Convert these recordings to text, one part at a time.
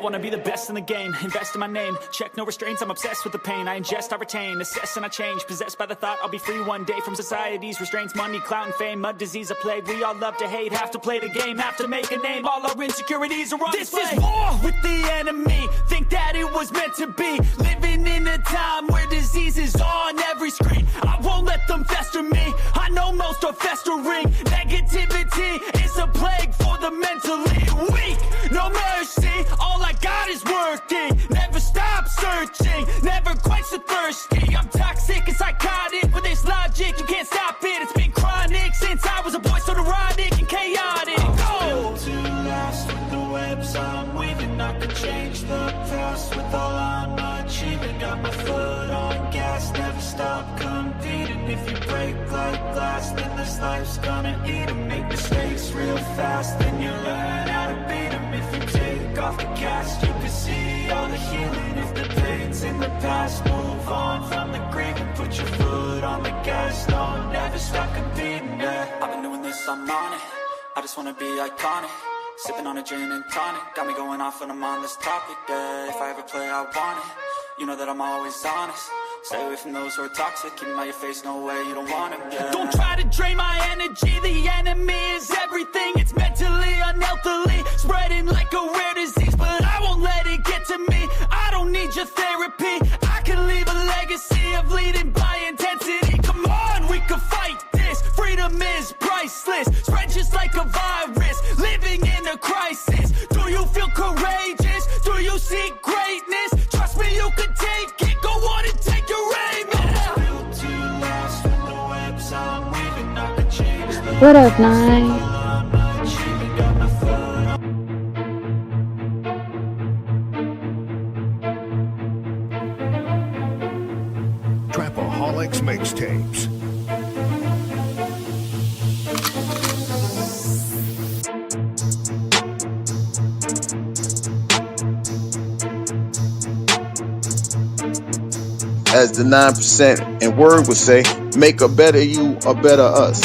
wanna be the best in the game, invest in my name, check no restraints, I'm obsessed with the pain. I ingest, I retain, assess and I change, possessed by the thought I'll be free one day from society's restraints. Money, clout and fame, mud, disease, a plague. We all love to hate, have to play the game, have to make a name. All our insecurities are on display. This is war with the enemy, think that it was meant to be. Living in a time where disease is on every screen. I won't let them fester me, I know most are festering. Negativity is a plague for the mentally weak. No mercy, all I got is working. Never stop searching, never quite so thirsty. I'm toxic and psychotic with this logic, you can't stop it. It's been chronic since I was a boy, so neurotic and chaotic. I'm built to last with the webs I'm weaving. I could change the past with all I'm achieving. Got my foot on gas, never stop competing. If you break like glass, then this life's gonna eat 'em. Make mistakes real fast, then you learn how to beat 'em. If you take off the cast, you can see all the healing. If the pain's in the past, move on from the grave and put your foot on the gas. No, never stop competing, yeah. I've been doing this, I'm on it. I just wanna be iconic. Sipping on a gin and tonic, got me going off when I'm on this topic, yeah. If I ever play, I want it. You know that I'm always honest. Stay away from those who are toxic. Keep 'em out your face, no way, you don't want 'em, yeah. Don't try to drain my energy. The enemy is everything. It's mentally, unhealthily, spreading like a rare disease. But I won't let it get to me. I don't need your therapy. I can leave a legacy of leading by intensity. Come on, we can fight this. Freedom is priceless. Spread just like a virus. Living in a crisis. Do you feel courageous? Do you seek greatness? Trust me, you can take it. Go on and take your aim. Built to last with the webs I'm weaving. I could change the What up, Nine? Trapaholics Mixtapes. As the 9% and word would say, make a better you, a better us.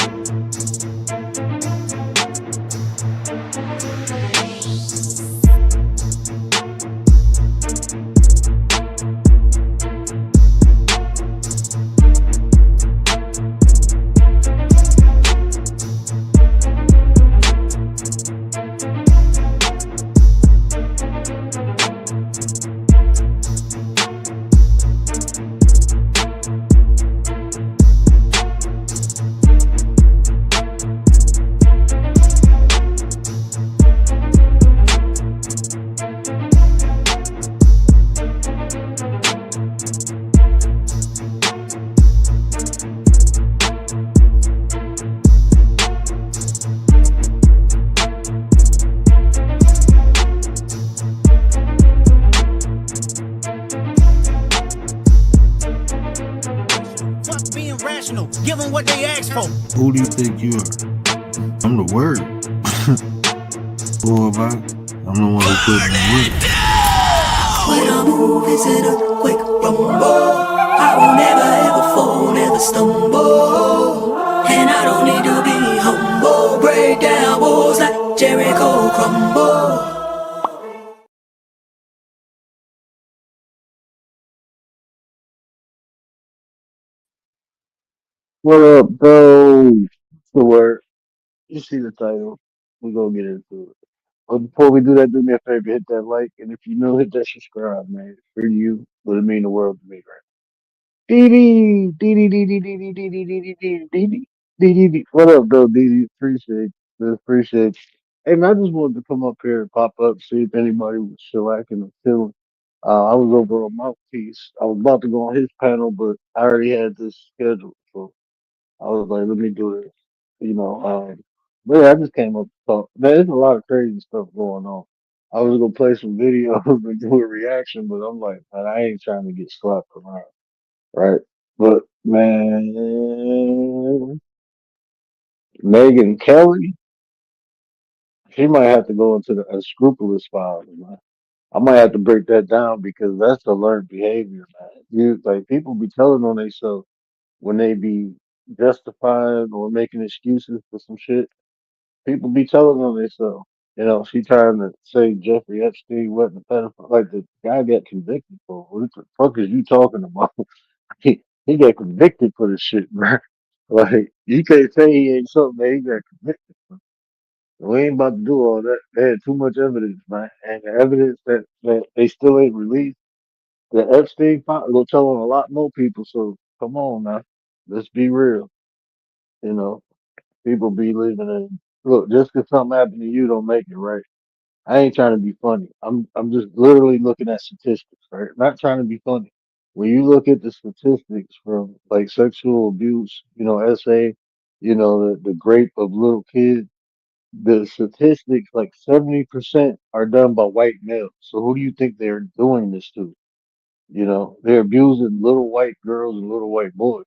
Give them what they ask for. Who do you think you are? I'm the word. Boy, I'm the one who put in the work. When I move, is it a quick rumble? I will never ever fall, never stumble. And I don't need to be humble. Break down walls like Jericho crumble. What up, bro? The word. You see the title. We gonna get into it. But before we do that, do me a favor, hit that like, and if you new, hit that subscribe, man. For you, would it mean the world to me, right? Dee dee, dee dee dee dee dee dee dee dee dee dee dee dee dee dee. What up, though, Dee Dee? Appreciate. Hey, man, I just wanted to come up here and pop up, see if anybody was shellacking or chilling. I was over on Mouthpiece. I was about to go on his panel, but I already had this scheduled, so I was like, let me do this. You know, but yeah, I just came up to talk. There's a lot of crazy stuff going on. I was gonna play some videos and do a reaction, but I'm like, man, I ain't trying to get slapped around, right? But man, Megan Kelly, she might have to go into the unscrupulous file, man. I might have to break that down because that's a learned behavior, man. You like people be telling on themselves when they be justifying or making excuses for some shit. People be telling on themselves. You know, she trying to say Jeffrey Epstein wasn't a pedophile. Like the guy got convicted for. What the fuck is you talking about? He got convicted for this shit, bro. Like you can't say he ain't something that he got convicted for. We ain't about to do all that. They had too much evidence, man, and the evidence that they still ain't released. The Epstein file will tell on a lot more people. So come on now, let's be real. You know, people be living in. Look, just because something happened to you, don't make it right. I ain't trying to be funny. I'm just literally looking at statistics, right? Not trying to be funny. When you look at the statistics from like sexual abuse, SA, the rape of little kids, the statistics like 70% are done by white males. So who do you think they're doing this to? They're abusing little white girls and little white boys.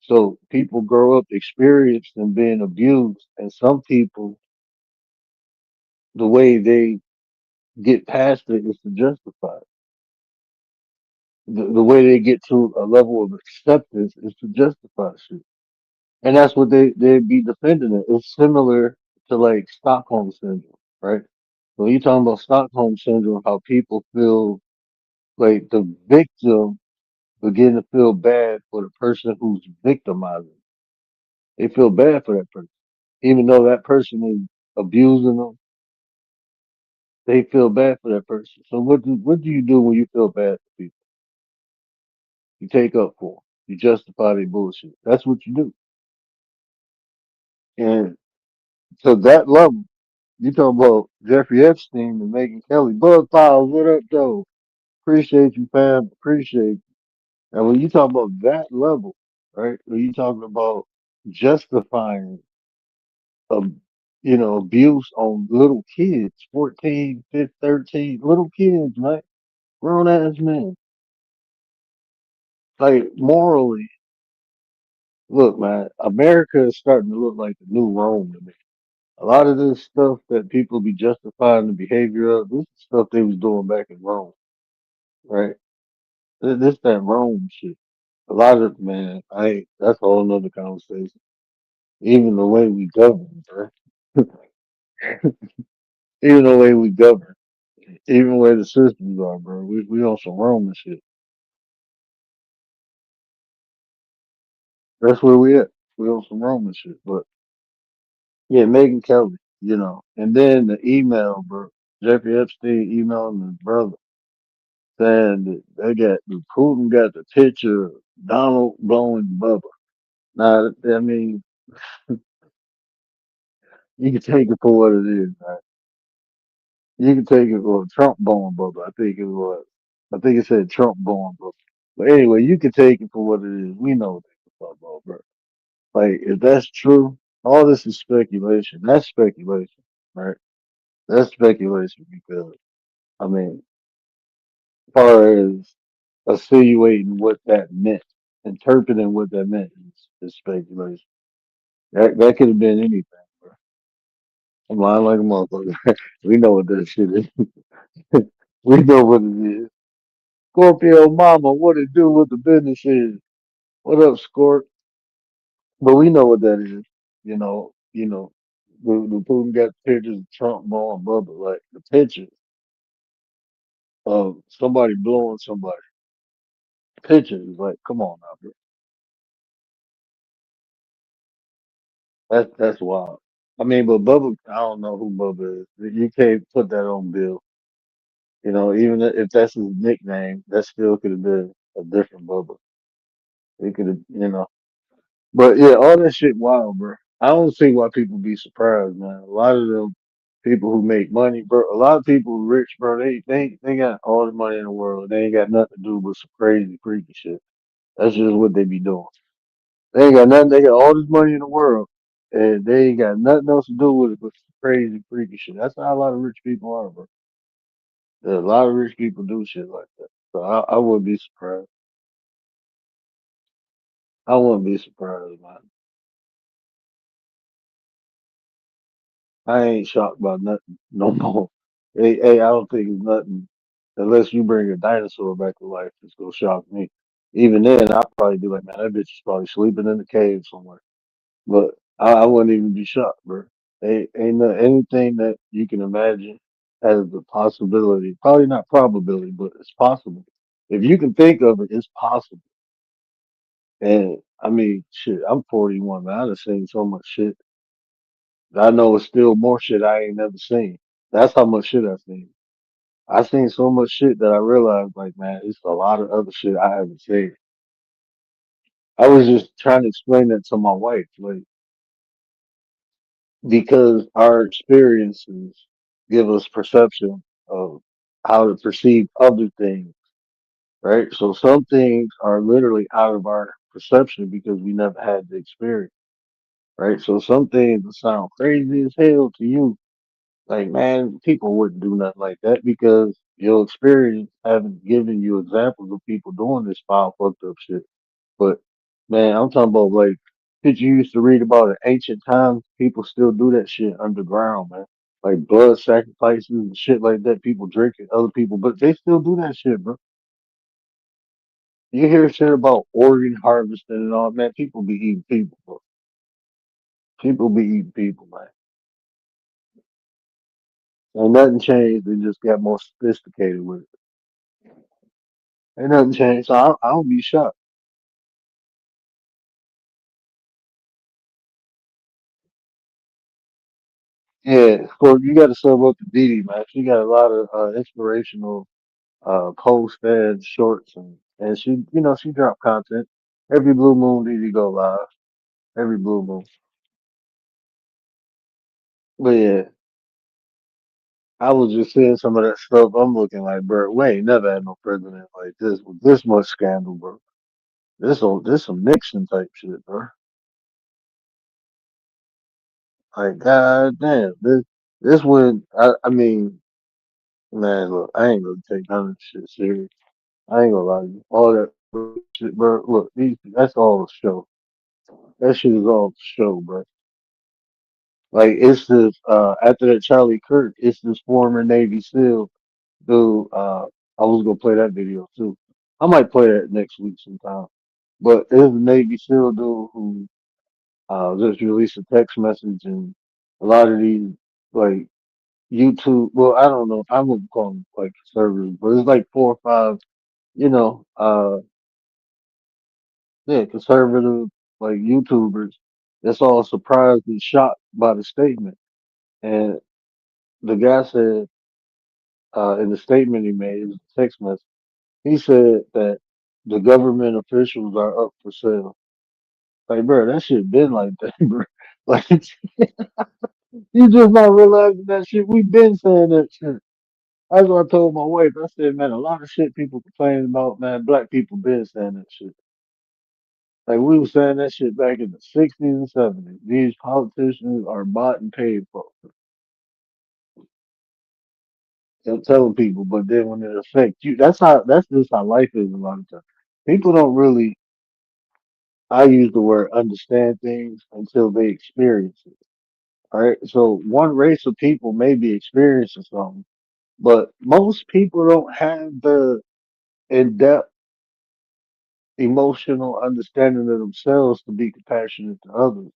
So people grow up experienced and being abused, and some people, the way they get past it is to justify it. The way they get to a level of acceptance is to justify shit. And that's what they'd be defending it. It's similar to like Stockholm syndrome, right? When you're talking about Stockholm syndrome, how people feel like the victim begin to feel bad for the person who's victimizing. They feel bad for that person. Even though that person is abusing them, they feel bad for that person. So what do you do when you feel bad for people? You take up for them. You justify their bullshit. That's what you do. And to that level, you talk about Jeffrey Epstein and Megan Kelly. Bud Files, what up, though? Appreciate you, fam. Appreciate you. And when you talk about that level, right? When you talking about justifying, um, abuse on little kids, 14, 15, 13, little kids, right? Grown ass men. Like, morally, look, man, America is starting to look like the new Rome to me. A lot of this stuff that people be justifying the behavior of, this is stuff they was doing back in Rome, right? This that Rome shit. A lot of man, that's a whole nother conversation. Even the way we govern, bro. Even the way we govern, even the way the systems are, bro. We on some Roman shit. That's where we at. We on some Roman shit. But yeah, Megan Kelly, and then the email, bro. Jeffrey Epstein emailing his brother saying that Putin got the picture of Donald blowing Bubba. Now, I mean, you can take it for what it is, man. You can take it for Trump blowing Bubba. I think it was. I think it said Trump blowing Bubba. But anyway, you can take it for what it is. We know what they talk about, bro. Like, if that's true, all this is speculation. That's speculation, right? That's speculation because, I mean, as far as insinuating what that meant, interpreting what that meant is speculation. That could have been anything, bro. I'm lying like a motherfucker. We know what that shit is. We know what it is. Scorpio Mama, what it do, what the business is. What up, Scorp? But we know what that is. The Putin got pictures of Trump blowing Bubba, like the pictures of somebody blowing somebody. Pictures, like, come on now, bro. That's wild. I mean, but Bubba, I don't know who Bubba is. You can't put that on Bill. Even if that's his nickname, that still could have been a different Bubba. It could have, But yeah, all that shit wild, bro. I don't see why people be surprised, man. A lot of them people who make money, bro. A lot of people who rich, bro. They got all the money in the world. They ain't got nothing to do with some crazy freaky shit. That's just what they be doing. They ain't got nothing. They got all this money in the world, and they ain't got nothing else to do with it but some crazy freaky shit. That's how a lot of rich people are, bro. A lot of rich people do shit like that. So I wouldn't be surprised. I wouldn't be surprised, man. I ain't shocked about nothing no more. Hey, I don't think it's nothing unless you bring a dinosaur back to life. It's gonna shock me. Even then, I'd probably be like, man, that bitch is probably sleeping in the cave somewhere. But I wouldn't even be shocked, bro. Ain't no, anything that you can imagine has the possibility. Probably not probability, but it's possible. If you can think of it, it's possible. And I mean, shit, I'm 41, man. I done seen so much shit. I know it's still more shit I ain't never seen. That's how much shit I've seen. I seen so much shit that I realized, like, man, it's a lot of other shit I haven't seen. I was just trying to explain that to my wife, like, because our experiences give us perception of how to perceive other things, right? So some things are literally out of our perception because we never had the experience, right? So some things will sound crazy as hell to you. Like, man, people wouldn't do nothing like that because your experience haven't given you examples of people doing this foul fucked up shit. But man, I'm talking about like shit you used to read about in ancient times. People still do that shit underground, man. Like blood sacrifices and shit like that. People drinking other people, but they still do that shit, bro. You hear shit about organ harvesting and all, man. People be eating people, bro. People be eating people, man. Ain't nothing changed. They just got more sophisticated with it. Ain't nothing changed. So I don't be shocked. Yeah, well, you got to sub up to Didi, man. She got a lot of inspirational posts and shorts, and she, she drop content every blue moon. Didi go live every blue moon. But yeah, I was just seeing some of that stuff. I'm looking like, bro, we ain't never had no president like this with this much scandal, bro. This some Nixon type shit, bro. Like, god damn, this one. I mean, man, look, I ain't gonna take none of this shit serious. I ain't gonna lie to you. All that shit, bro. Look, that's all a show. That shit is all a show, bro. Like it's this after that Charlie Kirk, it's this former Navy SEAL dude. I was gonna play that video too. I might play that next week sometime. But there's a Navy SEAL dude who just released a text message and a lot of these like YouTube, well, I don't know, I wouldn't call them like conservatives, but it's like four or five, you know, uh yeah, conservative like YouTubers that's all surprised and shocked by the statement. And the guy said in the statement he made, it was a text message. He said that the government officials are up for sale. Like, bro, that shit been like that, bro. Like, you just not realizing that shit. We been saying that shit. That's what I told my wife. I said, man, a lot of shit people complain about, man, black people been saying that shit. Like, we were saying that shit back in the 60s and 70s. These politicians are bought and paid for. They're telling people, but then when it affects you, that's just how life is a lot of times. People don't really, I use the word understand things until they experience it. All right. So one race of people may be experiencing something, but most people don't have the in-depth emotional understanding of themselves to be compassionate to others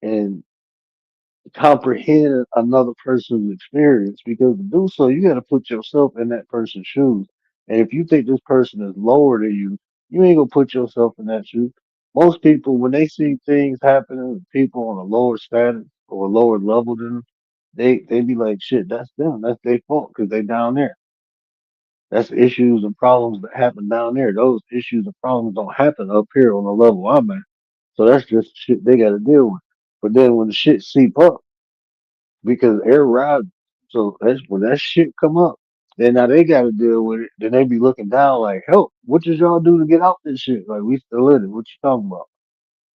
and comprehend another person's experience. Because to do so, you got to put yourself in that person's shoes. And if you think this person is lower than you ain't gonna put yourself in that shoe. Most people, when they see things happening with people on a lower status or a lower level than them, they be like, shit, that's them. That's their fault because they down there. That's issues and problems that happen down there. Those issues and problems don't happen up here on the level I'm at. So that's just shit they got to deal with. But then when the shit seep up, because air ride, so that's when that shit come up. Then now they got to deal with it. Then they be looking down like, help. What did y'all do to get out this shit? Like we still in it. What you talking about?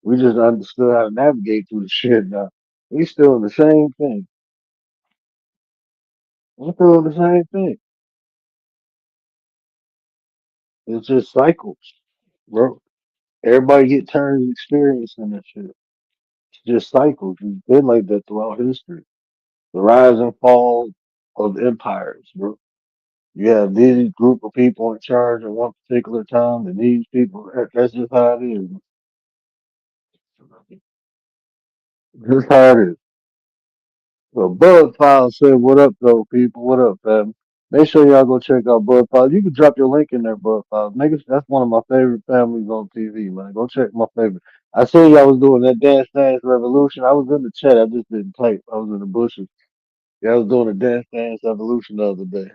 We just understood how to navigate through the shit now. We still in the same thing. We still in the same thing. It's just cycles, bro. Everybody get turns experiencing this shit. It's just cycles. It's been like that throughout history. The rise and fall of empires, bro. You have these group of people in charge at one particular time, and these people, that's just how it is. Just how it is. Well, Bud Files said, "What up, though, people? What up, fam? Make sure y'all go check out Bud Files. You can drop your link in there, Bud Files. Niggas, that's one of my favorite families on TV, man. Go check my favorite. I seen y'all was doing that Dance Revolution. I was in the chat. I just didn't type. I was in the bushes. Yeah, I was doing a Dance Revolution the other day.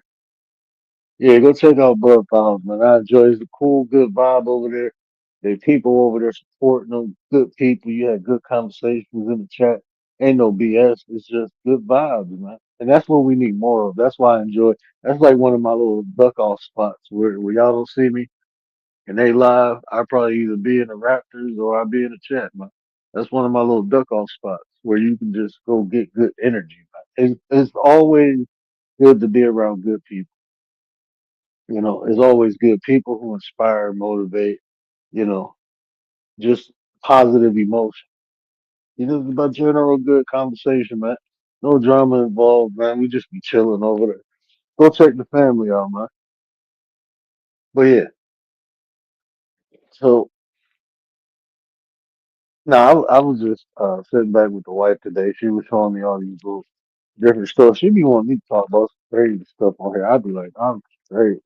Yeah, go check out Bud Files, man. I enjoy it. It's a cool, good vibe over there. The people over there supporting them, good people. You had good conversations in the chat. Ain't no BS. It's just good vibes, man. And that's what we need more of. That's why I enjoy. That's like one of my little duck off spots where y'all don't see me and they live. I probably either be in the Raptors or I be in the chat, man. That's one of my little duck off spots where you can just go get good energy, man. It's always good to be around good people. You know, it's always good people who inspire, motivate, you know, just positive emotion. You know, it's about general good conversation, man. No drama involved, man. We just be chilling over there. Go check the family out, man. But yeah, so now I was just sitting back with the wife today. She was showing me all these little different stuff. She be wanting me to talk about some crazy stuff on here. I'd be like, I'm straight.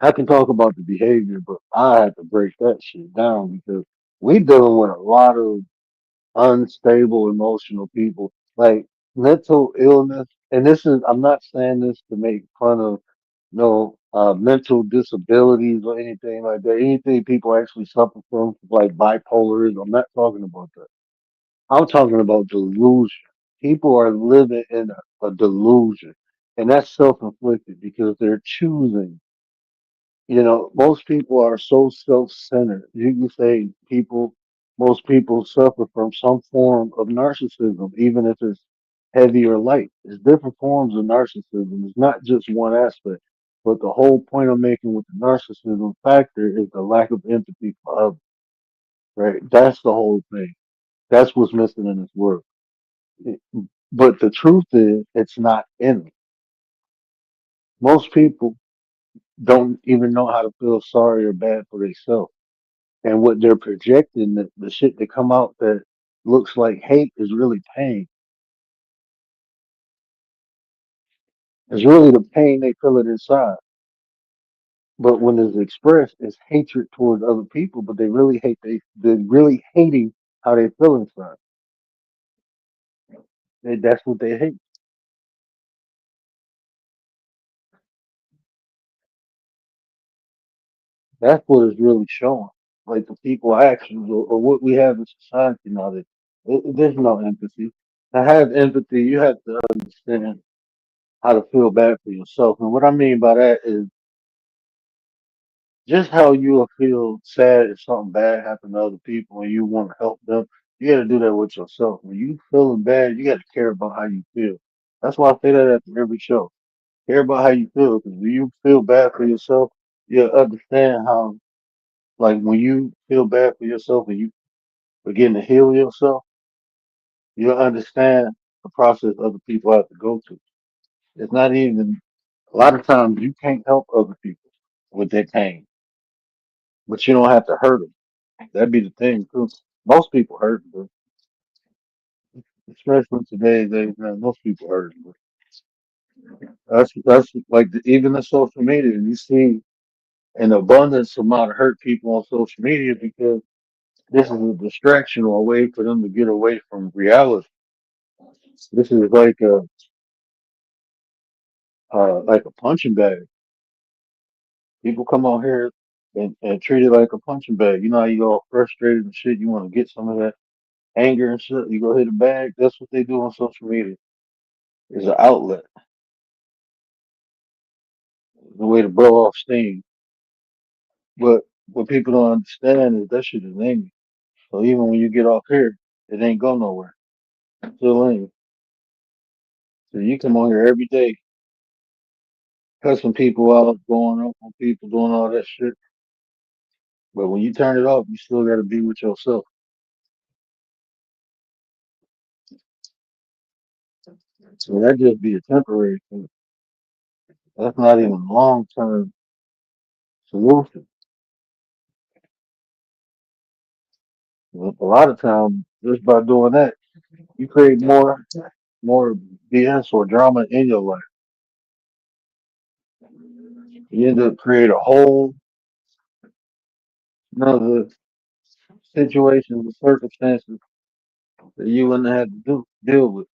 I can talk about the behavior, but I have to break that shit down because we dealing with a lot of unstable emotional people, like mental illness. And this is, I'm not saying this to make fun of no mental disabilities or anything like that. Anything people actually suffer from, like bipolarism. I'm not talking about that. I'm talking about delusion. People are living in a delusion, and that's self-inflicted because they're choosing. You know, most people are so self-centered. You can say most people suffer from some form of narcissism, even if it's heavy or light. There's different forms of narcissism. It's not just one aspect. But the whole point I'm making with the narcissism factor is the lack of empathy for others, right? That's the whole thing. That's what's missing in this world. It- But the truth is, it's not in them. Most people don't even know how to feel sorry or bad for themselves. And what they're projecting, the shit that come out that looks like hate is really pain. It's really the pain they feel it inside. But when it's expressed, it's hatred towards other people, but they're really hating how they feel inside. That's what they hate. That's what it's really showing. Like the people actions or what we have in society now that there's no empathy. To have empathy, you have to understand how to feel bad for yourself. And what I mean by that is just how you will feel sad if something bad happened to other people and you want to help them. You got to do that with yourself. When you feeling bad, you got to care about how you feel. That's why I say that after every show. Care about how you feel because when you feel bad for yourself, you'll understand how, like, when you feel bad for yourself and you begin to heal yourself, you'll understand the process other people have to go through. It's not even, a lot of times you can't help other people with their pain, but you don't have to hurt them. That'd be the thing too. Most people hurt, but especially today's age, man, most people hurt. But that's like even the social media. You see an abundance amount of hurt people on social media because this is a distraction or a way for them to get away from reality. This is like a punching bag. People come out here and treat it like a punching bag. You know how you go all frustrated and shit. You want to get some of that anger and shit. You go hit a bag. That's what they do on social media. It's an outlet, a way to blow off steam. But what people don't understand is that shit is in you. So even when you get off here, it ain't go nowhere. It's still in you. So you come on here every day, cussing people out, going up on people, doing all that shit. But when you turn it off, you still got to be with yourself. So that just be a temporary thing. That's not even a long term solution. A lot of times, just by doing that, you create more. more BS or drama in your life. You end up create a whole another situations and circumstances that you wouldn't have to deal with.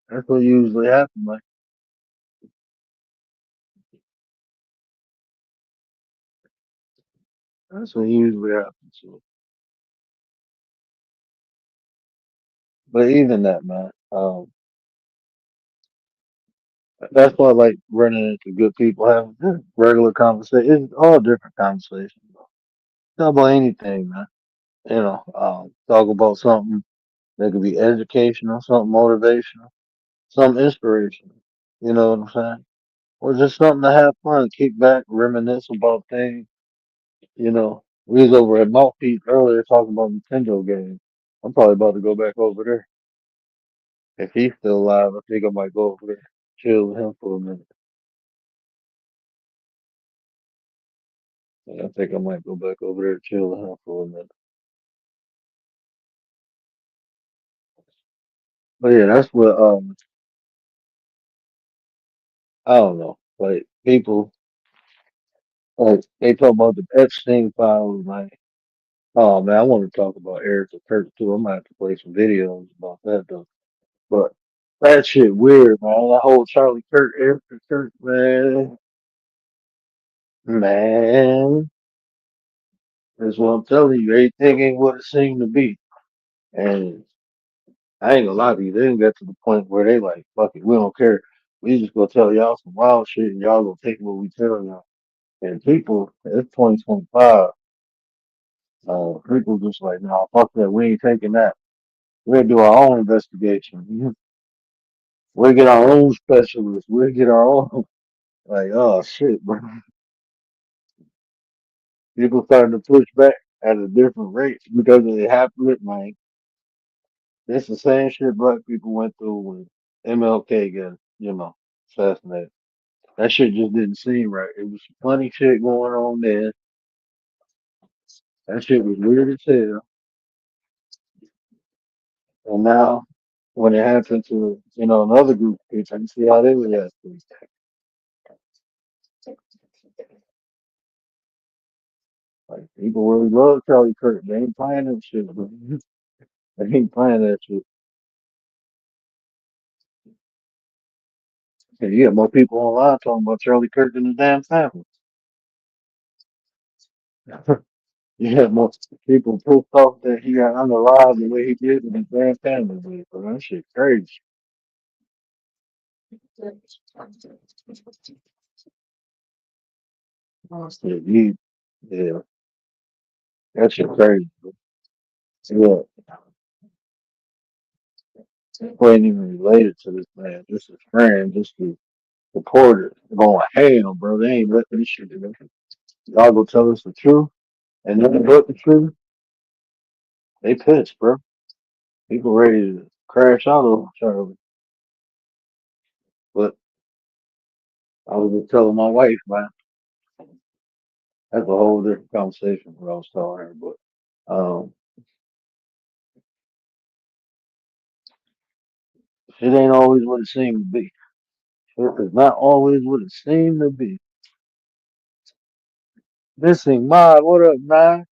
That's what usually happens. Like that's what usually happens. So, but even that, man, that's why I like running into good people, having just regular conversation. It's all different conversations. Talk about anything, man. Talk about something that could be educational, something motivational, something inspirational. You know what I'm saying? Or just something to have fun, kick back, reminisce about things. We was over at Mouthpiece earlier talking about Nintendo games. I'm probably about to go back over there. If he's still alive, I think I might go over there, chill with him for a minute. Yeah, I think I might go back over there, chill with him for a minute. But yeah, that's what I don't know. Like people, like they talk about the Epstein files. Like, oh man, I want to talk about Erica Kirk too. I might have to play some videos about that though. But that shit weird, man. That whole Charlie Kirk, Erica Kirk, man. That's what I'm telling you. Everything ain't what it seemed to be. And I ain't gonna lie to you, they didn't get to the point where they like, fuck it, we don't care. We just gonna tell y'all some wild shit and y'all gonna take what we tell y'all. And people, it's 2025. People just like, nah, fuck that. We ain't taking that. We'll do our own investigation. We'll get our own specialists. We'll get our own. Like, oh shit, bro. People starting to push back at a different rate because of the happening, man. It's the same shit black people went through when MLK got, assassinated. That shit just didn't seem right. It was some funny shit going on there. That shit was weird as hell. And now, when it happened to, another group of people, you see how they react to it. Like, people really love Charlie Kirk. They ain't playing that shit, bro. They ain't playing that shit. And you got more people online talking about Charlie Kirk than the damn family. You have more people pissed off that he got unalive the way he did than his damn family did, bro. That shit crazy. Yeah, yeah, that shit crazy. Bro. Yeah, wasn't even related to this man, just his friend, just the reporter going, hell, bro, they ain't letting this shit do. Y'all go tell us the truth and nothing but the truth. They pissed, bro. People ready to crash out over Charlie. But I was just telling my wife, man, that's a whole different conversation what I was telling her. But it ain't always what it seemed to be. It is not always what it seemed to be. Missing Mod, what up, man?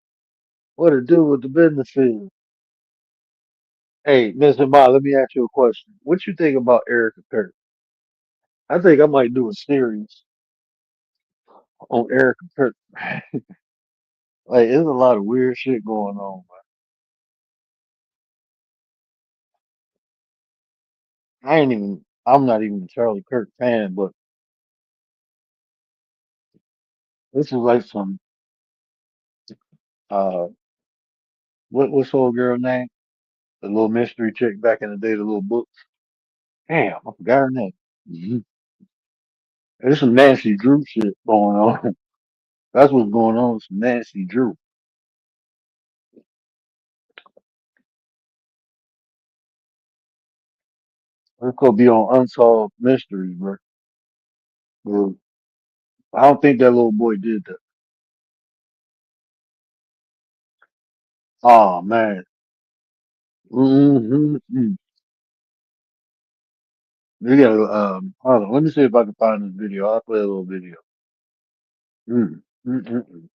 What to do with the business is? Hey, Mr. Mod, let me ask you a question. What you think about Erica Kirk? I think I might do a series on Erica Kirk. Like, there's a lot of weird shit going on, man. I'm not even a Charlie Kirk fan, but this is like some, uh, what's the old girl name? The little mystery chick back in the day, the little book. Damn, I forgot her name. Mhm. There's some Nancy Drew shit going on. That's what's going on with some Nancy Drew. It's gonna be on Unsolved Mysteries, bro. Well, I don't think that little boy did that. Oh man, Mm-hmm. You gotta, hold on. Let me see if I can find this video. I'll play a little video. Mm. Mm-mm-mm.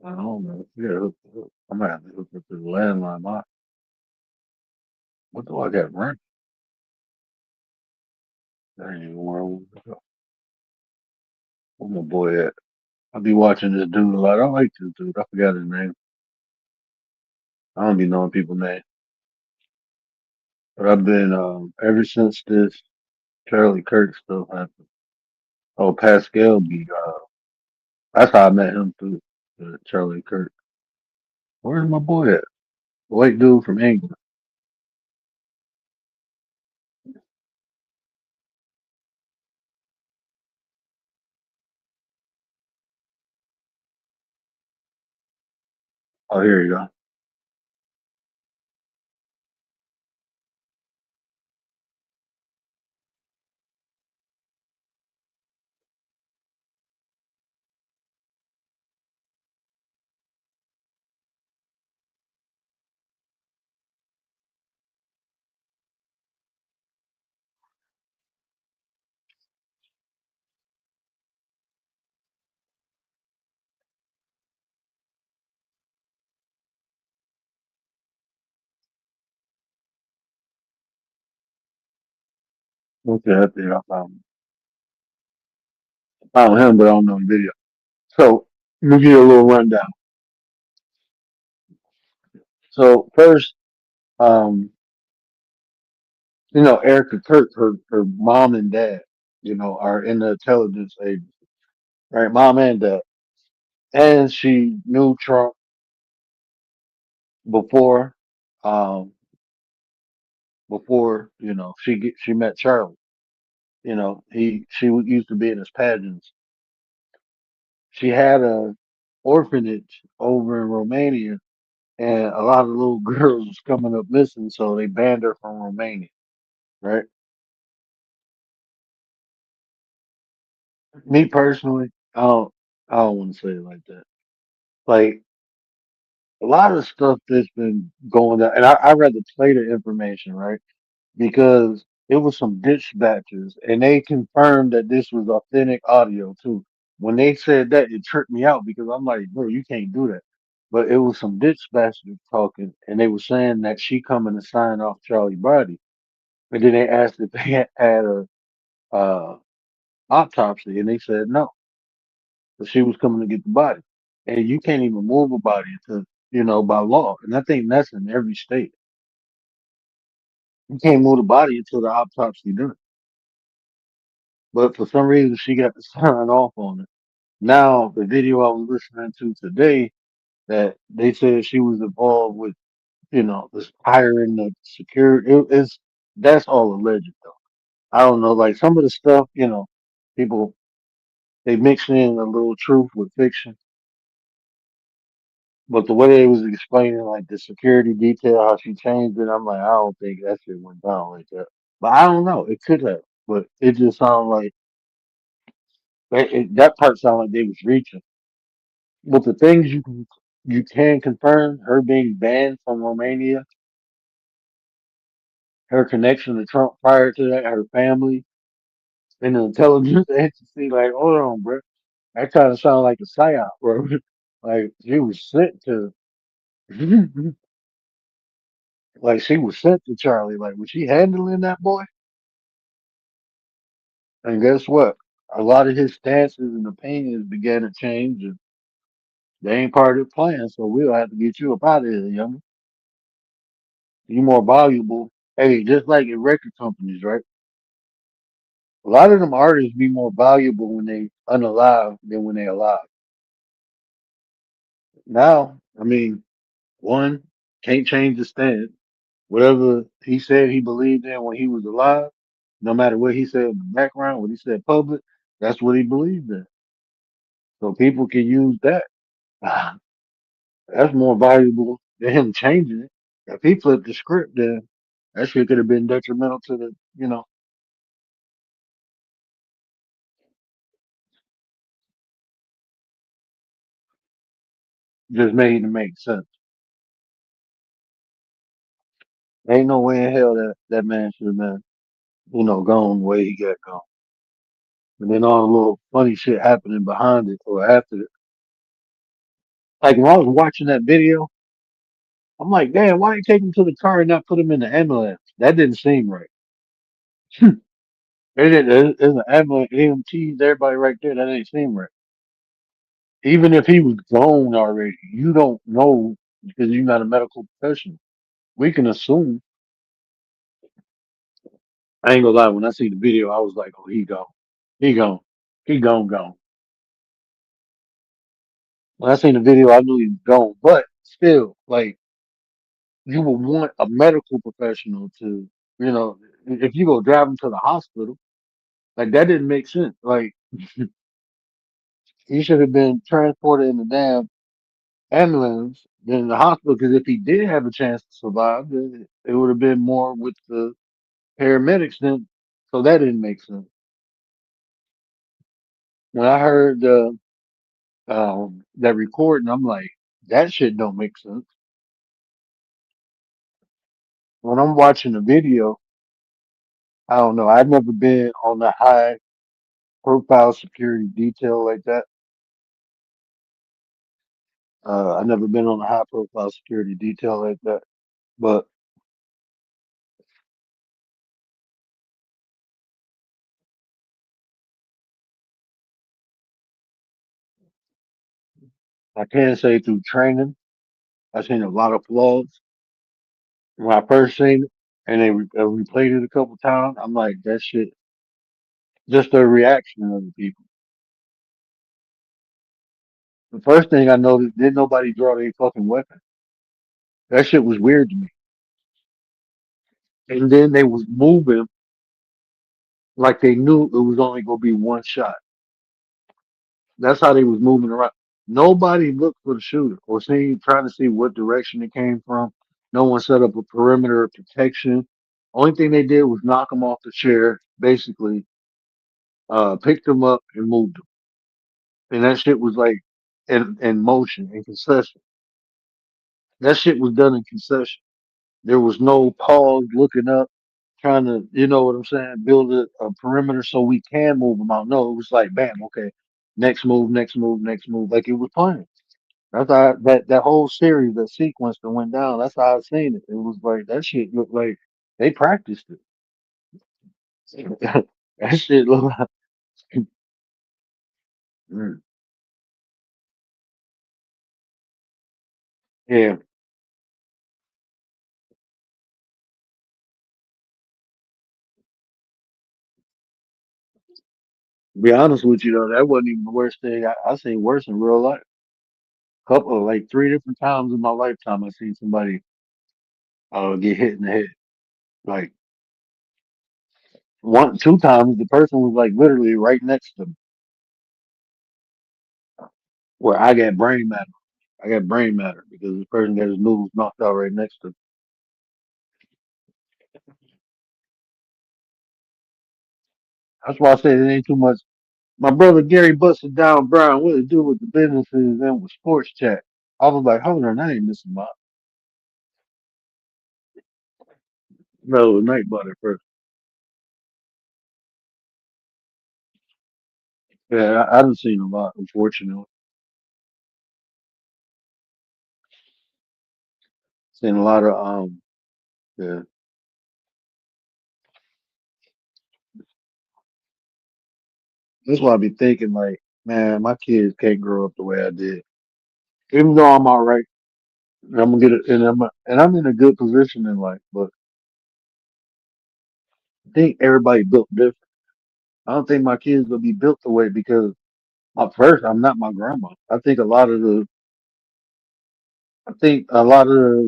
I don't know. You gotta hook, I might have to hook up to the landline. What do I got running? There ain't even where I want to go. Where my boy at? I be watching this dude a lot. I like this dude. I forgot his name. I don't be knowing people's names. But I've been, ever since this Charlie Kirk stuff happened. Oh, Pascal be, that's how I met him through Charlie Kirk. Where's my boy at? White dude from England. Oh, here you go. Okay, I think I found him, but I don't know the video. So let me give you a little rundown. So first, um, Erica Kirk, her mom and dad, are in the intelligence agency, right? Mom and dad. And she knew Trump before, um, she met Charlie. Used to be in his pageants. She had a orphanage over in Romania, and a lot of little girls was coming up missing, so they banned her from Romania, right? Me personally, I don't want to say it like that. Like a lot of stuff that's been going on, and I rather play the information, right? Because it was some dispatchers, and they confirmed that this was authentic audio too. When they said that, it tripped me out because I'm like, bro, you can't do that. But it was some dispatchers talking, and they were saying that she coming to sign off Charlie body, and then they asked if they had a uh, autopsy, and they said no, but she was coming to get the body, and you can't even move a body until by law, and I think that's in every state. You can't move the body until the autopsy done. But for some reason, she got to sign off on it. Now, the video I was listening to today, that they said she was involved with, this hiring the security. That's all alleged though. I don't know, like some of the stuff, people they mix in a little truth with fiction. But the way they was explaining like the security detail, how she changed it, I'm like, I don't think that shit went down like that. But I don't know, it could have. But it just sounded like that part sounded like they was reaching. But the things you can confirm, her being banned from Romania, her connection to Trump prior to that, her family, and the intelligence agency, like, hold on, bro. That kind of sounded like a psyop, bro. Like she was sent to, like she was sent to Charlie. Like was she handling that boy? And guess what? A lot of his stances and opinions began to change, and they ain't part of the plan. So we'll have to get you up out of here, young. You more valuable. Hey, just like in record companies, right? A lot of them artists be more valuable when they unalive than when they alive. Now, I mean, one can't change the stand. Whatever he said he believed in when he was alive, no matter what he said in the background, what he said public, that's what he believed in. So people can use that. That's more valuable. than him changing it. If he flipped the script, then that shit could have been detrimental to the, just made it make sense. Ain't no way in hell that man should have been, gone the way he got gone. And then all the little funny shit happening behind it or after it. Like when I was watching that video, I'm like, damn, why you take him to the car and not put him in the ambulance? That didn't seem right. There's an ambulance, EMTs, everybody right there. That didn't seem right. Even if he was gone already, you don't know because you're not a medical professional. We can assume. I ain't gonna lie. When I see the video, I was like, oh, he gone. He gone. He gone. When I seen the video, I knew he was gone. But still, like, you would want a medical professional to, if you go drive him to the hospital, like that didn't make sense. Like he should have been transported in the damn ambulance than the hospital. Because if he did have a chance to survive, then it would have been more with the paramedics. Then, so that didn't make sense. When I heard that recording, I'm like, that shit don't make sense. When I'm watching the video, I don't know. I've never been on the high profile security detail like that. I've never been on a high profile security detail like that. But I can say through training, I've seen a lot of flaws. When I first seen it, and they replayed it a couple times, I'm like, that shit. Just the reaction of the people. The first thing I noticed, didn't nobody draw their fucking weapon. That shit was weird to me. And then they was moving like they knew it was only gonna be one shot. That's how they was moving around. Nobody looked for the shooter or trying to see what direction it came from. No one set up a perimeter of protection. Only thing they did was knock him off the chair, basically, picked him up and moved him. And that shit was like in motion, in concession. That shit was done in concession. There was no pause looking up, trying to, you know what I'm saying, build a perimeter so we can move them out. No, it was like, bam, okay, next move, next move, next move, like it was playing. That's how that whole series, that sequence that went down. That's how I seen it. It was like that shit looked like they practiced it. That shit looked like, mm, yeah. To be honest with you though, that wasn't even the worst thing. I seen worse in real life. Couple of like three different times in my lifetime, I seen somebody get hit in the head. Like one, two times, the person was like literally right next to me, where I got brain matter. I got brain matter because the person got his noodles knocked out right next to me. That's why I said it ain't too much. My brother Gary busted down Brown. What to do with the businesses and with sports chat? I was like, hold on, I ain't missing my no night butter first. Yeah, I done seen a lot, unfortunately. Seen a lot of yeah. That's why I be thinking like, man, my kids can't grow up the way I did. Even though I'm all right, and I'm gonna get it, and I'm in a good position in life, but I think everybody built different. I don't think my kids will be built the way because first, I'm not my grandma. I think a lot of the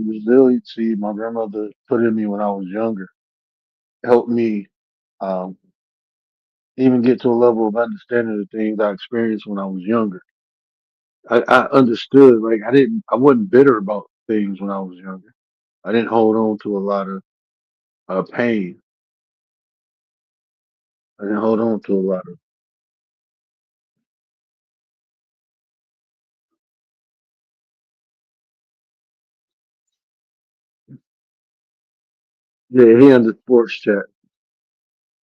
resiliency my grandmother put in me when I was younger helped me um, even get to a level of understanding the things I experienced when I was younger. I understood, like I wasn't bitter about things when I was younger. I didn't hold on to a lot of pain. I didn't hold on to a lot of. Yeah, he on the sports chat.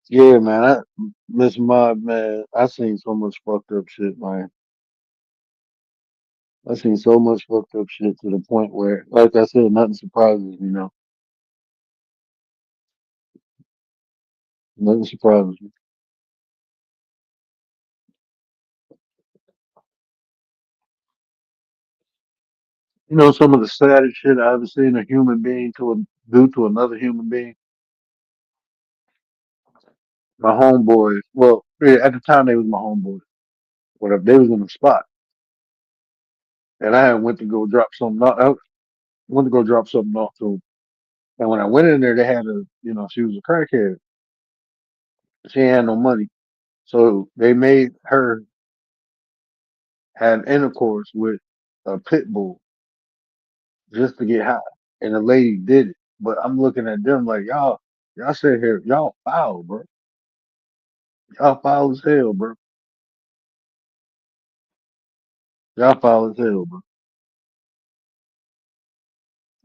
Yeah, man. Miss Mob, man. I seen so much fucked up shit, man. I seen so much fucked up shit to the point where, like I said, nothing surprises me now. Nothing surprises me. You know, some of the saddest shit I ever seen a human being do to another human being. My homeboys. Well, yeah, at the time they was my homeboys. Whatever, they was in the spot, and I had went to go drop something off. I went to go drop something off to 'em. And when I went in there, they had she was a crackhead. She ain't had no money, so they made her have intercourse with a pit bull just to get high, and the lady did it. But I'm looking at them like y'all sit here, y'all foul, bro. Y'all foul as hell, bro. Y'all foul as hell, bro.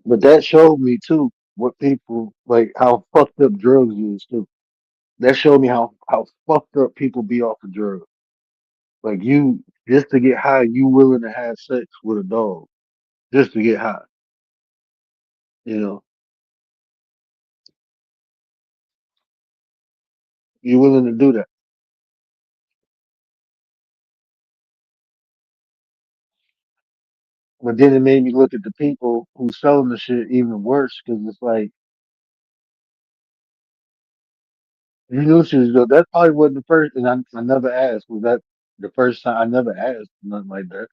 But that showed me too what people like how fucked up drugs is too. That showed me how fucked up people be off of drugs. Like you just to get high, you willing to have sex with a dog just to get high. You know, you willing to do that. But then it made me look at the people who selling the shit even worse because it's like you knew she was good. That probably wasn't the first, and I never asked. Was that the first time? I never asked nothing like that.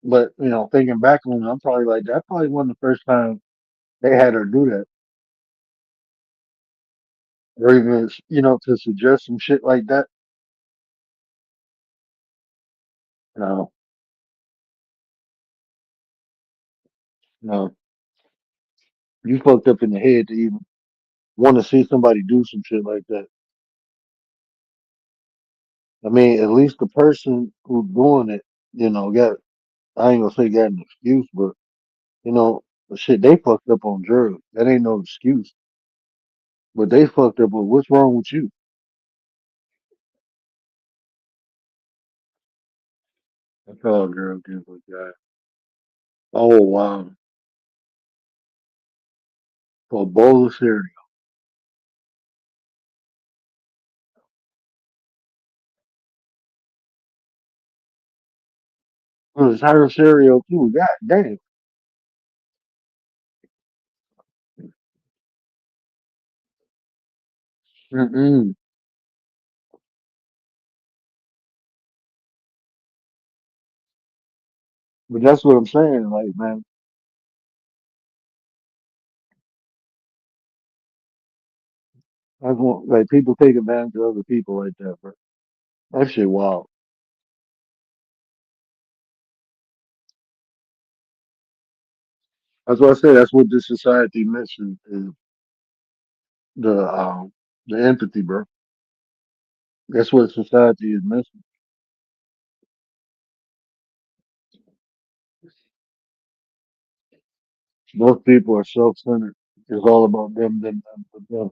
But thinking back on it, I'm probably like that. Probably wasn't the first time they had her do that, or even to suggest some shit like that. No, no, you fucked up in the head to even want to see somebody do some shit like that. I mean, at least the person who's doing it, got I ain't gonna say got an excuse, but shit, they fucked up on drugs. That ain't no excuse. But they fucked up. But what's wrong with you? That's all drug dealers got. Oh wow, for a bowl of cereal. It was her cereal too. God damn. Mm-mm. But that's what I'm saying. Like, man, like people take advantage of other people like that, bro. That shit wild. That's what I said. That's what this society misses is the the empathy, bro. That's what society is missing. Most people are self-centered. It's all about them.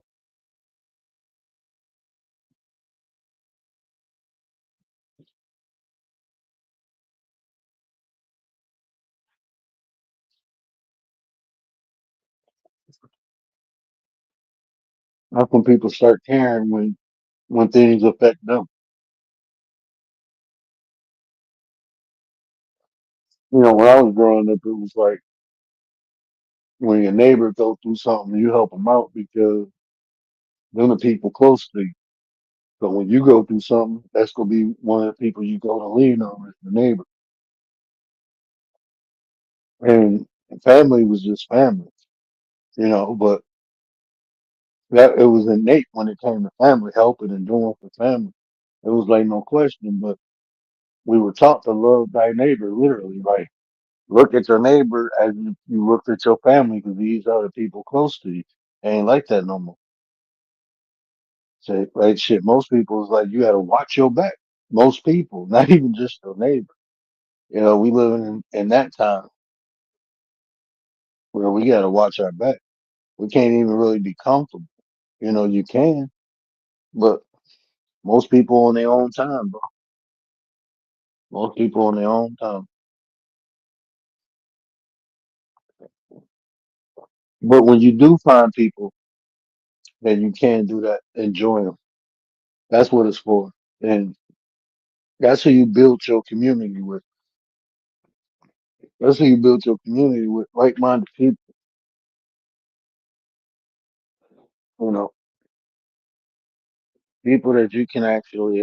How can people start caring when things affect them? When I was growing up, it was like when your neighbor go through something, you help them out because them the people close to you. So when you go through something, that's gonna be one of the people you go to lean on is the neighbor. And family was just family, but that it was innate when it came to family, helping and doing for family. It was like no question, but we were taught to love thy neighbor literally, like Look at your neighbor as you looked at your family because these are the people close to you. Ain't like that no more. Say, like shit, most people is like you got to watch your back. Most people, not even just your neighbor. You know, we living in that time where we got to watch our back. We can't even really be comfortable. You know, you can, but most people on their own time, bro. Most people on their own time. But when you do find people that you can do that, enjoy them. That's what it's for. And that's who you build your community with. That's who you build your community with, like-minded people. You know, people that you can actually,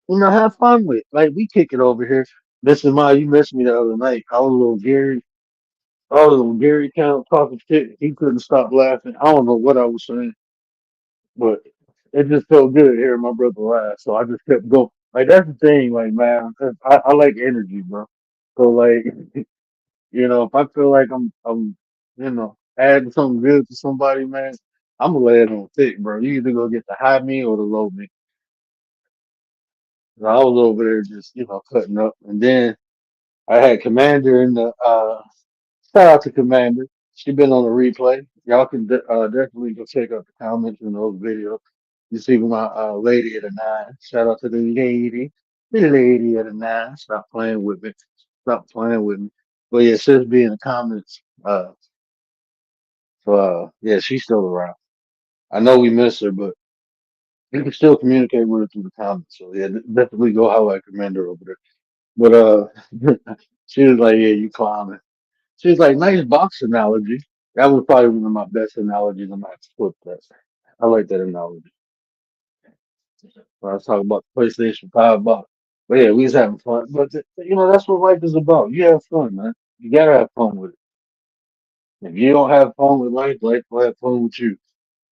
have fun with. Like we kick it over here. This is my. You missed me the other night. I was a little Gary. I was a little Gary count talking shit. He couldn't stop laughing. I don't know what I was saying, but it just felt good hearing my brother laugh. So I just kept going. Like that's the thing. Like man, I like energy, bro. So like, if I feel like I'm, adding something good to somebody, man, I'm gonna lay it on thick, bro. You either go get the high me or the low me. So I was over there just, cutting up, and then I had Commander in the shout out to Commander. She been on the replay. Y'all can definitely go check out the comments in those videos. You see my lady at a nine. Shout out to the lady at a nine. Stop playing with me. Stop playing with me. But yeah, sis be in the comments. Yeah, she's still around. I know we miss her, but you can still communicate with her through the comments. So yeah, definitely go holler at Commander over there. But she was like, "Yeah, you clowning." She was like, "Nice box analogy." That was probably one of my best analogies. I'm gonna have to flip that. I like that analogy. When I was talking about the PlayStation 5 box. But yeah, we was having fun. But that's what life is about. You have fun, man. You gotta have fun with it. If you don't have fun with life, life will have fun with you.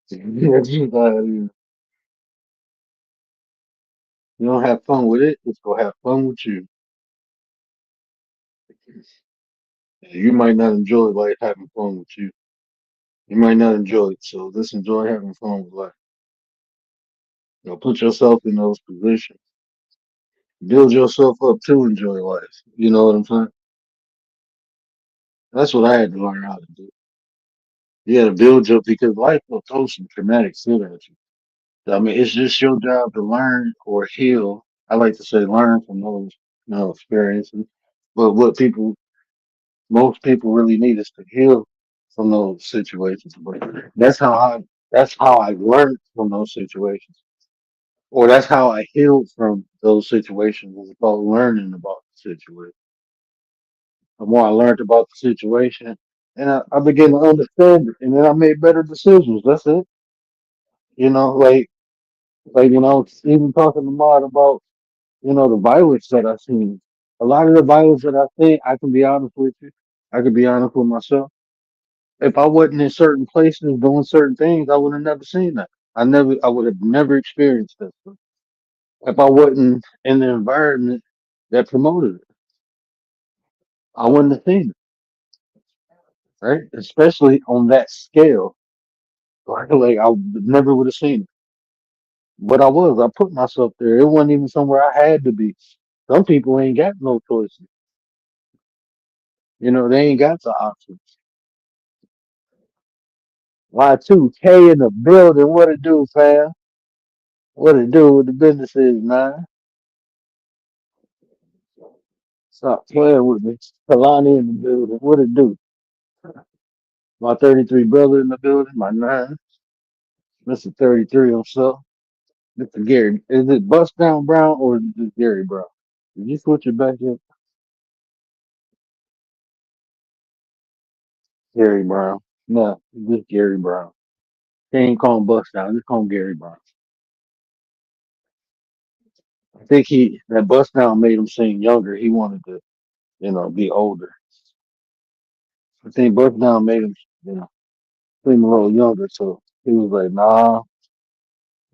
That's just how it is. You don't have fun with it, it's gonna have fun with you. You might not enjoy life having fun with you. You might not enjoy it, so let's enjoy having fun with life. Put yourself in those positions. Build yourself up to enjoy life. You know what I'm saying? That's what I had to learn how to do. You got to build your because life will throw some traumatic shit at you. I mean, it's just your job to learn or heal. I like to say learn from those experiences. But what most people really need is to heal from those situations. But that's how I that's how I learned from those situations. Or that's how I healed from those situations is about learning about the situation. The more I learned about the situation, and I began to understand it, and then I made better decisions. That's it. Like when I was even talking to Maud about the violence that I seen. A lot of the violence that I think, I can be honest with you. I could be honest with myself. If I wasn't in certain places doing certain things, I would have never seen that. I would have never experienced that. If I wasn't in the environment that promoted it, I wouldn't have seen it, right? Especially on that scale. Like I never would have seen it. But I put myself there. It wasn't even somewhere I had to be. Some people ain't got no choices. They ain't got the options. Y2K in the building. What it do, fam? What it do? What the business is, man? Stop playing with me. Kalani in the building. What it do? My 33 brother in the building. My nine. Mr. 33 himself. Mr. Gary. Is it Bust Down Brown or is it just Gary Brown? Did you switch it back in? Gary Brown. No, it's just Gary Brown. They ain't call him Bust Down. Just call him Gary Brown. I think that Bust Down made him seem younger. He wanted to, be older. I think Bust Down made him, you know, seem a little younger. So he was like, nah,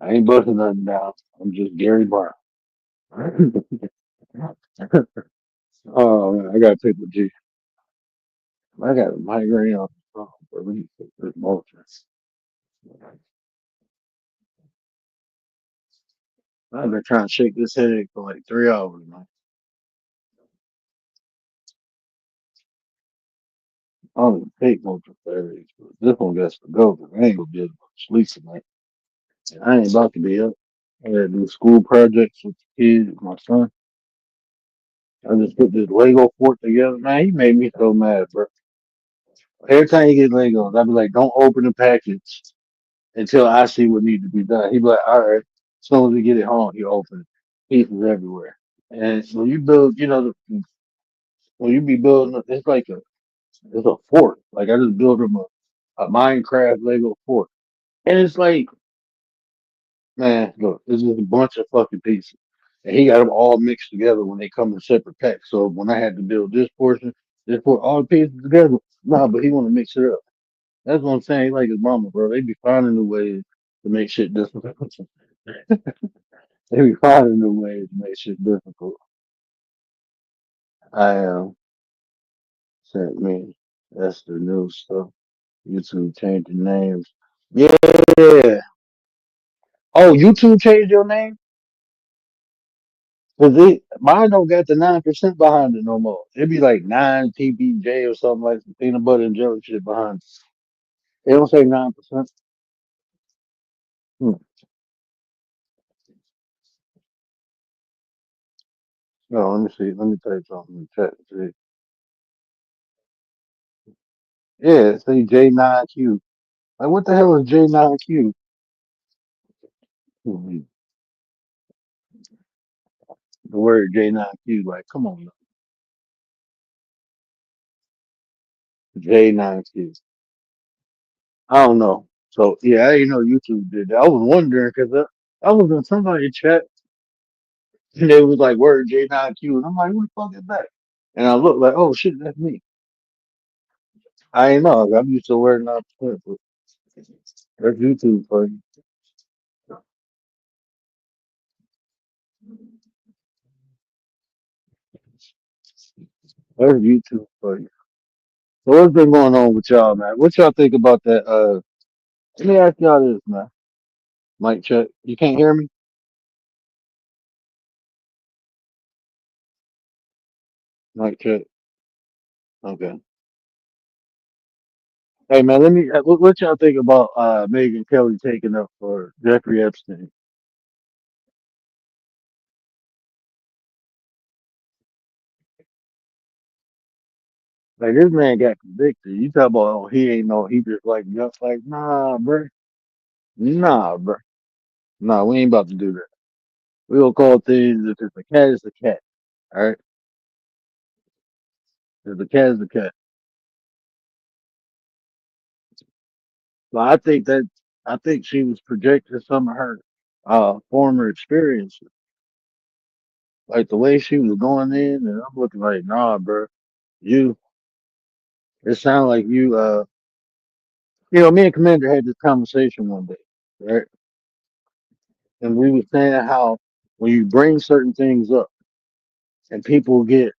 I ain't busting nothing down. I'm just Gary Brown. Oh man, I gotta take the G. I got a migraine on the phone, but we need to take this motion. I've been trying to shake this headache for like 3 hours, man. I don't even take motion for headaches, but this one got to go because I ain't gonna be able to sleep tonight. And I ain't about to be up. I gotta do school projects with the kids, my son. I just put this Lego fort together. Man, he made me so mad, bro. Every time he get Legos, I be like, don't open the package until I see what needs to be done. He be like, all right. As soon as we get it home, he open it. Pieces everywhere. And when you build, when you be building, it's like it's a fort. Like I just built him a Minecraft Lego fort. And it's like, man, look, it's just a bunch of fucking pieces. And he got them all mixed together when they come in separate packs. So when I had to build this portion, all the pieces together, nah, but he want to mix it up. That's what I'm saying. He like his mama, bro. They be finding new ways to make shit difficult. They be finding new ways to make shit difficult. I sent me. That's the new stuff. YouTube changing names. Yeah. Oh, YouTube changed your name? Cause mine don't got the 9% behind it no more. It'd be like 9 TBJ or something like some peanut butter and jelly shit behind it. It don't say 9%. Hmm. No, let me see. Let me tell you something in the chat. See. Yeah, it say J9Q. Like, what the hell is J9Q? Hmm. The word J9Q. Like, come on, J9Q. I don't know. So yeah, I didn't know YouTube did that. I was wondering because I was in somebody's chat and they was like word J9Q, and I'm like, who the fuck is that? And I looked like, oh shit, that's me. I ain't know. I'm used to wearing out but that's YouTube for you. That's YouTube for you. So what's been going on with y'all, man? What y'all think about that? Let me ask y'all this, man. Mike check. You can't hear me? Mike check. Okay. Hey man, let me. What y'all think about Megan Kelly taking up for Jeffrey Epstein? Like this man got convicted. You talk about oh he ain't no he just like nah, bruh. Nah, bruh. Nah, we ain't about to do that. We gonna call things if it's a cat, it's a cat. All right. If the cat is a cat. So I think she was projecting some of her former experiences. Like the way she was going in and I'm looking like, nah, bruh. You it sounded like me and Commander had this conversation one day, right? And we were saying how when you bring certain things up and people get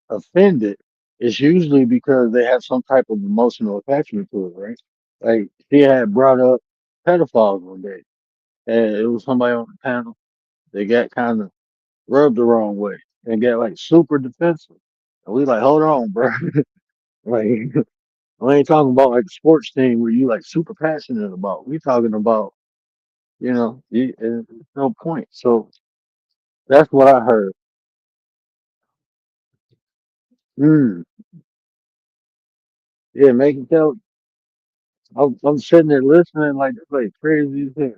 offended, it's usually because they have some type of emotional attachment to it, right? Like she had brought up pedophiles one day, and it was somebody on the panel. They got kind of rubbed the wrong way and got like super defensive. And we like, hold on, bro. Like, we ain't talking about like a sports team where you like super passionate about. We talking about, and no point. So that's what I heard. Mm, yeah, making tell. I'm sitting there listening like it's like crazy as hell.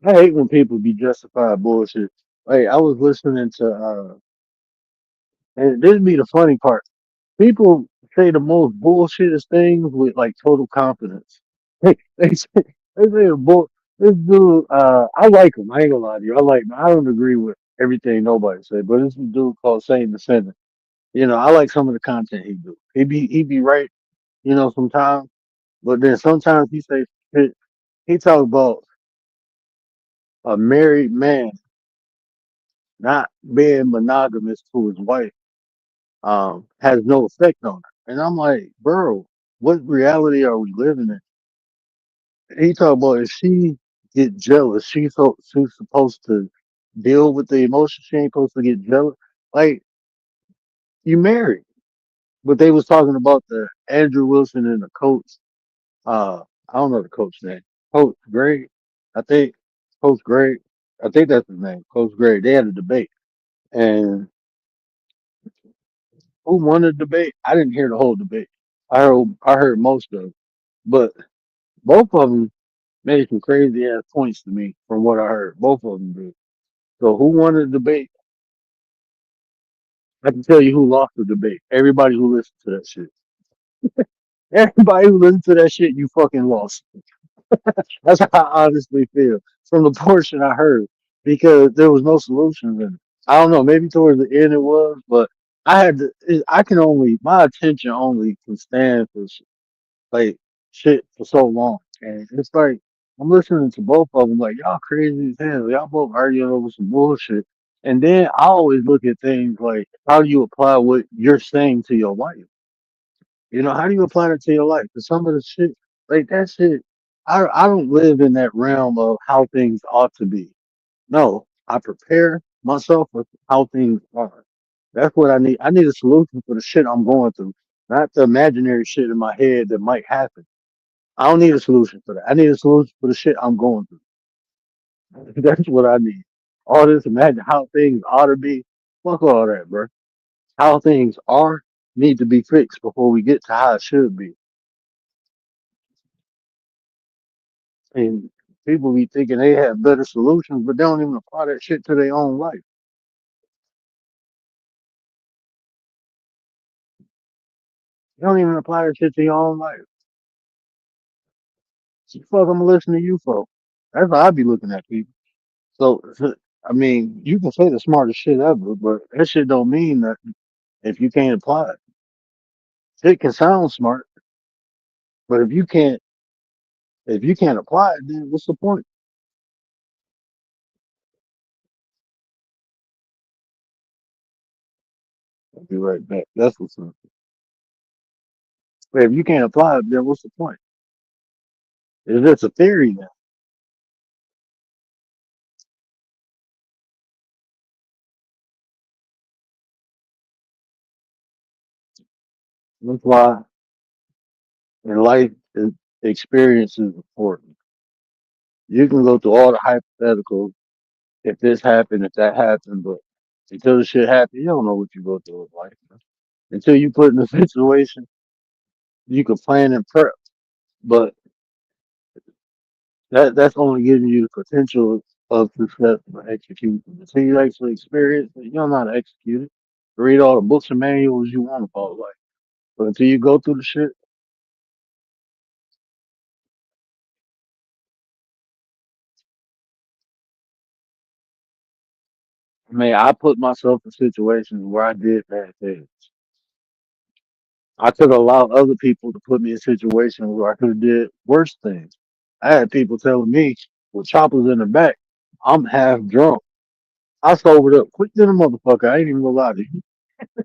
I hate when people be justified bullshit. Like I was listening to, and this be the funny part. People say the most bullshitest things with like total confidence. They say the bull. This dude, I like him. I ain't gonna lie to you. I like him. I don't agree with everything nobody said, but this dude called Saint the Sinner. I like some of the content he do. He be right, sometimes, but then sometimes he say shit. He talk about a married man not being monogamous to his wife has no effect on her. And I'm like, bro, what reality are we living in? He talking about if she get jealous, she's supposed to deal with the emotion. She ain't supposed to get jealous. Like you married, but they was talking about the Andrew Wilson and the coach. I don't know the coach name. Coach Greg, I think. Coach Greg, I think that's his name. Coach Greg. They had a debate, and who won the debate? I didn't hear the whole debate. I heard most of it, but both of them made some crazy ass points to me from what I heard. Both of them did. So who won the debate? I can tell you who lost the debate. Everybody who listened to that shit. Everybody who listened to that shit, you fucking lost. That's how I honestly feel from the portion I heard because there was no solutions in it. I don't know, maybe towards the end it was, but I had to. I can only my attention only can stand for like shit for so long, and it's like I'm listening to both of them like y'all crazy as hell. Y'all both arguing over some bullshit, and then I always look at things like how do you apply what you're saying to your life? You know, how do you apply that to your life? Because some of the shit, like that shit, I don't live in that realm of how things ought to be. No, I prepare myself with how things are. That's what I need. I need a solution for the shit I'm going through, not the imaginary shit in my head that might happen. I don't need a solution for that. I need a solution for the shit I'm going through. That's what I need. All this imagine how things ought to be. Fuck all that, bro. How things are need to be fixed before we get to how it should be. And people be thinking they have better solutions, but they don't even apply that shit to their own life. You don't even apply that shit to your own life. So fuck, I'm gonna listen to you for. That's how I be looking at people. So, I mean, you can say the smartest shit ever, but that shit don't mean that if you can't apply it. It can sound smart, but if you can't apply it, then what's the point? I'll be right back. That's what's up. But if you can't apply it, then what's the point? It's just a theory now. That's why in life, experience is important. You can go through all the hypotheticals. If this happened, if that happened, but until the shit happens, you don't know what you go through in life. Until you put in a situation, you can plan and prep, but that's only giving you the potential of success for execution. Until you actually experience it, you don't know how to execute it. Read all the books and manuals you want about life, but until you go through the shit, man, I put myself in situations where I did bad things. I could allow other people to put me in situations where I could have did worse things. I had people telling me with choppers in the back, I'm half drunk. I sobered up quick than a motherfucker. I ain't even gonna lie to you.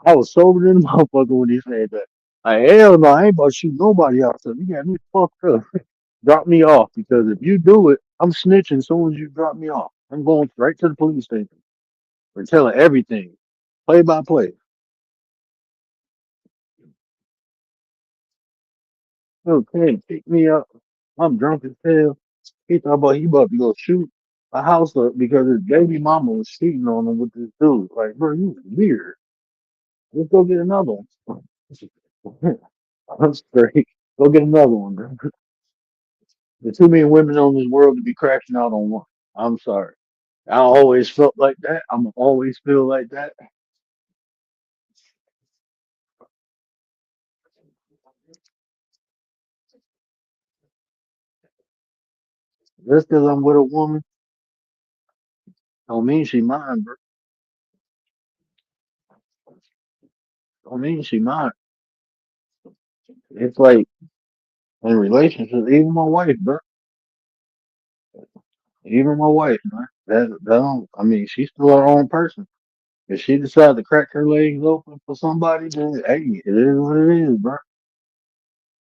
I was sober than a motherfucker when he said that. Like, hell no, I ain't about to shoot nobody out. So you got me fucked up. Drop me off because if you do it, I'm snitching as soon as you drop me off. I'm going right to the police station. We're telling everything, play by play. Okay, pick me up. I'm drunk as hell. He thought about he about to go shoot a house up because his baby mama was cheating on him with this dude. Like, bro, you weird. Let's go get another one. I'm straight. Go get another one, bro. There's too many women on this world to be crashing out on one. I'm sorry. I always felt like that. I'm always feel like that. Just because I'm with a woman don't mean she mine, bro. Don't mean she mine. It's like in relationships, even my wife, bro. Even my wife, man. that don't. I mean, she's still her own person. If she decides to crack her legs open for somebody, then hey, it is what it is, bro.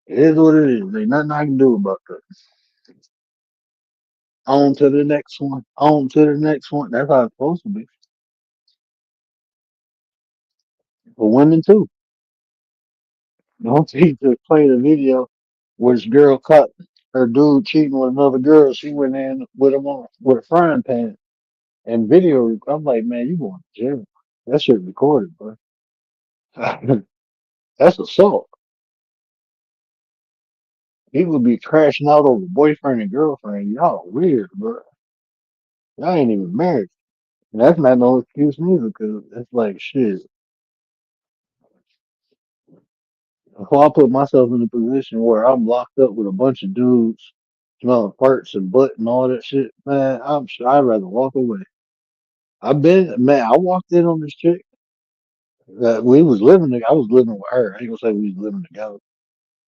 It is what it is. Ain't nothing I can do about that. On to the next one. On to the next one. That's how it's supposed to be for women too. Don't she just play the video where this girl caught her dude cheating with another girl. She went in with him on with a frying pan and video. I'm like, man, you going to jail? That shit recorded, bro. That's assault. People be crashing out over boyfriend and girlfriend. Y'all weird, bro. Y'all ain't even married. And that's not no excuse neither, because it's like shit. If I put myself in a position where I'm locked up with a bunch of dudes smelling farts and butt and all that shit, man, I'm sure I'd rather walk away. I walked in on this chick that we was living. I was living with her. I ain't gonna say we was living together.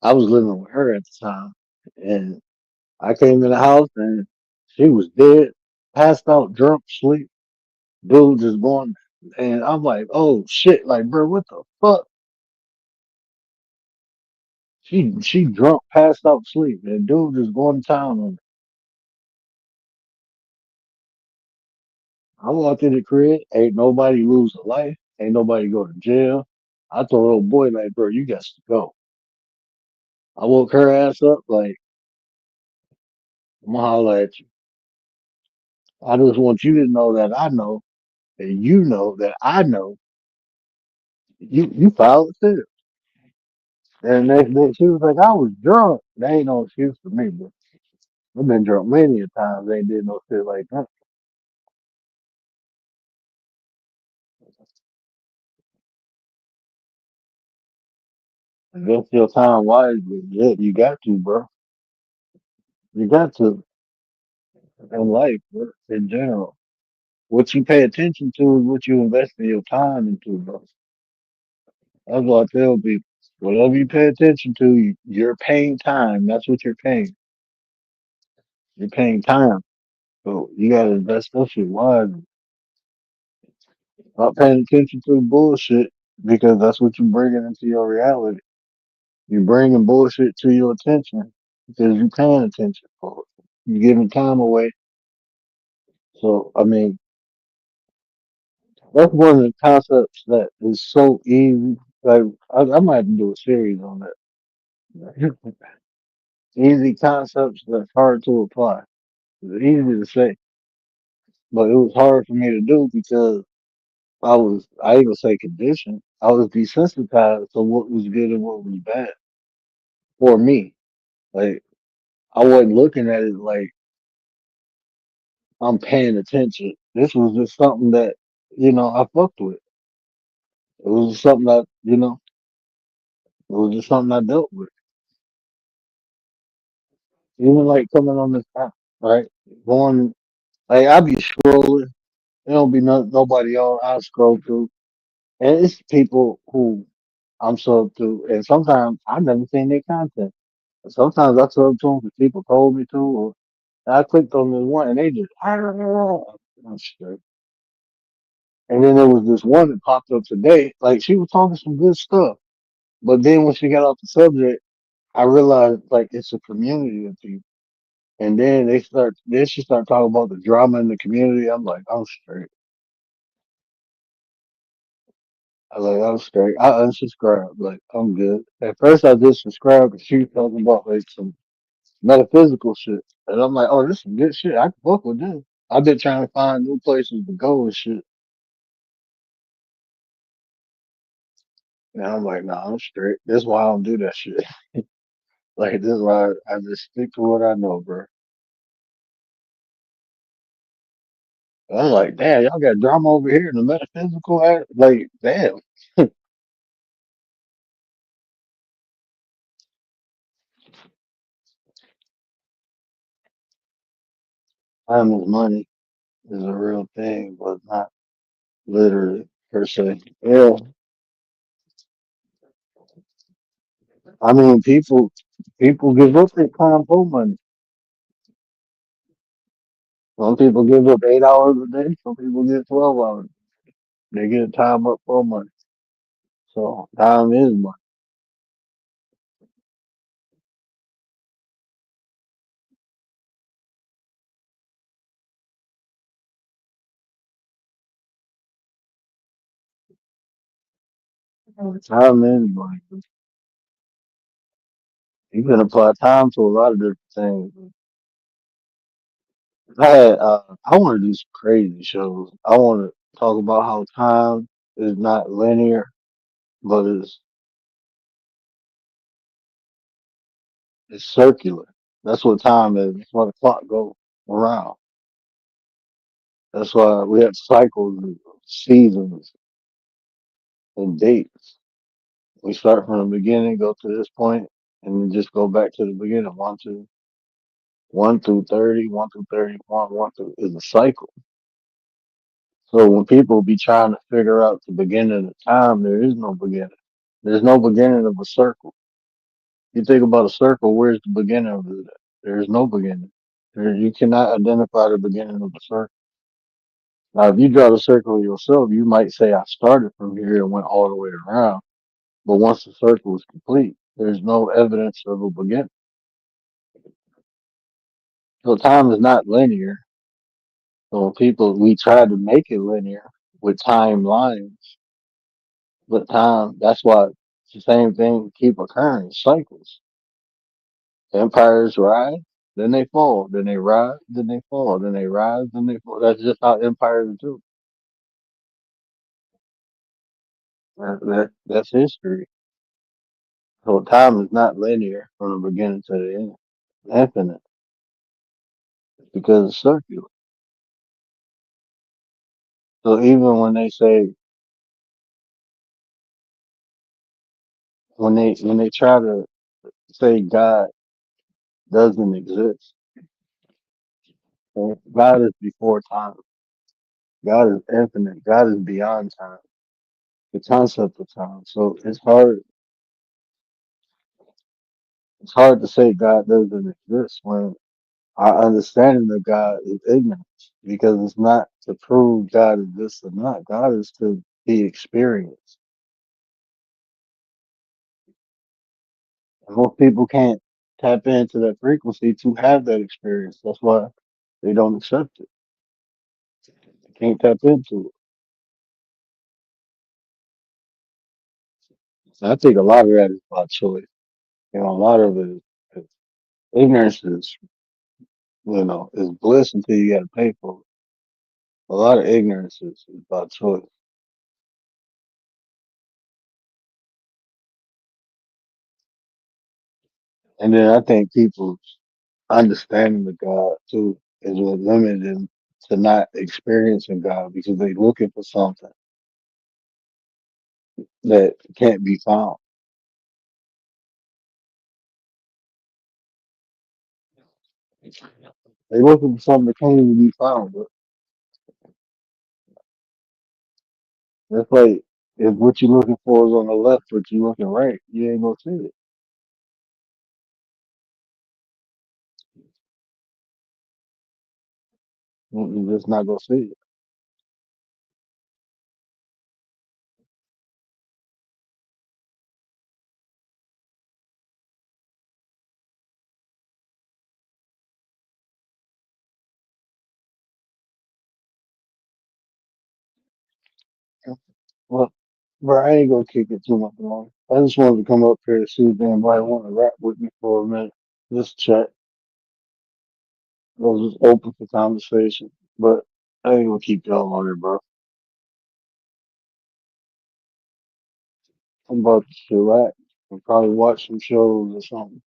I was living with her at the time, and I came in the house and she was dead, passed out, drunk, sleep. Dude just going, and I'm like, oh shit, like bro, what the fuck? She drunk, passed out, sleep, and dude just going to town on her. I walked in the crib, ain't nobody lose a life, ain't nobody go to jail. I told old boy like, bro, you got to go. I woke her ass up like, I'm gonna holler at you. I just want you to know that I know, and you know that I know you filed it too. And next day she was like, I was drunk. That ain't no excuse for me, but I've been drunk many a times. Ain't did no shit like that. Invest your time wisely. Yeah, you got to, bro. You got to in life, bro, in general. What you pay attention to is what you invest in your time into, bro. That's what I tell people. Whatever you pay attention to, you're paying time. That's what you're paying. You're paying time. So you gotta invest that shit wisely. Not paying attention to bullshit because that's what you're bringing into your reality. You're bringing bullshit to your attention because you're paying attention for it. You're giving time away. So, I mean, that's one of the concepts that is so easy. Like, I might have to do a series on that. Easy concepts that's hard to apply. It's easy to say, but it was hard for me to do because I ain't gonna say conditioned. I was desensitized to what was good and what was bad for me. Like, I wasn't looking at it like I'm paying attention. This was just something that, I fucked with. It was just something that, it was just something I dealt with. Even like coming on this app, right? Going, like, I be scrolling. There don't be nobody on. I scroll through. And it's people who I'm subbed to. And sometimes I've never seen their content. Sometimes I sub to them because people told me to. Or I clicked on this one and they just, I'm straight. And then there was this one that popped up today. Like she was talking some good stuff. But then when she got off the subject, I realized like it's a community of people. And then she started talking about the drama in the community. I'm like, I'm straight. I was like, I'm straight. I unsubscribed. Like, I'm good. At first I did subscribe because she was talking about like some metaphysical shit. And I'm like, oh, this is some good shit. I can fuck with this. I've been trying to find new places to go and shit. And I'm like, nah, I'm straight. That's why I don't do that shit. Like, this is why I just stick to what I know, bro. I'm like, damn, y'all got drama over here in the metaphysical act. Like, damn, time is money is a real thing, but not literally per se. Yeah, I mean, people give up their time for money. Some people give up 8 hours a day. Some people get 12 hours. They get time up for money. So time is money. Time is money. You can apply time to a lot of different things. I want to do some crazy shows. I want to talk about how time is not linear, but it's circular. That's what time is. That's why the clock goes around. That's why we have cycles and seasons and dates. We start from the beginning, go to this point, and then just go back to the beginning. 1 through 30, 1 through 31, one through is a cycle. So when people be trying to figure out the beginning of time, there is no beginning. There's no beginning of a circle. You think about a circle, where's the beginning of it? There is no beginning. You cannot identify the beginning of a circle. Now, if you draw the circle yourself, you might say, I started from here and went all the way around. But once the circle is complete, there's no evidence of a beginning. So time is not linear. So when we try to make it linear with timelines, but that's why it's the same thing keep occurring, cycles. Empires rise, then they fall, then they rise, then they fall, then they rise, then they fall. That's just how empires do. That's history. So time is not linear from the beginning to the end. It's infinite because it's circular. So even when they say when they try to say God doesn't exist, well, God is before time. God is infinite. God is beyond time. The concept of time. So it's hard to say God doesn't exist when our understanding of God is ignorance because it's not to prove God exists or not. God is to be experienced. And most people can't tap into that frequency to have that experience. That's why they don't accept it. They can't tap into it. So I think a lot of that is by choice. A lot of it is ignorance is bliss until you got to pay for it. A lot of ignorance is by choice. And then I think people's understanding of God too is what limited them to not experiencing God because they're looking for something that can't be found. They're looking for something that can't even be found. But it's like if what you're looking for is on the left, but you're looking right, you ain't gonna see it. You're just not gonna see it. Well, bro, I ain't gonna kick it too much longer. I just wanted to come up here to see if anybody want to rap with me for a minute. Just chat. I was just open for conversation, but I ain't gonna keep y'all on here, bro. I'm about to chillax and probably watch some shows or something.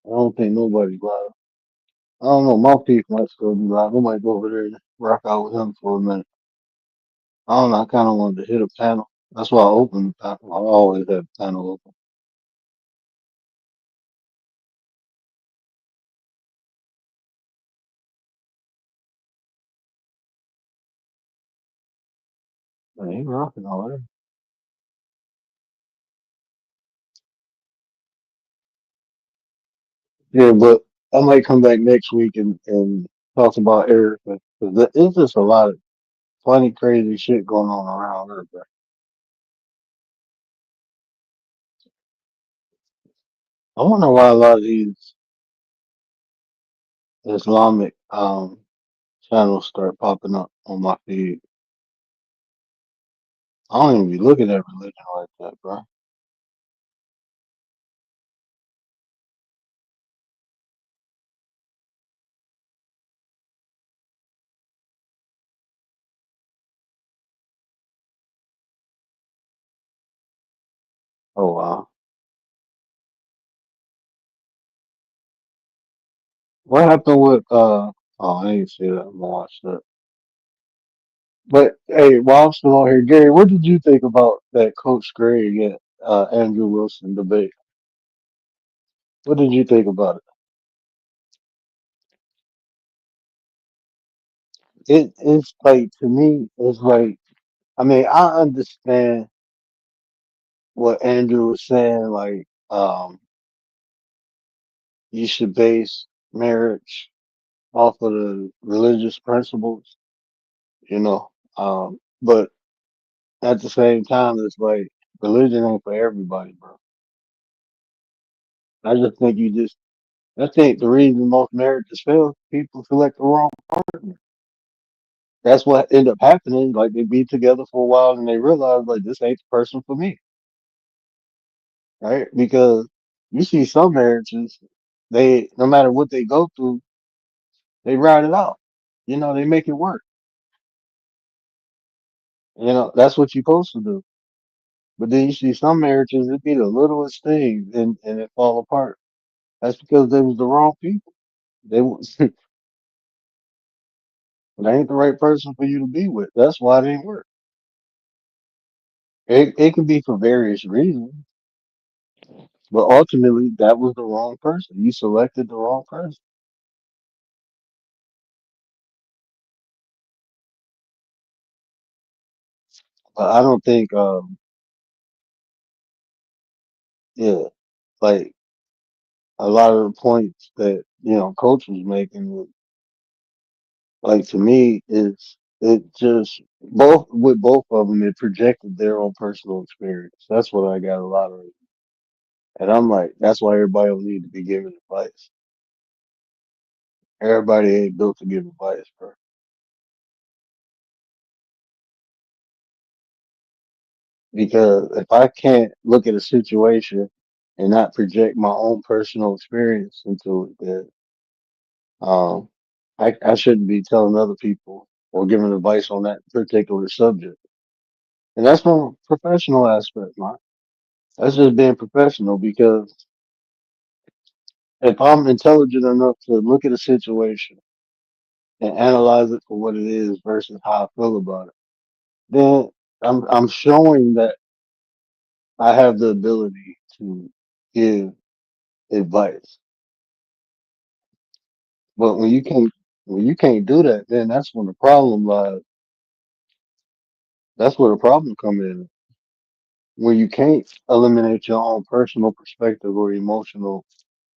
I don't think nobody's live. I don't know. My piece might still be live. I might go over there and rock out with him for a minute. I don't know. I kind of wanted to hit a panel. That's why I opened the panel. I always have the panel open. Man, he rocking all right. Yeah, but I might come back next week and talk about Erica. 'Cause it's just a lot of funny, crazy shit going on around her, bro. I wonder why a lot of these Islamic channels start popping up on my feed. I don't even be looking at religion like that, bro. Oh wow. What happened with oh I didn't see that. I'm gonna watch that. But hey, while I'm still on here, Gary, what did you think about that Coach Greg and Andrew Wilson debate? What did you think about it? It's like to me, it's like I mean, I understand what Andrew was saying, like you should base marriage off of the religious principles, you know. But at the same time, it's like religion ain't for everybody, bro. I just think I think the reason most marriages fail, people select the wrong partner. That's what ended up happening. Like they be together for a while and they realize like this ain't the person for me, right? Because you see some marriages, they no matter what they go through, they ride it out. You know, they make it work. You know, that's what you're supposed to do. But then you see some marriages, it be the littlest thing and it fall apart. That's because they was the wrong people. They was they ain't the right person for you to be with. That's why it didn't work. It could be for various reasons, but ultimately that was the wrong person. You selected the wrong person. But I don't think yeah, like a lot of the points that, Coach was making like to me is it just both with both of them it projected their own personal experience. That's what I got a lot of it. And I'm like, that's why everybody don't need to be giving advice. Everybody ain't built to give advice, bro. Because if I can't look at a situation and not project my own personal experience into it, then um, I shouldn't be telling other people or giving advice on that particular subject. And that's from a professional aspect, man. That's just being professional because if I'm intelligent enough to look at a situation and analyze it for what it is versus how I feel about it, then I'm showing that I have the ability to give advice. But when you can't do that, then that's when the problem lies. That's where the problem come in. When you can't eliminate your own personal perspective or emotional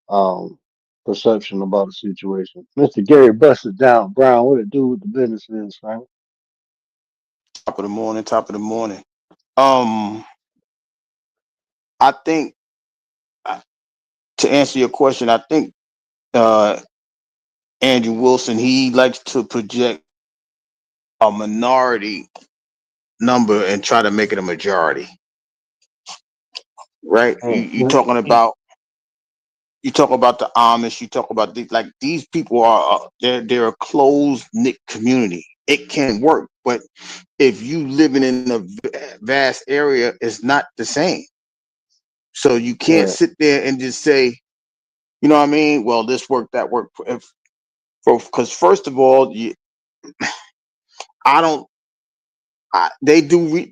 um perception about a situation. Mr. Gary busted down Brown, what it do with the business is, right? Top of the morning, top of the morning. Um, I think uh, to answer your question, I think uh, Andrew Wilson he likes to project a minority number and try to make it a majority, right? You Hey, you talking about you talk about the Amish, you talk about like these people are they're a closed knit community. It can work, but if you living in a vast area, it's not the same. So you can't right. sit there and just say, you know what I mean? Well, this worked, that worked. If because first of all, I don't. They do.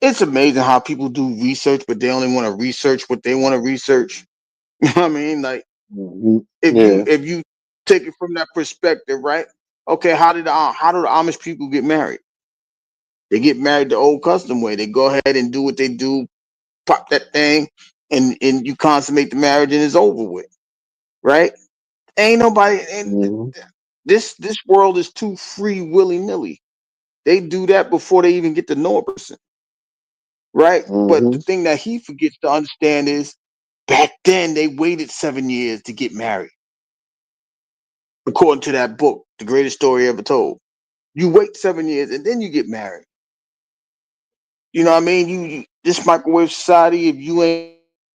It's amazing how people do research, but they only want to research what they want to research. You know what I mean? Like if you Yeah. if you take it from that perspective, right? Okay, how do the Amish people get married? They get married the old custom way. They go ahead and do what they do, pop that thing, and you consummate the marriage and it's over with, right? Ain't nobody. And Mm-hmm. this world is too free, willy nilly. They do that before they even get to know a person, right? But Mm-hmm. the thing that he forgets to understand is back then they waited 7 years to get married, according to that book, The Greatest Story Ever Told. You wait 7 years and then you get married. You know what I mean? You this microwave society. If you ain't give me $10,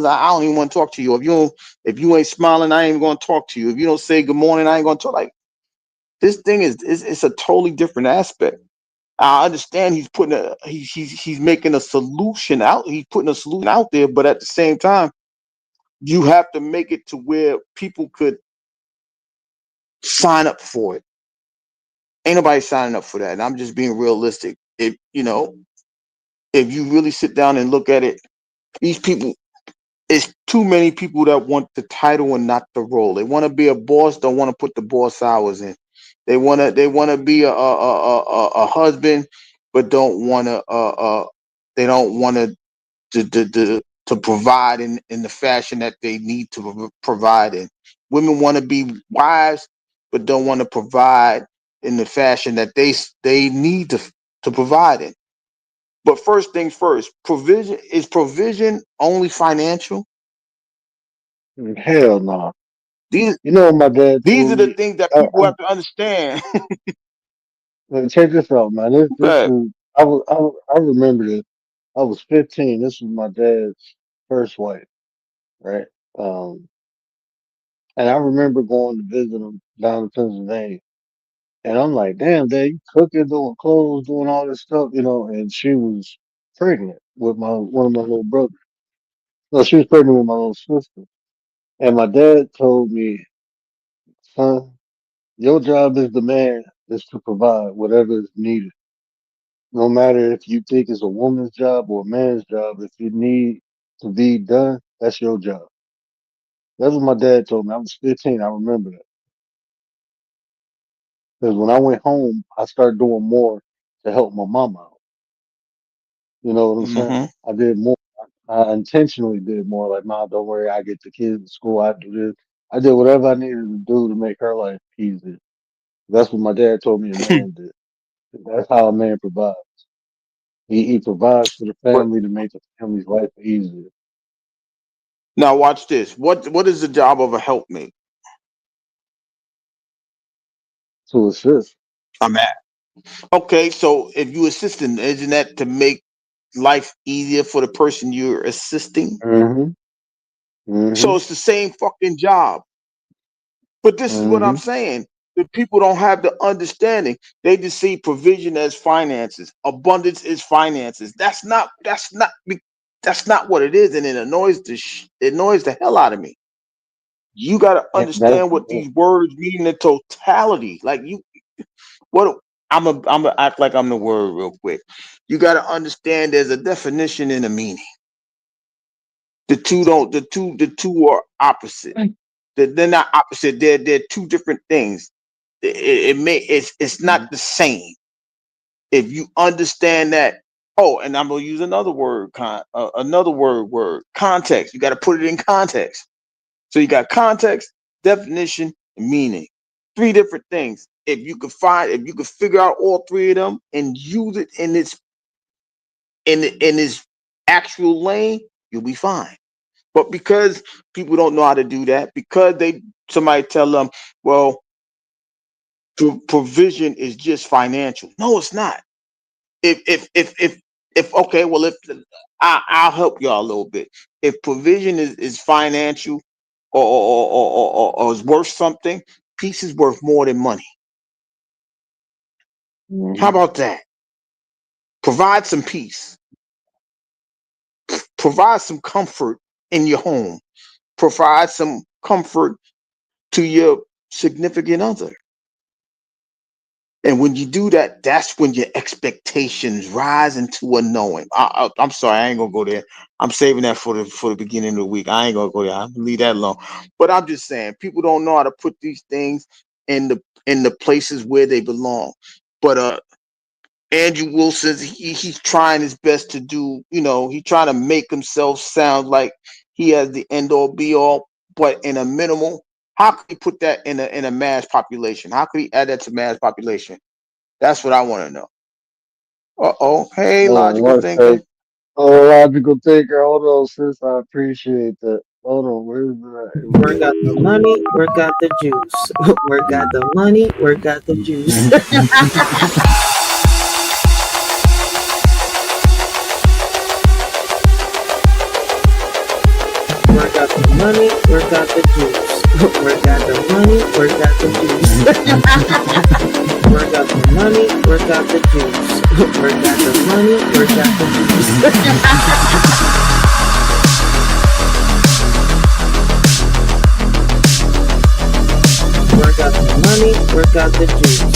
I don't even want to talk to you. If you ain't smiling, I ain't even gonna talk to you. If you don't say good morning, I ain't gonna talk. Like this thing is it's a totally different aspect. I understand he's making a solution out. He's putting a solution out there, but at the same time, you have to make it to where people could sign up for it. Ain't nobody signing up for that. And I'm just being realistic. If you really sit down and look at it, these people, it's too many people that want the title and not the role. They want to be a boss, don't want to put the boss hours in. They want to be a husband, but don't want to they don't want to provide in the fashion that they need to provide in. Women want to be wives, but don't want to provide in the fashion that they need to provide in. But first things first, provision only financial? Hell no. These You know what my dad these told are the me? things that I, people have to understand. check this out, man. This But is I remember this. I was 15. This was my dad's first wife, right? Um, and I remember going to visit him down in Pennsylvania. And I'm like, damn, Dad, you cooking, doing clothes, doing all this stuff, and she was pregnant with my one of my little brothers. No, she was pregnant with my little sister. And my dad told me, son, your job as the man is to provide whatever is needed. No matter if you think it's a woman's job or a man's job, if you need to be done, that's your job. That's what my dad told me. I was 15. I remember that. Because when I went home, I started doing more to help my mom out. You know what I'm saying? hmm I did more. I intentionally did more. Like, Mom, don't worry. I get the kids to school. I do this. I did whatever I needed to do to make her life easier. That's what my dad told me a man did. That's how a man provides. He provides for the but family to make the family's life easier. now watch this. What is the job of a helpmate? To assist. I'm at. Okay, so if you assisting, isn't that to make life easier for the person you're assisting? Mm-hmm. So Mm-hmm. it's the same fucking job. But this is what I'm Mm-hmm. saying. The people don't have the understanding. They just see provision as finances. Abundance is finances. That's not what it is, and it annoys the hell out of me. You got to And that's understand what these words mean in the totality. Like what I'm a act like I'm the word real quick. You got to understand there's a definition and a meaning. The two are opposite. They're not opposite. They're two different things. It's not the same. If you understand that. Oh, and I'm gonna use another word. Another word. Context. You got to put it in context. So you got context, definition, and meaning. Three different things. If you could figure out all three of them and use it in its actual lane, you'll be fine. But because people don't know how to do that, because somebody tell them, well, provision is just financial. No, it's not. If okay, well, if I'll help y'all a little bit. If provision is financial or is worth something, peace is worth more than money. How mm-hmm. about that? Provide some peace. Provide some comfort in your home. Provide some comfort to your significant other. And when you do that, that's when your expectations rise into a knowing. I'm sorry, I ain't gonna go there. I'm saving that for the beginning of the week. I ain't gonna go there. I'm gonna leave that alone. But I'm just saying, people don't know how to put these things in the places where they belong. But Andrew Wilson, he's trying his best to do. He's trying to make himself sound like he has the end all be all, but in a minimal. How could he put that in a mass population? How could he add that to mass population? That's what I want to know. Uh-oh. Hey, Hold on logical one thinker. sec. Oh, logical thinker. Hold on, sis. I appreciate that. Hold on. Where's that? Here we Where go. got the money? Where got the juice? Where got the money? Where got the juice? Where got the money? Where got the juice? Where got the money? Where got the juice? Where got the money? Where got the juice? Where got the money? Where got the juice? Where got the money? Where got the juice?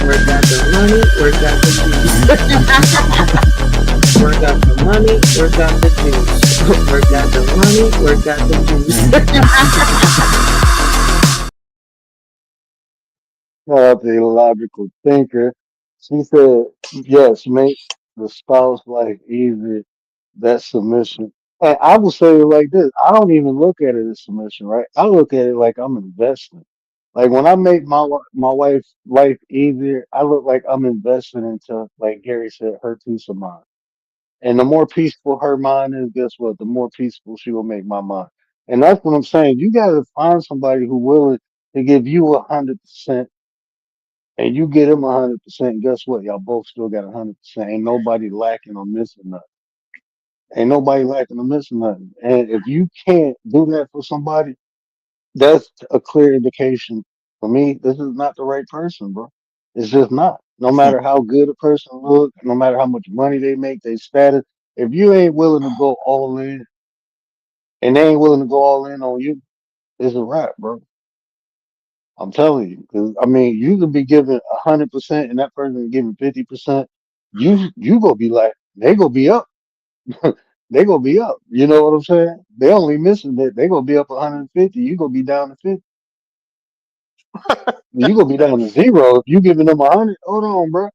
Where got the money? Where got the juice? Where got the money? Where got the juice? Where got the money? Where got the juice? The logical thinker. She said, yes, make the spouse life easier. That's submission. And I will say it like this. I don't even look at it as submission, right? I look at it like I'm investing. Like when I make my wife's life easier, I look like I'm investing into, like Gary said, her peace of mind. And the more peaceful her mind is, guess what? The more peaceful she will make my mind. And that's what I'm saying. You gotta find somebody who willing to give you 100%, and you get him 100%. Guess what? Y'all both still got 100%. Ain't nobody lacking or missing nothing. Ain't nobody lacking or missing nothing. And if you can't do that for somebody, that's a clear indication for me. This is not the right person, bro. It's just not. No matter how good a person look, no matter how much money they make, they status. If you ain't willing to go all in, and they ain't willing to go all in on you, it's a wrap, bro. I'm telling you, because I mean, you could be giving 100%, and that person is giving 50%. You gonna be like, they gonna be up. They gonna be up. You know what I'm saying? They only missing that they gonna be up 150. You gonna be down to 50. You gonna be down to zero if you giving them 100. Hold on, bro.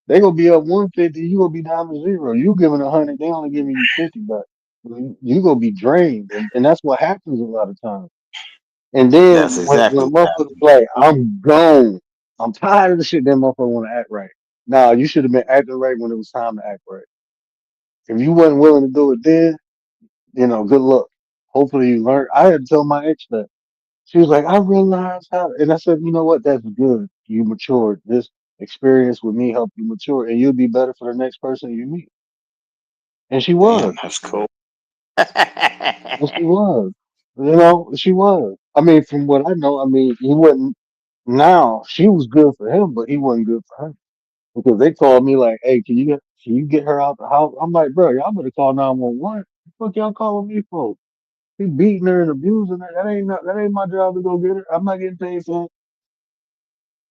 They gonna be up 150. You gonna be down to zero. You giving 100. They only giving you 50 back. You gonna be drained, and that's what happens a lot of times. And then That's when exactly a what motherfucker like, I'm gone. I'm tired of the shit that motherfucker want to act right. Nah, you should have been acting right when it was time to act right. If you wasn't willing to do it then, good luck. Hopefully you learned. I had to tell my ex that. She was like, I realized how, and I said, you know what? That's good. You matured. This experience with me helped you mature, and you'll be better for the next person you meet. And she was. Damn, that's cool. And she was. She was. I mean, from what I know, I mean, he wasn't. Now she was good for him, but he wasn't good for her because they called me like, "Hey, can you get her out the house?" I'm like, "Bro, y'all better call 911. What the fuck y'all calling me for? He beating her and abusing her. That ain't my job to go get her. I'm not getting paid for it.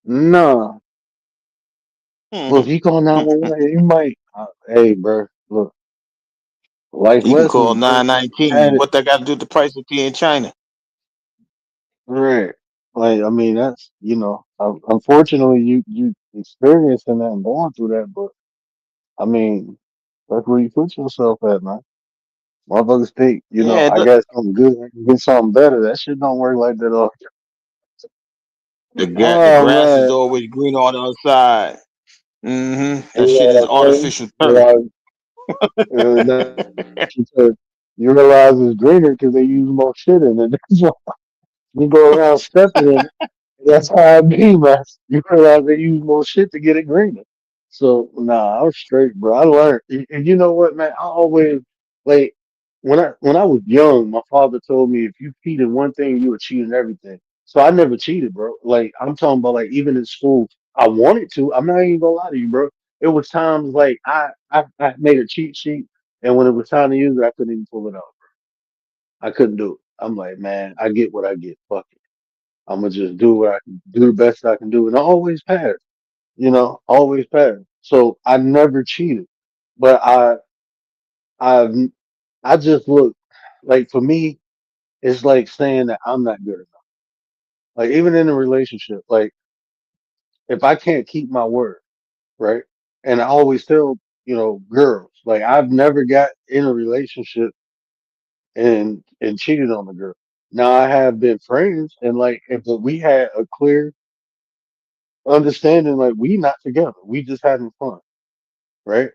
Nah. Well, if you call 911, you might. Hey, bro, look, life You can call lessons, bro. You 919. had it What that got to do with the price of tea in China? right. Like, I mean, that's unfortunately you experiencing that and going through that, but I mean, that's where you put yourself at, man. Motherfuckers think, Yeah, I got something good, I can get something better. That shit don't work like that all. the Oh grass is man, always green on the other side. That you know shit is what I mean? artificial You turf. realize, you realize it's greener because they use more shit in it. That's why you go around stepping in it. That's how I be, man. You realize they use more shit to get it greener. So nah, I was straight, bro. I learned, and you know what, man? I always like when I was young, my father told me if you cheated one thing, you were cheating everything. So I never cheated, bro. Like I'm talking about, like even in school, I wanted to. I'm not even gonna lie to you, bro. It was times like I made a cheat sheet, and when it was time to use it, I couldn't even pull it out. I couldn't do it. I'm like, man, I get what I get. Fuck it. I'm gonna just do what I can do the best I can do, and I always pass. Always pass. So I never cheated, but I, I just look like for me, it's like saying that I'm not good enough. Like even in a relationship, like if I can't keep my word, right? And I always tell, girls, like I've never got in a relationship and cheated on the girl. Now I have been friends and like, but we had a clear understanding, like we not together. We just having fun, right?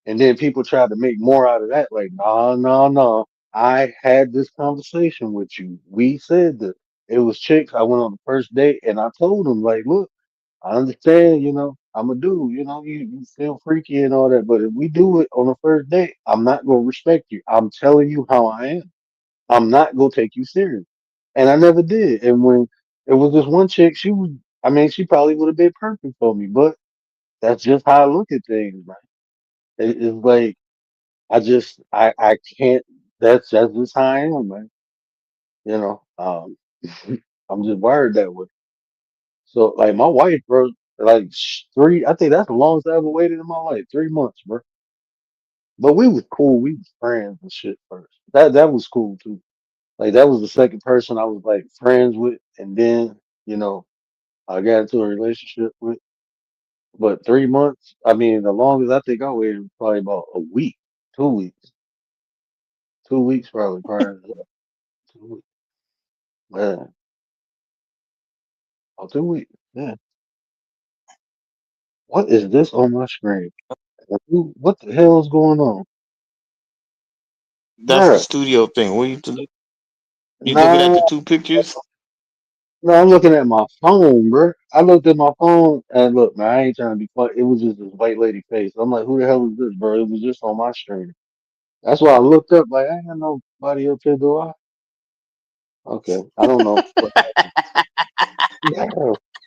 And then people try to make more out of that. Like, no, no, no. I had this conversation with you. We said that it was chicks. I went on the first date and I told them, like, look, I understand, I'm a dude, you feel freaky and all that. But if we do it on the first date, I'm not going to respect you. I'm telling you how I am. I'm not going to take you serious. And I never did. And when it was this one chick, I mean, she probably would have been perfect for me, but that's just how I look at things, man. It's like, I can't. That's just how I am, man. You know, I'm just wired that way. So, like, my wife, bro, like three. I think that's the longest I ever waited in my life. 3 months, bro. But we was cool. We was friends and shit first. That was cool too. Like that was the second person I was like friends with, and then you know I got into a relationship with. But 3 months. I mean, the longest I think I waited was probably about a week, 2 weeks, 2 weeks probably prior to that. 2 weeks. Man, oh, 2 weeks. Yeah. What is this on my screen? What the hell is going on? That's the Bruh. studio thing. You looking at the No, two pictures? no, I'm looking at my phone, bruh. I looked at my phone and look, man, I ain't trying to be funny. It was just this white lady face. I'm like, who the hell is this, bro? It was just on my screen. That's why I looked up, like, I ain't got nobody up here, do I? Okay. I don't know what happened. Yeah.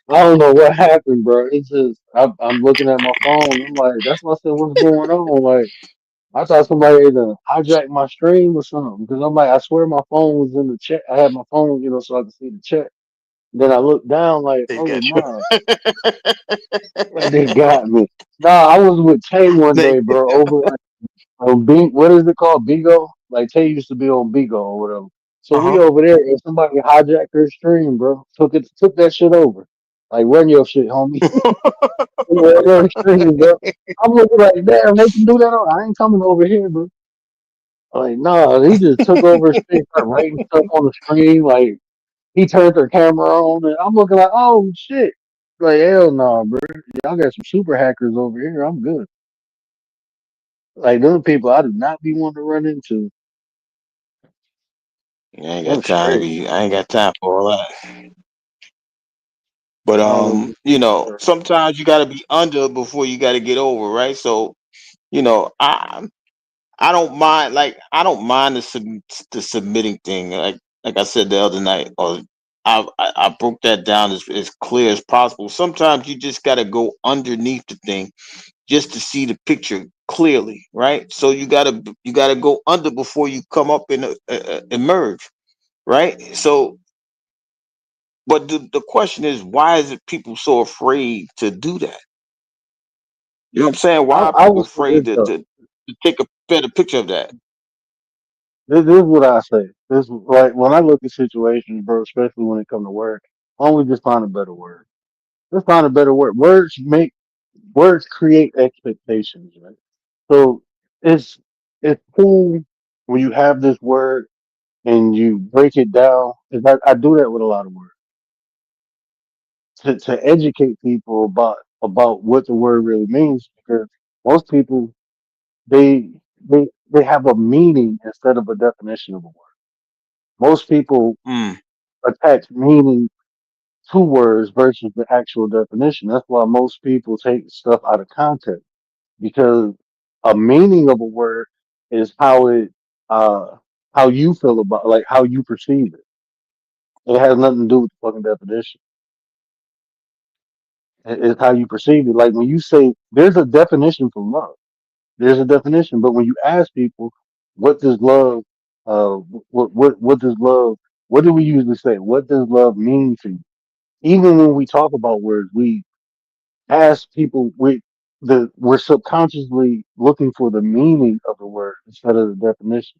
I don't know what happened, bro. It's just, I'm looking at my phone. I'm like, that's why I said, what's going on? Like, I thought somebody either hijacked my stream or something. Because I'm like, I swear my phone was in the chat. I had my phone, so I could see the chat. Then I looked down, like, They oh, got you. no, like, they got me. Nah, I was with Tay one They, day, bro, over on B, what is it called? Bigo? Like, Tay used to be on Bigo or whatever. So we uh-huh. over there, and somebody hijacked her stream, bro. Took that shit over. Like, run your shit, homie. Run your stream, bro. I'm looking like, damn, they can do that. I ain't coming over here, bro. Like, no, he just took over his thing, started writing stuff on the screen. Like, he turned their camera on, and I'm looking like, oh shit. Like, hell no, bro. Y'all got some super hackers over here. I'm good. Like, them people I do not be wanting to run into. I'm straight. I ain't got time for all that. But I don't know. sometimes you gotta be under before you gotta get over, right? So, you know, I don't mind, I don't mind the submitting thing. Like I said the other night, or I broke that down as clear as possible. Sometimes you just gotta go underneath the thing just to see the picture clearly, right? So you gotta go under before you come up and emerge, right? So, but the question is, why is it people so afraid to do that? You know what I'm saying? Why are I people would say this afraid to though. take a better picture of that? This is what I say. This like when I look at situations, bro, especially when it comes to work, why don't we just find a better word? Let's find a better word. Words create expectations, right? So it's it's cool when you have this word and you break it down. 'Cause I do that with a lot of words to educate people about what the word really means. Because most people they they have a meaning instead of a definition of a word. Most people Mm, attach meaning to words versus the actual definition. That's why most people take stuff out of context because a meaning of a word is uh how you feel about like how you perceive it. It has nothing to do with the fucking definition. It's how you perceive it. Like when you say there's a definition for love. There's a definition, but when you ask people what does love what does love what do we usually say? What does love mean to you? Even when we talk about words, we ask people we're subconsciously looking for the meaning of the word instead of the definition.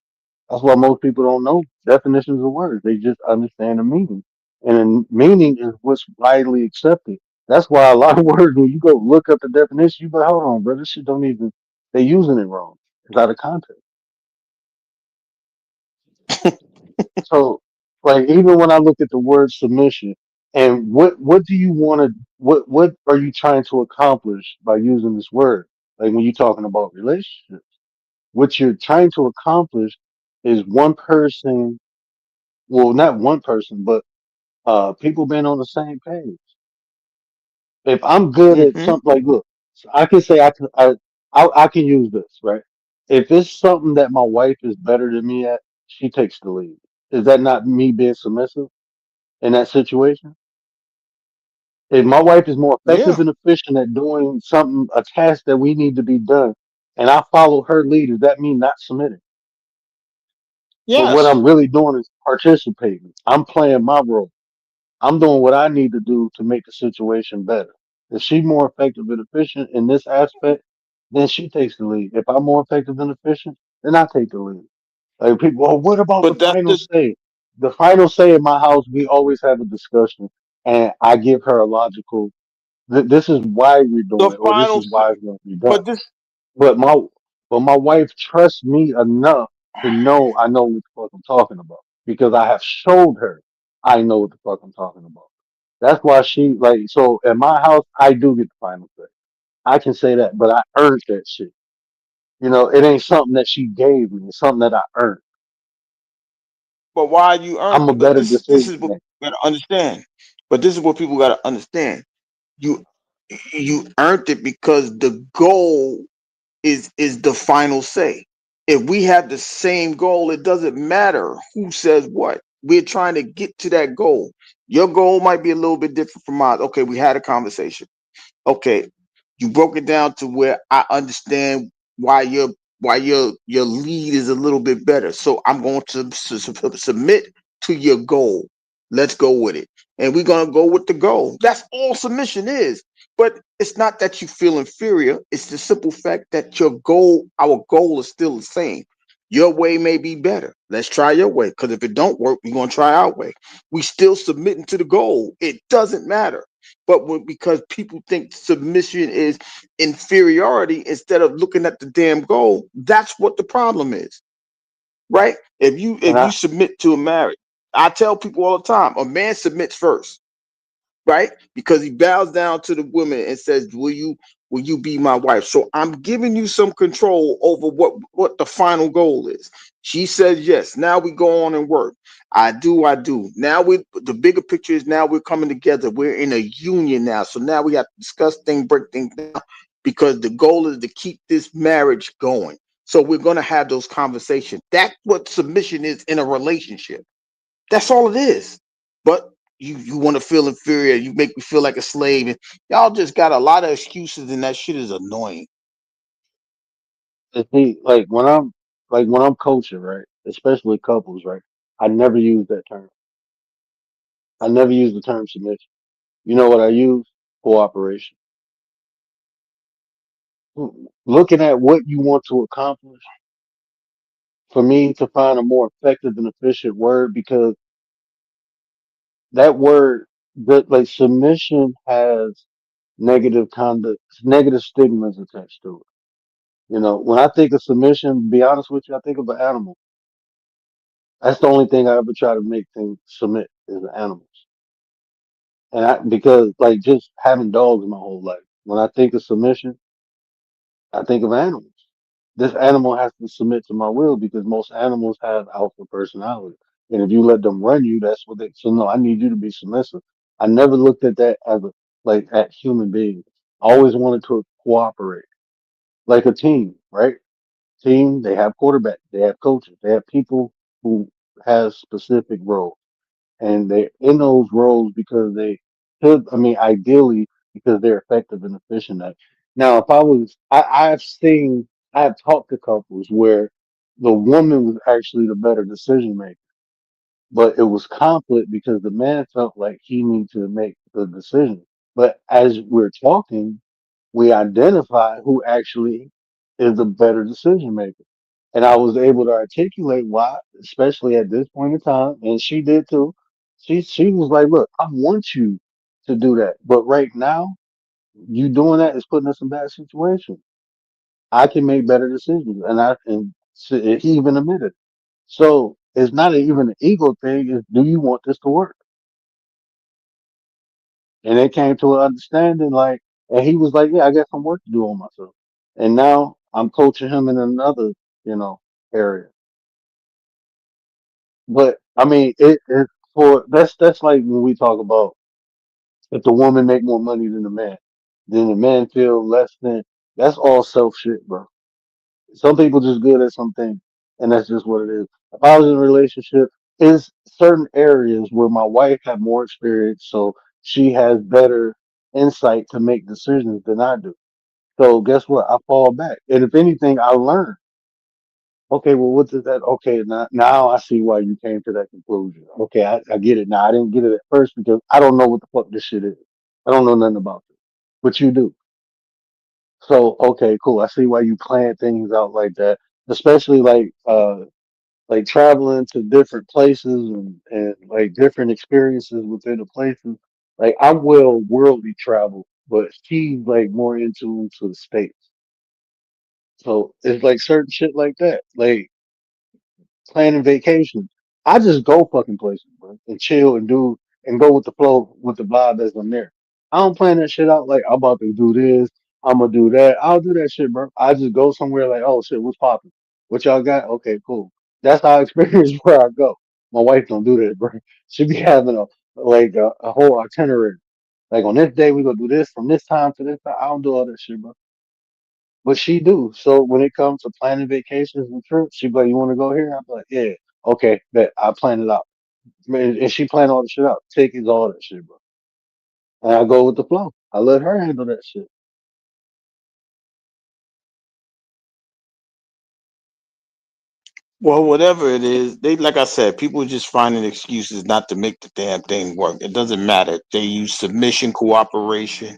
That's why most people don't know definitions of words. They just understand the meaning. And the meaning is what's widely accepted. That's why a lot of words when you go look up the definition, you go, hold on, bro, this shit don't even they're using it wrong. It's out of context. So, like, even when I look at the word submission, and what do you want to, what are you trying to accomplish by using this word? Like when you're talking about relationships, what you're trying to accomplish is one person, well, not one person, but people being on the same page. If I'm good at Mm-hmm. something, like, look, so I can say I can use this, right? If it's something that my wife is better than me at, she takes the lead. Is that not me being submissive in that situation? If my wife is more effective Yeah. and efficient at doing something, a task that we need to be done, and I follow her lead, does that mean not submitting? But what Yes. I'm really doing is participating. I'm playing my role. I'm doing what I need to do to make the situation better. If she's more effective and efficient in this aspect, then she takes the lead. If I'm more effective and efficient, then I take the lead. Like people, well, what about the But that's final the say? The final say in my house, we always have a discussion, and I give her a logical. This is why we're the doing it, or this final. is why it's going to be done. But this. But my wife trusts me enough to know I know what the fuck I'm talking about because I have showed her I know what the fuck I'm talking about. That's why she like so in my house I do get the final say. I can say that, but I earned that shit. You know, it ain't something that she gave me. It's something that I earned. But why you earn? I'm a But better this decision is what maker. people gotta understand. But this is what people gotta understand. You you earned it because the goal is the final say. If we have the same goal, it doesn't matter who says what. We're trying to get to that goal. Your goal might be a little bit different from mine. Okay, we had a conversation. Okay, you broke it down to where I understand why your lead is a little bit better. So I'm going to submit to your goal. Let's go with it, and we're gonna go with the goal. That's all submission is. But it's not that you feel inferior. It's the simple fact that your goal, our goal, is still the same. Your way may be better. Let's try your way. Because if it don't work, we're gonna try our way. We still submitting to the goal. It doesn't matter. But because people think submission is inferiority instead of looking at the damn goal, that's what the problem is, right? If you And if you submit to a marriage, I tell people all the time, a man submits first, right? Because he bows down to the woman and says, will you be my wife? So I'm giving you some control over what the final goal is. She says yes. Now we go on and work. I do. Now we the bigger picture is now we're coming together. We're in a union now. So now we have to discuss things, break things down because the goal is to keep this marriage going. So we're gonna have those conversations. That's what submission is in a relationship. That's all it is. But you want to feel inferior. You make me feel like a slave. And y'all just got a lot of excuses, and that shit is annoying. if he like when I'm coaching, right? Especially couples, right? I never use that term. I never use the term submission. You know what I use? Cooperation. Looking at what you want to accomplish, for me to find a more effective and efficient word, because that word, that like submission has negative conduct, negative stigmas attached to it. You know, when I think of submission, to be honest with you, I think of an animal. That's the only thing I ever try to make things submit is the animals. And because like just having dogs my whole life, when I think of submission, I think of animals. This animal has to submit to my will because most animals have alpha personality. And if you let them run you, that's what they, so no, I need you to be submissive. I never looked at that as a, like at human beings. I always wanted to cooperate like a team, right? Team, they have quarterbacks, they have coaches, they have people who have specific roles and they're in those roles because they could, I mean, ideally because they're effective and efficient at. Now, if I was, I've talked to couples where the woman was actually the better decision maker, but it was conflict because the man felt like he needed to make the decision. But as we're talking, we identify who actually is the better decision maker. And I was able to articulate why, especially at this point in time, and she did too. She was like, "Look, I want you to do that, but right now, you doing that is putting us in bad situations. I can make better decisions," and he even admitted. So It's not even an ego thing. It's do you want this to work? And they came to an understanding, like, and he was like, yeah, I got some work to do on myself. And now I'm coaching him in another, you know, area. But I mean, it for that's like when we talk about if the woman make more money than the man, then the man feel less than. That's all self shit, bro. Some people just good at something, and that's just what it is. If I was in a relationship, is certain areas where my wife had more experience, so she has better insight to make decisions than I do. So guess what? I fall back, and if anything, I learn. Okay, well, what does that? Okay, now I see why you came to that conclusion. Okay, I get it now. I didn't get it at first because I don't know what the fuck this shit is. I don't know nothing about it, but you do. So okay, cool. I see why you plan things out like that, especially like traveling to different places and like different experiences within the places. Like I'm well worldly travel, but she's like more into the states. So it's like certain shit like that. Like planning vacations. I just go fucking places, bro, and chill and do and go with the flow with the vibe as I'm there. I don't plan that shit out like I'm about to do this, I'm gonna do that. I'll do that shit, bro. I just go somewhere like, oh shit, what's popping? What y'all got? Okay, cool. That's how I experience where I go. My wife don't do that, bro. She be having a whole itinerary. Like on this day we gonna do this from this time to this time. I don't do all that shit, bro. But she do. So when it comes to planning vacations and trips, she be like, "You want to go here?" I'm like, "Yeah, okay, bet I plan it out." Man, and she plan all the shit out, tickets, all that shit, bro. And I go with the flow. I let her handle that shit. Well, whatever it is, they like I said, people just finding excuses not to make the damn thing work. It doesn't matter. They use submission, cooperation.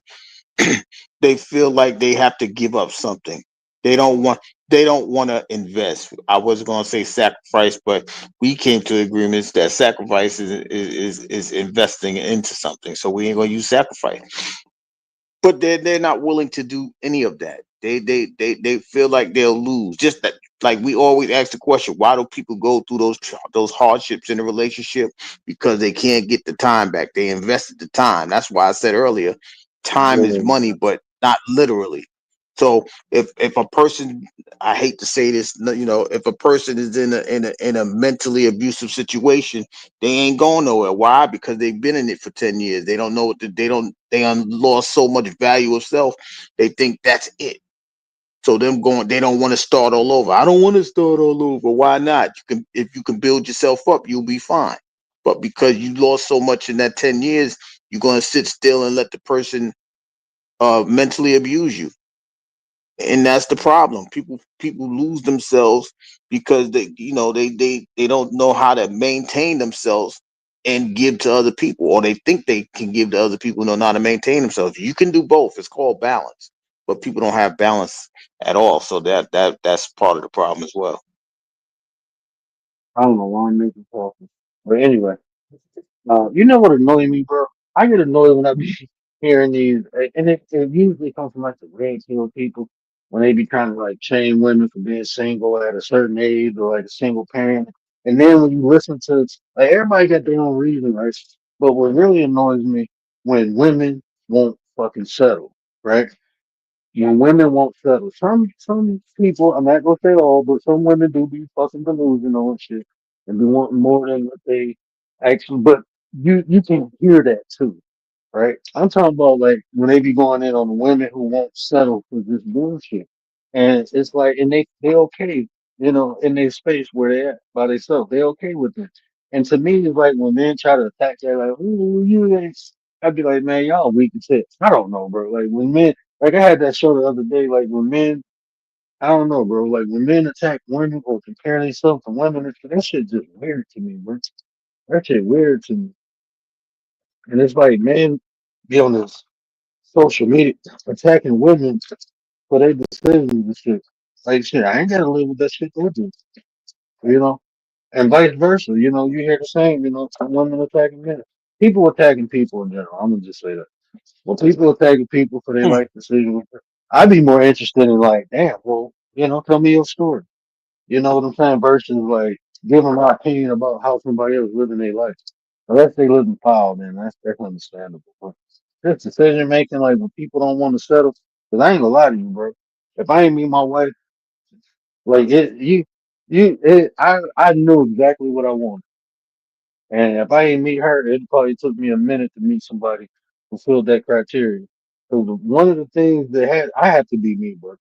They feel like they have to give up something. They don't want. They don't want to invest. I was going to say sacrifice, but we came to agreements that sacrifice is investing into something. So we ain't going to use sacrifice. But they're not willing to do any of that. They feel like they'll lose. Just that, like we always ask the question, why do people go through those hardships in a relationship? Because they can't get the time back. They invested the time. That's why I said earlier, time is Literally. money, but not literally. So if a person, I hate to say this, if a person is in a mentally abusive situation, they ain't going nowhere. Why? Because they've been in it for 10 years. They don't know they don't lost so much value of self. They think that's it. So they don't want to start all over. I don't want to start all over. Why not? If you can build yourself up, you'll be fine. But because you lost so much in that 10 years, you're gonna sit still and let the person mentally abuse you. And that's the problem. People lose themselves because they don't know how to maintain themselves and give to other people, or they think they can give to other people, know how to maintain themselves. You can do both. It's called balance, but people don't have balance at all. So that's part of the problem as well. I don't know why I'm making talking. But anyway. You know what annoys me, bro? I get annoyed when I be hearing these, and it usually comes from like the red pill people when they be trying to like shame women for being single at a certain age or like a single parent. And then when you listen to like everybody got their own reason, right? But what really annoys me when women won't fucking settle, right? When women won't settle. Some people, I'm not gonna say all, but some women do be fucking delusional and shit and be wanting more than what they actually. But you can hear that too, right? I'm talking about like when they be going in on the women who won't settle for this bullshit, and it's like, and they okay, in their space where they at by themselves, they okay with it. And to me, it's like when men try to attack that, like, ooh, you ain't. I'd be like, man, y'all weak as shit. I don't know, bro. Like when men, like I had that show the other day, like when men, I don't know, bro. Like when men attack women or compare themselves to women, that shit just weird to me, bro. That shit weird to me. And it's like men be on this social media attacking women for their decisions and shit. Like shit, I ain't gotta live with that shit they do, you know. And vice versa, you hear the same, some women attacking men. People attacking people in general. I'm gonna just say that. Well, people attacking people for their Hmm. life decisions. I'd be more interested in like, damn, well, tell me your story. You know what I'm saying? Versus like giving my opinion about how somebody else living their life. Unless they live in foul, then that's understandable. But this decision making, like when people don't want to settle, because I ain't gonna lie to you, bro. If I ain't meet my wife, like I knew exactly what I wanted, and if I ain't meet her, it probably took me a minute to meet somebody who filled that criteria. So one of the things that I had to be me, bro.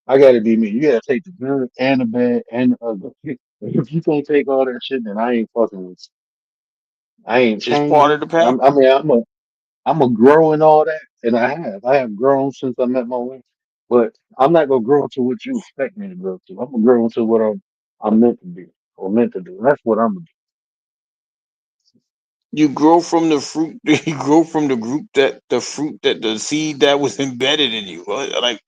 I gotta be me. You gotta take the good and the bad and the ugly. If you can't take all that shit, then I ain't fucking with you. I ain't It's part changing. of the pack. I'm a grow and all that, and I have grown since I met my wife. But I'm not gonna grow to what you expect me to grow to. I'm gonna grow into what I'm meant to be or meant to do. And that's what I'm gonna You grow from the fruit. You grow from the group that the fruit that the seed that was embedded in you. Like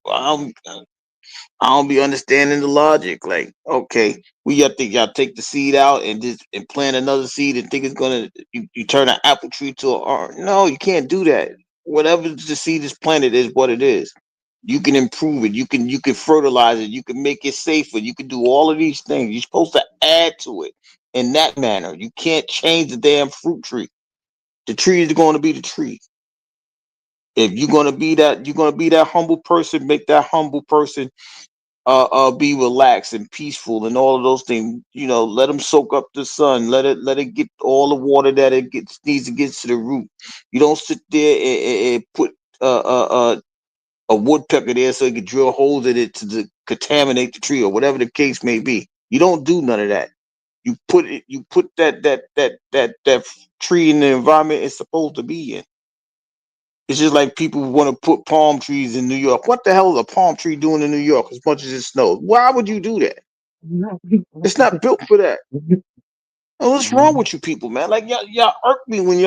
I don't be understanding the logic. Like, okay, y'all take the seed out and just and plant another seed and think it's gonna you turn an apple tree to an orange. No, you can't do that. Whatever the seed is planted is what it is. You can improve it. You can fertilize it. You can make it safer. You can do all of these things. You're supposed to add to it in that manner. You can't change the damn fruit tree. The tree is going to be the tree. If you're gonna be that humble person. Make that humble person be relaxed and peaceful and all of those things. Let them soak up the sun. Let it get all the water that it needs to get to the root. You don't sit there and put a woodpecker there so you can drill holes in it to contaminate the tree or whatever the case may be. You don't do none of that. You put that tree in the environment it's supposed to be in. It's just like people want to put palm trees in New York. What the hell is a palm tree doing in New York as much as it snows? Why would you do that? It's not built for that. What's wrong with you people, man? Like y'all irk me when you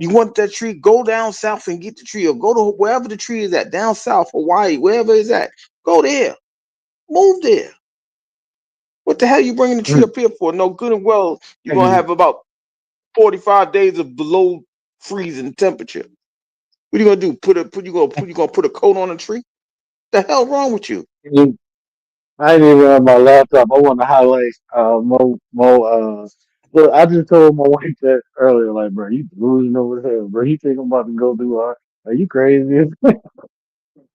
want that tree. Go down south and get the tree, or go to wherever the tree is at, down south, Hawaii, wherever it's at. Go there, move there. What the hell you bringing the tree up here for? No good and well. You're gonna have about 45 days of below freezing temperature. What are you gonna do? You gonna put a coat on a tree? The hell wrong with you? be. I ain't even on my laptop. I want to highlight look, I just told my wife that earlier, like, bro, you losing over the hell, bro. You think I'm about to go through are you crazy?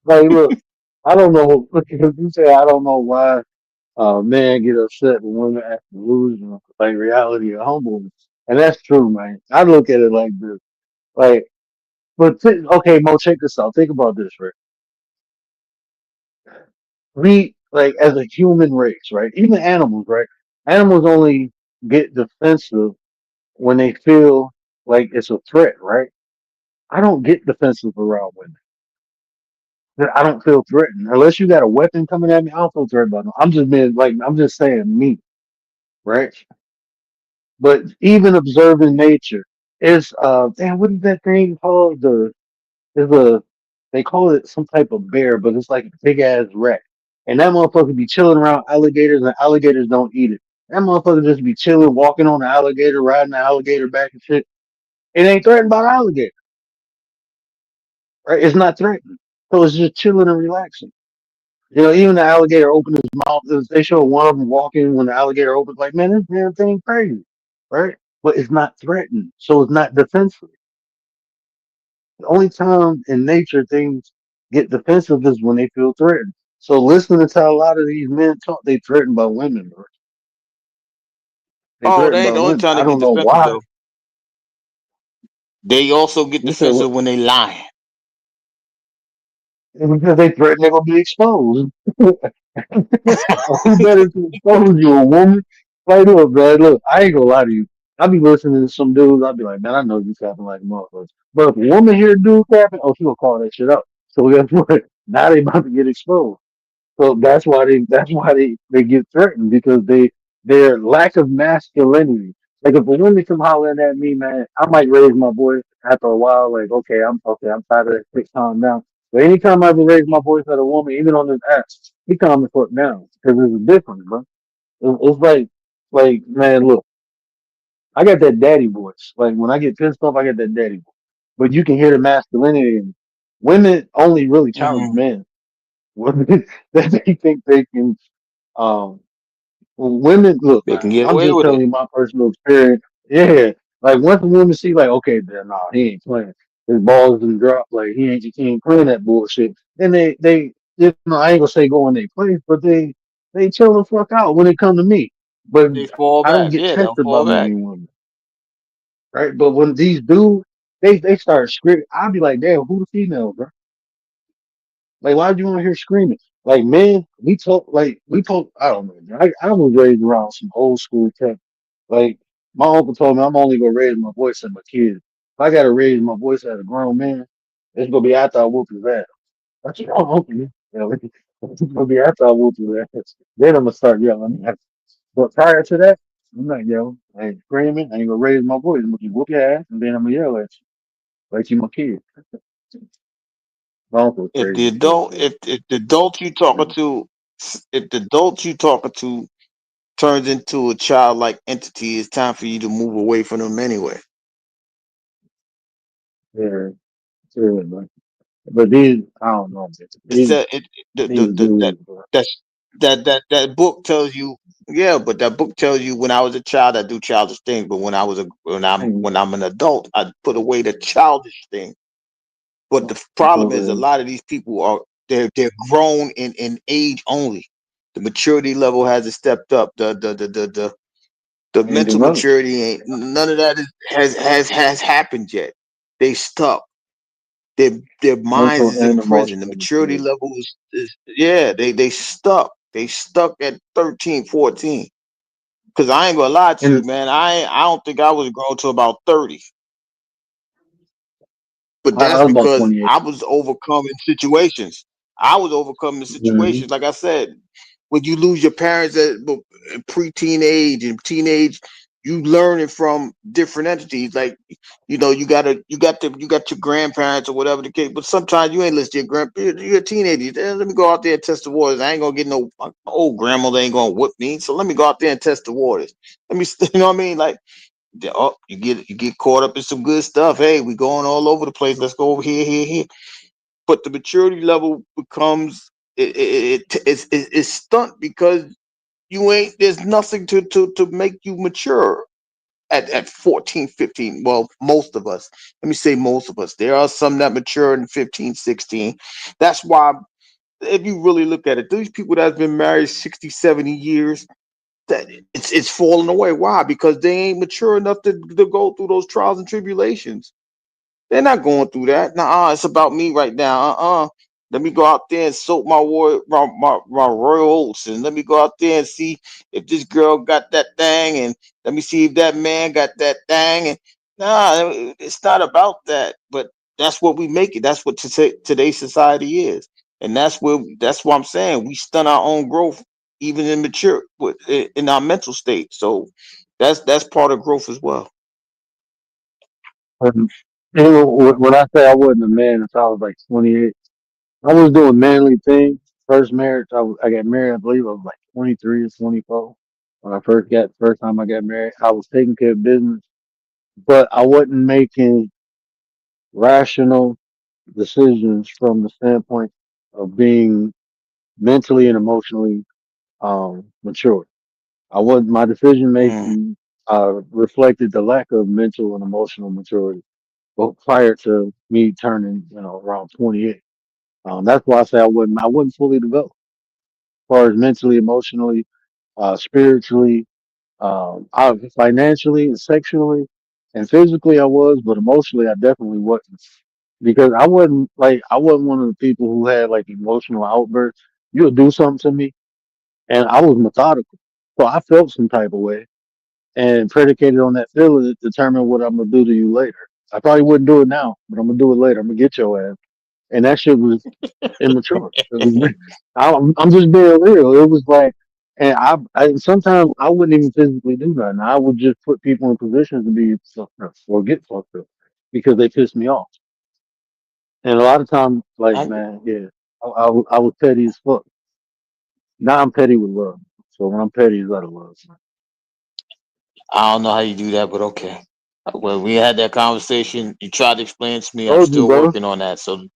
Like, look, I don't know. Look, if you say I don't know why men get upset when women act delusional, like reality or humbleness. And that's true, man. I look at it like this. Like, okay, Mo, check this out. Think about this, right? We like as a human race, right? Even animals, right? Animals only get defensive when they feel like it's a threat, right? I don't get defensive around women. I don't feel threatened unless you got a weapon coming at me. I don't feel threatened by them. I'm just saying me, right? But even observing nature is damn, what is that thing called? Is a they call it some type of bear, but it's like a big ass rat. And that motherfucker be chilling around alligators and alligators don't eat it. That motherfucker just be chilling, walking on the alligator, riding the alligator back and shit. It ain't threatened by the alligator, right? It's not threatened. So it's just chilling and relaxing. Even the alligator opened his mouth. They show one of them walking when the alligator opens, like, man, this damn thing crazy, right? But it's not threatened, so it's not defensive. The only time in nature things get defensive is when they feel threatened. So listening to a lot of these men talk, they threatened by women, bro. They Oh, they threatened ain't by the only women. time I they get don't know defensive why. though. They also get You said what? defensive when they lying. It's because they threaten they're gonna be exposed. Who better to expose you, a woman? Like, look, man, look, I ain't gonna lie to you. I be listening to some dudes, I'll be like, man, I know you capping like a motherfucker. But if a woman hear a dude capping, oh, she gonna call that shit up. So guess what? Now they about to get exposed. So that's why they get threatened because their lack of masculinity. Like if a woman come hollering at me, man, I might raise my voice after a while. Like I'm tired of that shit. Calm down. But anytime I ever raise my voice at a woman, even on this app, he calm the fuck down because there's a difference, bro. It's like man, look, I got that daddy voice. Like when I get pissed off, I get that daddy voice. But you can hear the masculinity in me. Women only really challenge Mm-hmm. men. Women that they think they can um women look, They man. can get I'm away just with telling it. you my personal experience. Yeah, like once a woman see like, okay, then nah, he ain't playing. His balls done drop. Like he ain't playing that bullshit. Then they I ain't gonna say go in their place, but they chill the fuck out when it come to me. But They fall I don't back. get Yeah, they'll tested by fall back. many women, right? But when these dudes, they start screaming, I'll be like, damn, who the female, bro? Like, why do you want to hear screaming? Like, man, we talk. I don't know. Man. I was raised around some old school tech. Like, my uncle told me I'm only gonna raise my voice at my kids. If I gotta raise my voice at a grown man, it's gonna be after I whoop his ass. That's your uncle. You know, it's gonna be after I whoop his ass. Then I'm gonna start yelling. But prior to that, I'm not yelling. I ain't screaming. I ain't gonna raise my voice. I'm gonna whoop your ass, and then I'm gonna yell at you like you my kid. My uncle's If the crazy too. adult, So. if the adult you talking to, if the adult you talking to turns into a childlike entity, it's time for you to move away from them anyway. Yeah, yeah, but these, I don't know, man. It's These, these that dudes, bro. that's that book tells you, yeah, but that book tells you when I was a child I do childish things, but Ain't when I'm an adult I put away the childish thing. But the problem is a no, lot of these people are they're grown in age only. The maturity level hasn't stepped up. The ain't mental developed. maturity ain't none of that has happened yet. They stuck. Their minds Mental is in and prison. The emotional maturity maturity. level is yeah, they stuck. They stuck at 13, 14. Cause I ain't gonna lie to you, And man. I don't think I was grown till about 30. But I that's was about because 28. I was overcoming situations. I was overcoming Mm-hmm. situations. Like I said, when you lose your parents at pre-teen age and teenage, you learning from different entities. Like, you got your grandparents or whatever the case. But sometimes you ain't listen to your grandparents. You're a teenager. Let me go out there and test the waters. I ain't gonna get no my old grandmother ain't gonna whip me. So let me go out there and test the waters. Let me, you know what I mean? Like oh, you get caught up in some good stuff. Hey, we going all over the place. Let's go over here, here, here. But the maturity level becomes it's stunt because you ain't there's nothing to make you mature at 14, 15. Well, most of us. Let me say most of us. There are some that mature in 15, 16. That's why if you really look at it, these people that's been married 60, 70 years, that it's falling away. Why? Because they ain't mature enough to go through those trials and tribulations. They're not going through that. Nah, it's about me right now. Let me go out there and soak my royal oats, and let me go out there and see if this girl got that thing, and let me see if that man got that thing. And nah, it's not about that. But that's what we make it. That's what today's society is, and that's what I'm saying. We stunt our own growth, even in mature in our mental state. So that's part of growth as well. And, you know, when I say I wasn't a man until I was like 28, I was doing manly things. First marriage, I got married. I believe I was like 23 or 24 when I first time I got married. I was taking care of business, but I wasn't making rational decisions from the standpoint of being mentally and emotionally mature. I wasn't my decision Mm. making reflected the lack of mental and emotional maturity. Well, prior to me turning, around 28, that's why I say I wasn't fully developed as far as mentally, emotionally, spiritually, financially, and sexually, and physically. I was, but emotionally, I definitely wasn't because I wasn't one of the people who had like emotional outbursts. You would do something to me, and I was methodical, so I felt some type of way and predicated on that feeling to determine what I'm gonna do to you later. I probably wouldn't do it now, but I'm gonna do it later. I'm gonna get your ass. And that shit was immature. I'm just being real. It was like, and I sometimes I wouldn't even physically do nothing. I would just put people in positions to be fucked up or get fucked up because they pissed me off. And a lot of times, like I, man, yeah, I was petty as fuck. Now I'm petty with love. So when I'm petty, it's out of love. I don't know how you do that, but okay. Well, we had that conversation. You tried to explain to me. I'm Told you, still bro. working on that. So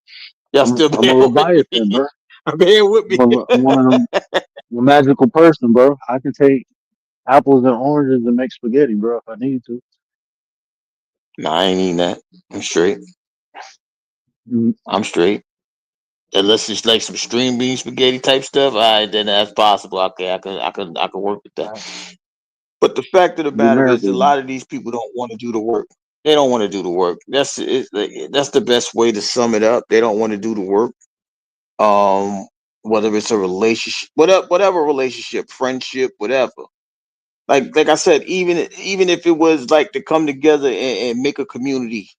y'all I'm still I'm a bear with me. Leviathan, bro. Bear with me. I'm one of them. I'm a magical person, bro. I can take apples and oranges and make spaghetti, bro, if I need to. Nah, I ain't eating that. I'm straight. Mm, I'm straight. Unless it's like some string bean spaghetti type stuff, all right, then that's possible. Okay, I can work with that. uh, But the fact of the The matter is, a American. lot of these people don't want to do the work. They don't want to do the work. That's the best way to sum it up. They don't want to do the work. Um, whether it's a relationship, whatever relationship, friendship, whatever. Like I said, even if it was like to come together and make a community,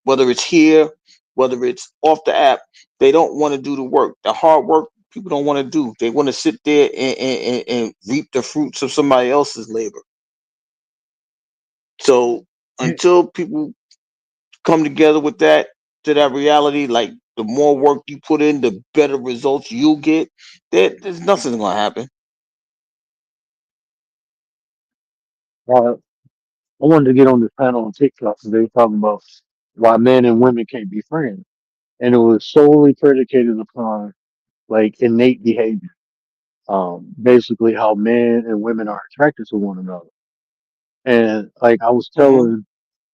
whether it's here, whether it's off the app, they don't want to do the work. The hard work people don't want to do. They want to sit there and reap the fruits of somebody else's labor. So Yeah, until people come together with that to that reality, like the more work you put in, the better results you'll get. There's nothing gonna happen. I wanted to get on this panel on TikTok because they were talking about why men and women can't be friends. And it was solely predicated upon like innate behavior. Basically how men and women are attracted to one another. And like I was Hmm. telling,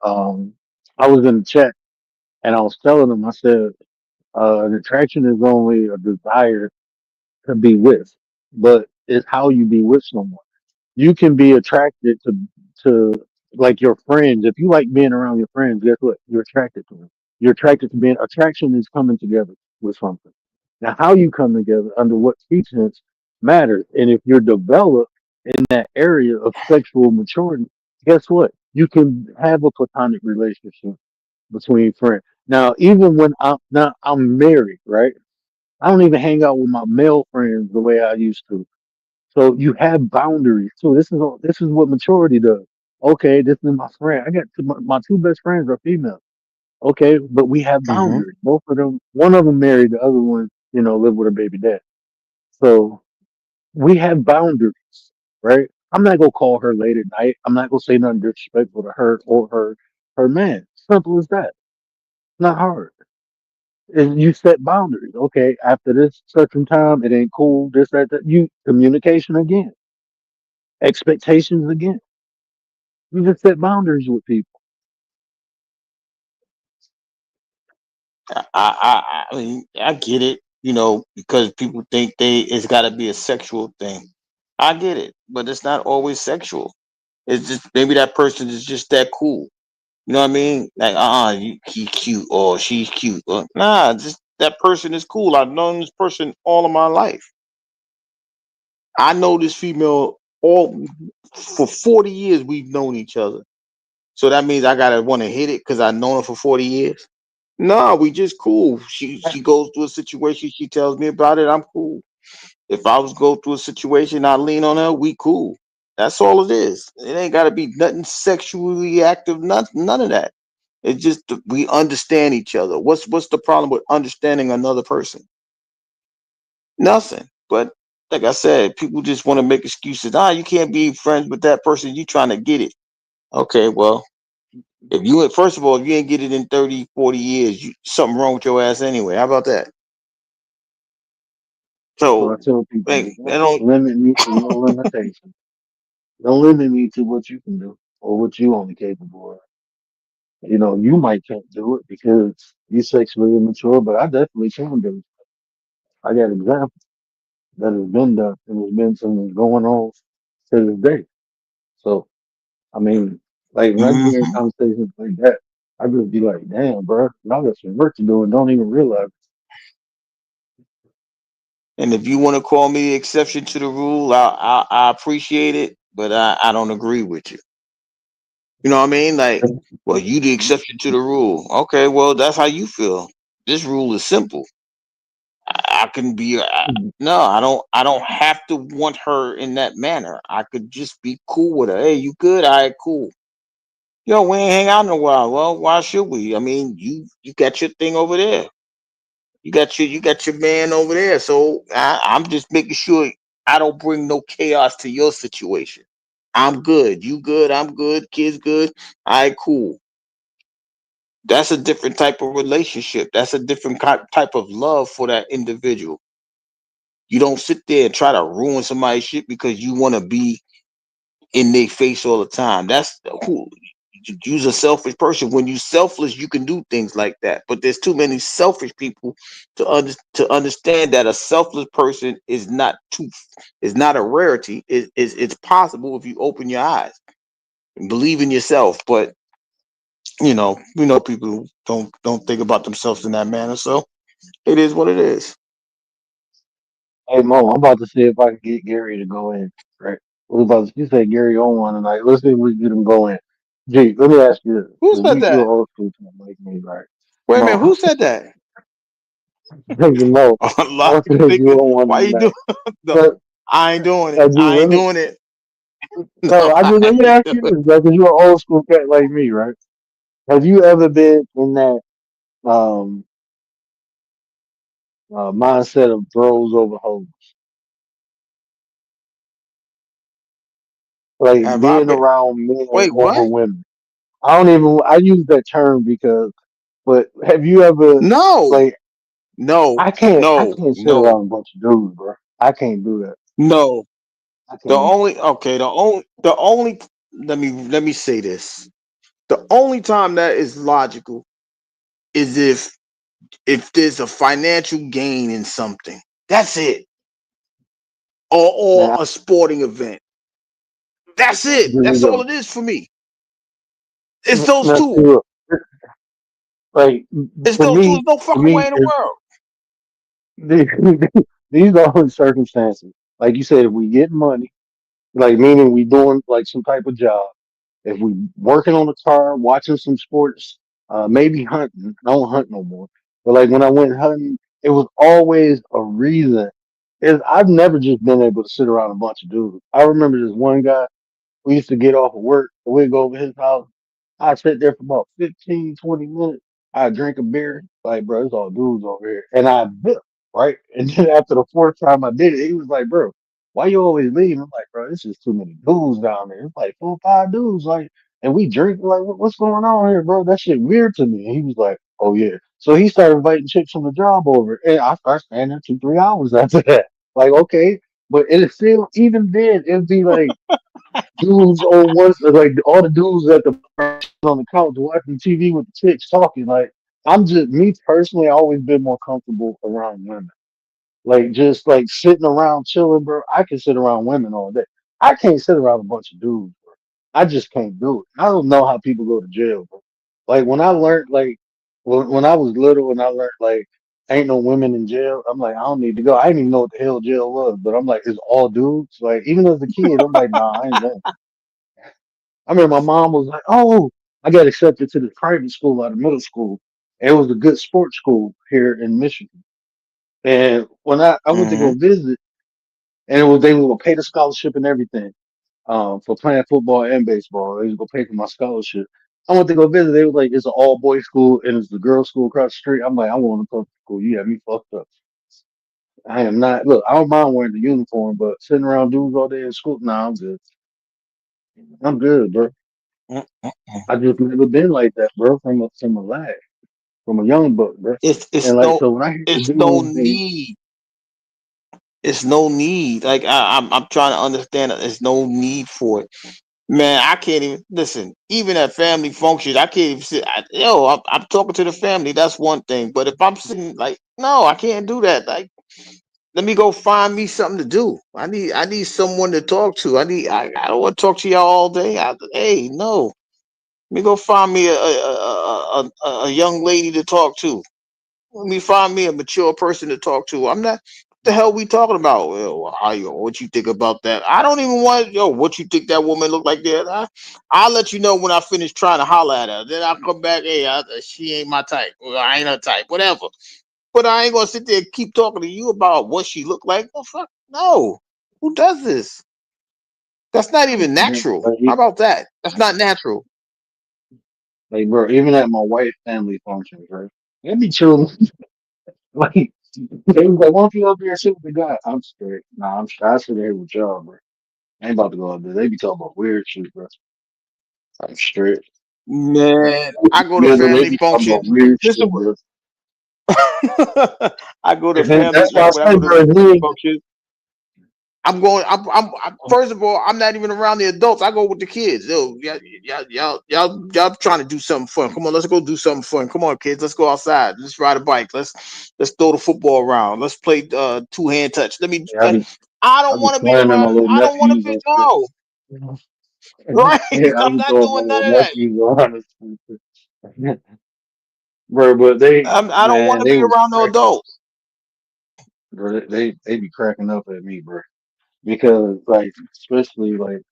um, I was in the chat and I was telling them, I said, an attraction is only a desire to be with, but it's how you be with someone. You can be attracted to like your friends. If you like being around your friends, guess what? You're attracted to them. You're attracted to being attraction is coming together with something. Now, how you come together under what pretense matters. And if you're developed in that area of sexual maturity, guess what? You can have a platonic relationship between friends. Now, even when I'm married, right? I don't even hang out with my male friends the way I used to. So you have boundaries too. This is what maturity does. Okay, this is my friend. I got my two best friends are female. Okay, but we have Hmm. boundaries. Both of them, one of them married, the other one, live with her baby dad. So we have boundaries, right? I'm not gonna call her late at night. I'm not gonna say nothing disrespectful to her or her man. Simple as that. Not hard. And you set boundaries. Okay, after this certain time, it ain't cool. This, that. You communication again, expectations again. You just set boundaries with people. I mean, I get it, because people think it's got to be a sexual thing. I get it, but it's not always sexual. It's just maybe that person is just that cool. You know what I mean? Like, he cute or she's cute. Or, nah, just that person is cool. I've known this person all of my life. I know this female all for 40 years. We've known each other. So that means I gotta want to hit it because I've known her for 40 years. No, we just cool. She goes through a situation, she tells me about it, I'm cool. If I was go through a situation, I lean on her, we cool. That's all it is. It ain't gotta be nothing sexually active, none of that. It's just we understand each other. What's the problem with understanding another person? Nothing. But like I said, people just want to make excuses. You can't be friends with that person. You trying to get it. Okay, well, if you first of all, if you ain't get it in 30, 40 years, something wrong with your ass anyway. How about that? So I So, tell people, like, they don't don't. limit me to your limitations. Don't limit me to what you can do or what you only capable of. You might can't do it because you're sexually immature, but I definitely can do it. I got examples that has been done and has been some going on to this day. So I mean, like when I be in Mhm. conversations like that, I just be like, damn, bro, y'all got some work to do and don't even realize. And if you want to call me the exception to the rule, I appreciate it, but I don't agree with you. You know what I mean? Like, well, you the exception to the rule. Okay, well, that's how you feel. This rule is simple. I can be. No, I don't. I don't have to want her in that manner. I could just be cool with her. Hey, you good? All right, cool. Yo, we ain't hang out in a while. Well, why should we? I mean, you got your thing over there. You got your man over there. So I'm just making sure I don't bring no chaos to your situation. I'm good. You good? I'm good. Kids good. All right, cool. That's a different type of relationship. That's a different type of love for that individual. You don't sit there and try to ruin somebody's shit because you want to be in their face all the time. That's who you's a selfish person. When you selfless, you can do things like that. But there's too many selfish people to understand that a selfless person is not a rarity. It's possible if you open your eyes and believe in yourself. But we know people who don't think about themselves in that manner. So it is what it is. Hey Mo, I'm about to see if I can get Gary to go in. Right? We about to, you said Gary on one tonight. Let's see if we can get him going. Gee, let me ask you this, Who because said you're that? old school type like me, right? Wait a minute. Mo, Who said that? Mo, A lot Mo of people said you thinking, on one why you tonight. doing? No, But I ain't doing it. G, I let ain't me doing it. No, no, I just I let me ain't ask doing you it. this, because you're an old school cat like me, right? Have you ever been in that um mindset of bros over hoes? Like Have I being been? around men Wait, over what? women. I use that term because, but have you ever, No, like, no, I no, can't sit no, around a bunch of dudes, bro. I can't do that. no. I The can't. only okay, the only let me say this. The only time that is logical is if there's a financial gain in something. That's it. Man, Or a sporting event. That's I it. really That's all don't. it is for me. It's those Now, see, two. look, like, It's for those two. me, There's no for fucking way me, in the world. these, these are the circumstances. Like you said, if we get money, like meaning we doing like some type of job. If we working on the car, watching some sports, maybe hunting. I don't hunt no more. But like when I went hunting, it was always a reason. I've never just been able to sit around a bunch of dudes. I remember this one guy. We used to get off of work. We'd go over his house. I'd sit there for about 15, 20 minutes. I'd drink a beer. Like, bro, it's all dudes over here. And I bit, right? And then after the fourth time I did it, he was like, bro, why you always leave? I'm like, bro, it's just too many dudes down there. It's like 4 or 5 dudes. Like, and we drink. Like, what's going on here, bro? That shit weird to me. And he was like, oh, yeah. So he started inviting chicks from the job over. And I started standing there 2, 3 hours after that. Like, okay. But it still, even then, it'd be like, dudes on one like all the dudes at the bar on the couch watching TV with the chicks talking. Like I'm just me personally, I always been more comfortable around women. Like just like sitting around chilling, bro. I can sit around women all day. I can't sit around a bunch of dudes, bro. I just can't do it. I don't know how people go to jail, bro. Like when I learned, like when I was little and I learned like ain't no women in jail, I'm like I don't need to go. I didn't even know what the hell jail was, but I'm like it's all dudes. Like even as a kid, I'm like nah, I ain't going. I remember my mom was like, "Oh, I got accepted to this private school out of middle school. And it was a good sports school here in Michigan. And when I went to Hmm. go visit, and it was they were gonna pay the scholarship and everything for playing football and baseball. They was gonna pay for my scholarship. I went to go visit. They was like, it's an all boys school and it's the girls' school across the street. I'm like, I want to go to school. You got me fucked up. I am not. Look, I don't mind wearing the uniform, but sitting around dudes all day in school, nah, I'm good. I'm good, bro. I just never been like that, bro. From a lad, from a young buck, bro. It's And it's like no so, when I hear the it's no dudes, they need. It's no need. Like I'm trying to understand that there's no need for it. Man, I can't even listen. Even at family functions, I can't even sit. I'm talking to the family. That's one thing. But if I'm sitting like, no, I can't do that. Like, let me go find me something to do. I need someone to talk to. I don't want to talk to y'all all day. Hey, no. Let me go find me a young lady to talk to. Let me find me a mature person to talk to. I'm not. What the hell we talking about? Well, how you? What you think about that? I don't even want. What you think that woman look like that? I'll let you know when I finish trying to holler at her. Then I'll come back. Hey, she ain't my type. Well, I ain't her type. Whatever. But I ain't gonna sit there and keep talking to you about what she look like. Oh fuck, no. Who does this? That's not even natural. like, How about that? That's not natural. like, bro, even at my white family functions, bro, they be chilling. Like they was like, "Why don't you up there and sit with the guy?" I'm straight. Nah, I sit here with y'all, bro. I ain't about to go up there. They be talking about weird shit, bro. I'm straight. Man, I go to Yeah, they family be talking about functions. weird This is shit, bro. I go to And family, that's why I like when I say, go to bro, family functions. I'm going. First of all, I'm not even around the adults. I go with the kids. Yo, y'all trying to do something fun. Come on, let's go do something fun. Come on, kids, let's go outside. Let's ride a bike. Let's throw the football around. Let's play two hand touch. I be I I don't be want to be slamming my around. little I don't want to nephews be and shit. no. Right? Yeah, I I'm be not throwing my doing none little of that. nephews around and shit. Bro, but they, I don't want man, to they be was around no cracking, adults. bro, they be cracking up at me, bro. Because like, especially like,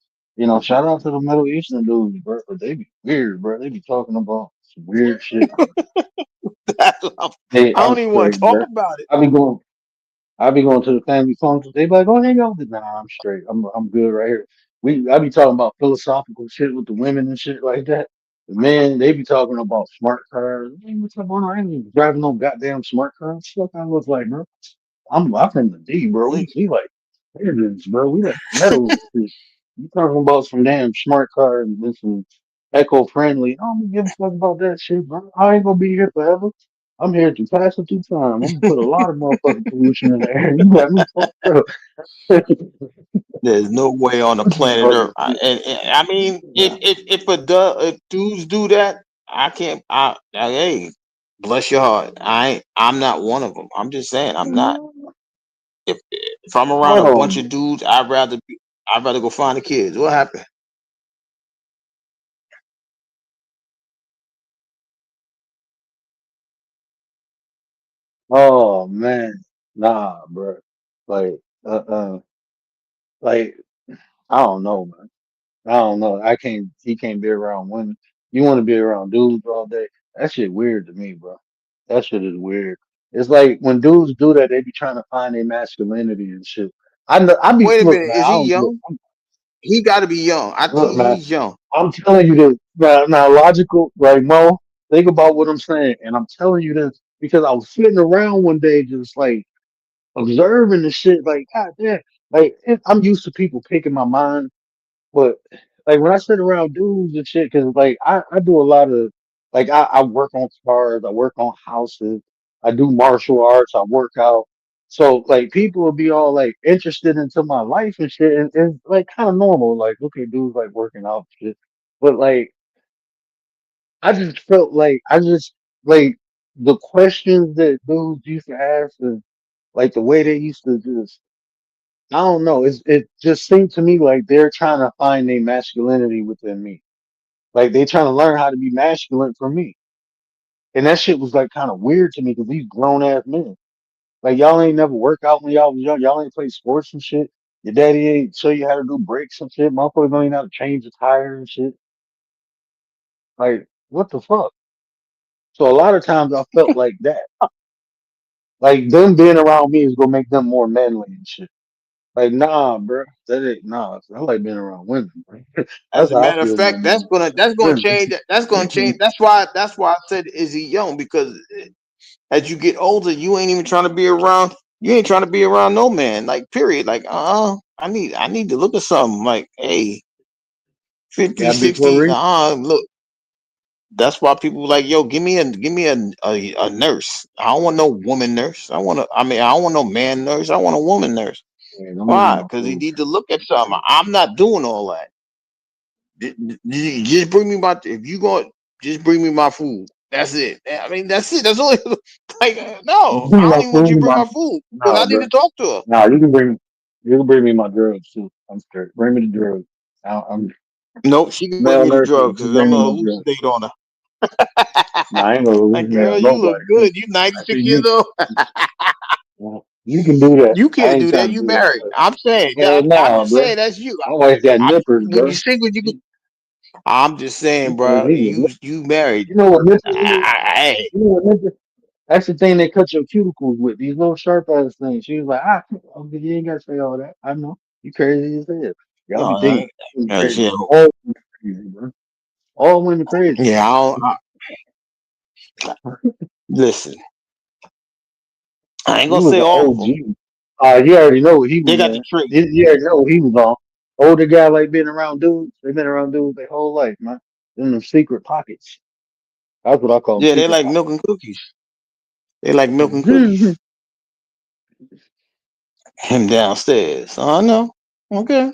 shout out to the Middle Eastern dudes, bro. But they be weird, bro. They be talking about some weird shit, bro. I Hey, I'm don't even want to straight, talk bro. about it. I be going. I be going to the family functions. They be like, "Oh, hang out with." Nah, I'm straight. I'm good right here. I be talking about philosophical shit with the women and shit like that. The men, they be talking about smart cars. Hey, what's up on? I ain't even driving no goddamn smart car. What I look like, bro? I'm from the D, bro. Wait. We like engines, bro. We like metal and shit. You talking about some damn smart car and some eco friendly? I don't give a fuck about that shit, bro. I ain't gonna be here forever. I'm here to pass it through time. I'm gonna put a lot of motherfucking pollution in the air. You got me fucked up. There's no way on the planet Earth. Fucking And I mean, nah. if dudes do that, I can't. Hey, bless your heart. I'm not one of them. I'm just saying, I'm not. If I'm around a Oh, bunch of dudes, I'd rather go find the kids. What happened? oh man, nah, bro. Like, like I don't know, man. I don't know. I can't. He can't be around women. You want to be around dudes all day? That shit weird to me, bro. That shit is weird. It's like when dudes do that, they be trying to find their masculinity and shit. I know. Wait a Look, minute. man. Is I he don't look. young? He got to be young. I think Look, man. he's young. I'm telling you this. Now, logical, right, Mo? Think about what I'm saying, and I'm telling you this because I was sitting around one day, just like observing the shit. Like, God damn. I'm used to people picking my mind. But like when I sit around dudes and shit, because like I do a lot of like I work on cars, I work on houses, I do martial arts, I work out. So like people will be all like interested into my life and shit, and it's like kind of normal. Like okay, dudes like working out and shit, but like I just felt like I just like the questions that dudes used to ask and like the way they used to just I don't know. It just seemed to me like they're trying to find their masculinity within me. Like they trying to learn how to be masculine from me. And that shit was like kind of weird to me because these grown ass men. Like y'all ain't never work out when y'all was young. Y'all ain't play sports and shit. Your daddy ain't show you how to do brakes and shit. Motherfuckers don't even know how to change a tire and shit. Like, what the fuck? So a lot of times I felt like that. Like them being around me is gonna make them more manly and shit. Like, nah, bro. That ain't nah. I like being around women, bro. As That's a how I matter of feel more fact, manly. that's gonna change. That's gonna change. That's why I said, is he young? Because as you get older, you ain't even trying to be around. You ain't trying to be around no man. Like period. Like I need to look at something. Like hey, 50, Gotta be 60. for real. Look. That's why people like yo. Give me a nurse. I don't want no woman nurse. I don't want no man nurse. I want a woman nurse. Yeah, don't give me Why? no Because you food. need to look at something. I'm not doing all that. Just bring me my. If you going, just bring me my food. That's it. I mean, that's it. That's all. Like, You no, bring me I my don't even want food you to and bring my my food because nah, I need bro. to talk to her. Nah, you can bring me my drugs too. I'm straight. Bring me the drugs. I'm Nope, she can bring male me the nurses. drugs You because I'm bring me gonna my drugs. hallucinate on her. Nah, I ain't gonna Like, hallucinate girl, on you look nobody. good. You I 96 see years you. old. You can do that. You I can't ain't do that. trying to You do that. married. But I'm saying. hell I'm nah, just bro. saying that's you. My wife got I, nippers, when you bro. single, you can. I'm just saying, You know, bro. You married. you know what nippers is? Hey, You know what nippers? That's the thing they cut your cuticles with. These little sharp ass things. She was like, okay, you ain't gotta say all that. I know. You crazy as hell. Y'all be no, thinking women crazy. yeah, All women crazy, bro. All women crazy. yeah. Listen, I ain't He gonna was say an all of them. OG. You already know what he They was got the on. trick. You already know what he was on. Older guy like being around dudes. They been around dudes their whole life, man. In them secret pockets. That's what I call them, Yeah, they secret like pockets. milk and cookies. They like milk and cookies. Him downstairs. Oh, I know. Okay.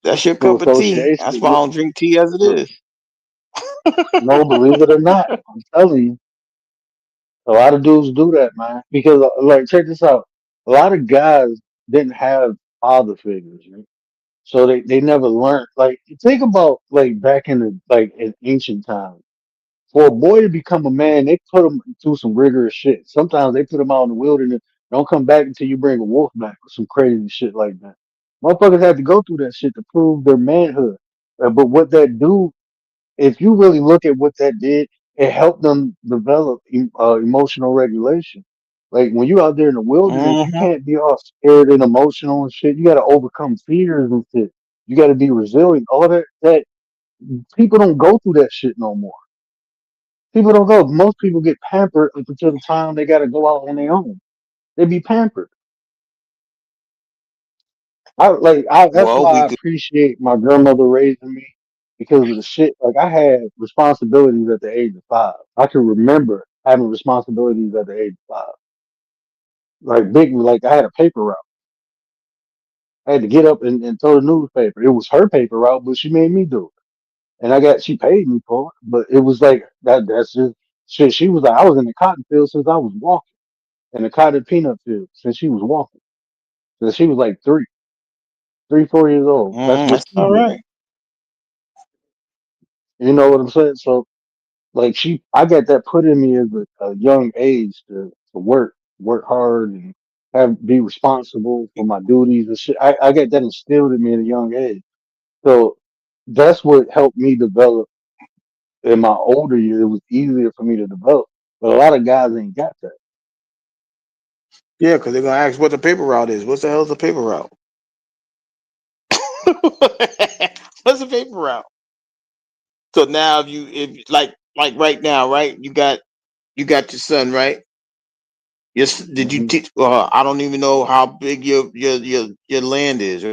That's your No cup of tea. That's association. why I don't drink tea as it Look, is. no, believe it or not, I'm telling you, a lot of dudes do that, man. Because like, check this out. A lot of guys didn't have father figures, right? So they never learned. Like, think about like back in the like in ancient times. For a boy to become a man, they put him through some rigorous shit. Sometimes they put him out in the wilderness. Don't come back until you bring a wolf back or some crazy shit like that. Motherfuckers had to go through that shit to prove their manhood. But what that do, if you really look at what that did, it helped them develop emotional regulation. Like when you out there in the wilderness, you Mm-hmm. can't be all scared and emotional and shit. You got to overcome fears and shit. You got to be resilient. All that people don't go through that shit no more. People don't go. Most people get pampered up until the time they got to go out on their own. They be pampered. That's Well, why we I could. appreciate my grandmother raising me because of the shit. Like I had responsibilities at the age of 5. I can remember having responsibilities at the age of 5. Like big, like I had a paper route. I had to get up and throw the newspaper. It was her paper route, but she made me do it. And she paid me for it. But it was like that's just shit. She was like, I was in the cotton field since I was walking, in the cotton peanut field since she was walking. So she was like 4 years old. That's what That's she all did. right. You know what I'm saying? So like I got that put in me as a young age to work hard and be responsible for my duties and shit. I got that instilled in me at a young age. So that's what helped me develop in my older years. It was easier for me to develop. But a lot of guys ain't got that. Yeah, because they're gonna ask what the paper route is. What the hell is a paper route? What's a paper route? So now, if like right now, right, you got your son, right? Yes. Did you Hmm. teach? I don't even know how big your land is.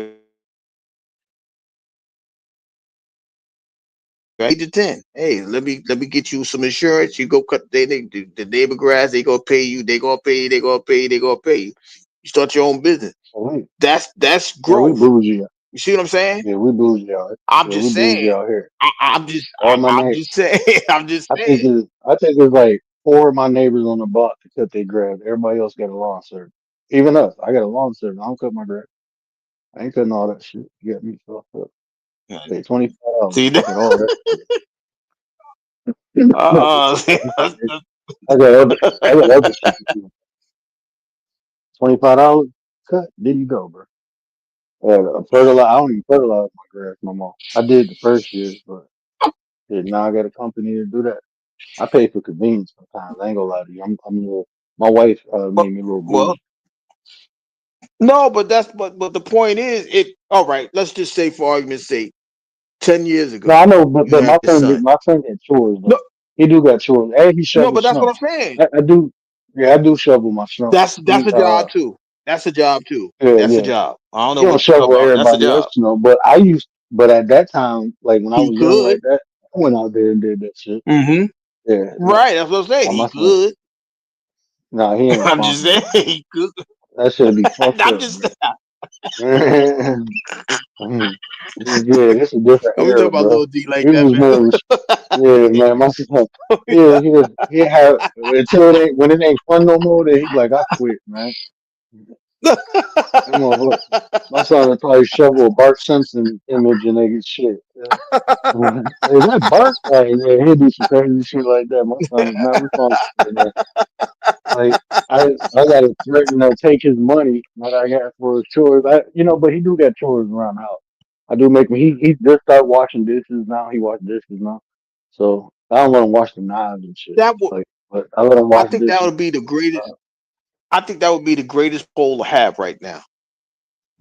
Right? 8 to 10. Hey, let me get you some insurance. You go cut the neighbor grass. They gonna pay you. They gonna pay you. They gonna pay you. They gonna pay you. You start your own business. We, That's yeah, we growth. bougie. You see what I'm saying? Yeah, we bougie out. I'm Yeah, just we bougie saying. out here. I'm just All my I'm neighbors. just saying. I'm just saying. I think it's like 4 of my neighbors on the block to cut their grass. Everybody else got a lawn service. Even us, I got a lawn service. I don't cut my grass. I ain't cutting all that shit. You got me fucked up. Pay $25. See that? Cut all that shit. Uh, I got other shit to do. $25 cut. There you go, bro. Fertilize. I don't even fertilize my grass no more. I did the first year, but yeah, now I got a company to do that. I pay for convenience sometimes. I ain't gonna lie to you. I'm a little. My wife well, made me a little well, bougie. no, but the point is, it. All right. Let's just say, for argument's sake, 10 years No, I ago, know, you but had your son. my friend had chores No, though. He do got chores, and he no, shovels but that's what snow. I'm saying. I do, yeah, I do shovel my snow. That's a job too. That's a job too. Yeah, That's a yeah. job. I don't know He don't what you're talking shovel about. That's a everybody else job. snow, but at that time, like when I He was young could. like that, I went out there and did that shit. Mm-hmm. Yeah, no, Right. That's what I'm saying. no, He my son, could. no, he ain't I'm just responsible saying enough. he could. That should be fucked I'm up, just. man. Yeah, this a different I'm talking era, about bro. little D like He that, was man. more, yeah, man. My son, yeah, he had until when it ain't fun no more. Then he like, I quit, man. That motherfucker. My son would probably shovel a Bart Simpson image and they get shit. Yeah. Is that Bart? Like, yeah, he'll do some crazy shit like that. My son is not responsible for that. Like, I gotta threaten to take his money that I got for his chores. But he do got chores around the house. I do make him. He just started washing dishes now. He wash dishes now, so I don't let him wash the knives and shit. that would. Like, but I let him I wash think that dishes. would be the greatest. I think that would be the greatest poll to have right now.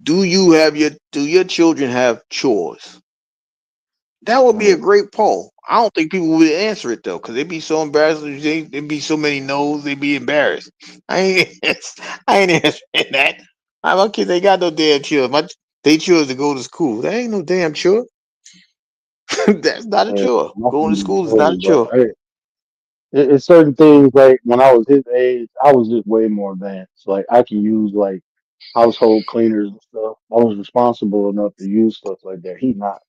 Do your children have chores? That would be a Uh, great poll. I don't think people would answer it though, because they'd be so embarrassed. There'd be so many no's. They'd be embarrassed. I ain't. I ain't answering that. My kids ain't got no damn chores. They chores to go to school. That ain't no damn chore. That's not a chore. my Going to son is school is not a cold, but chore. It's certain things like when I was his age, I was just way more advanced. Like I can use like household cleaners and stuff. I was responsible enough to use stuff like that. He not.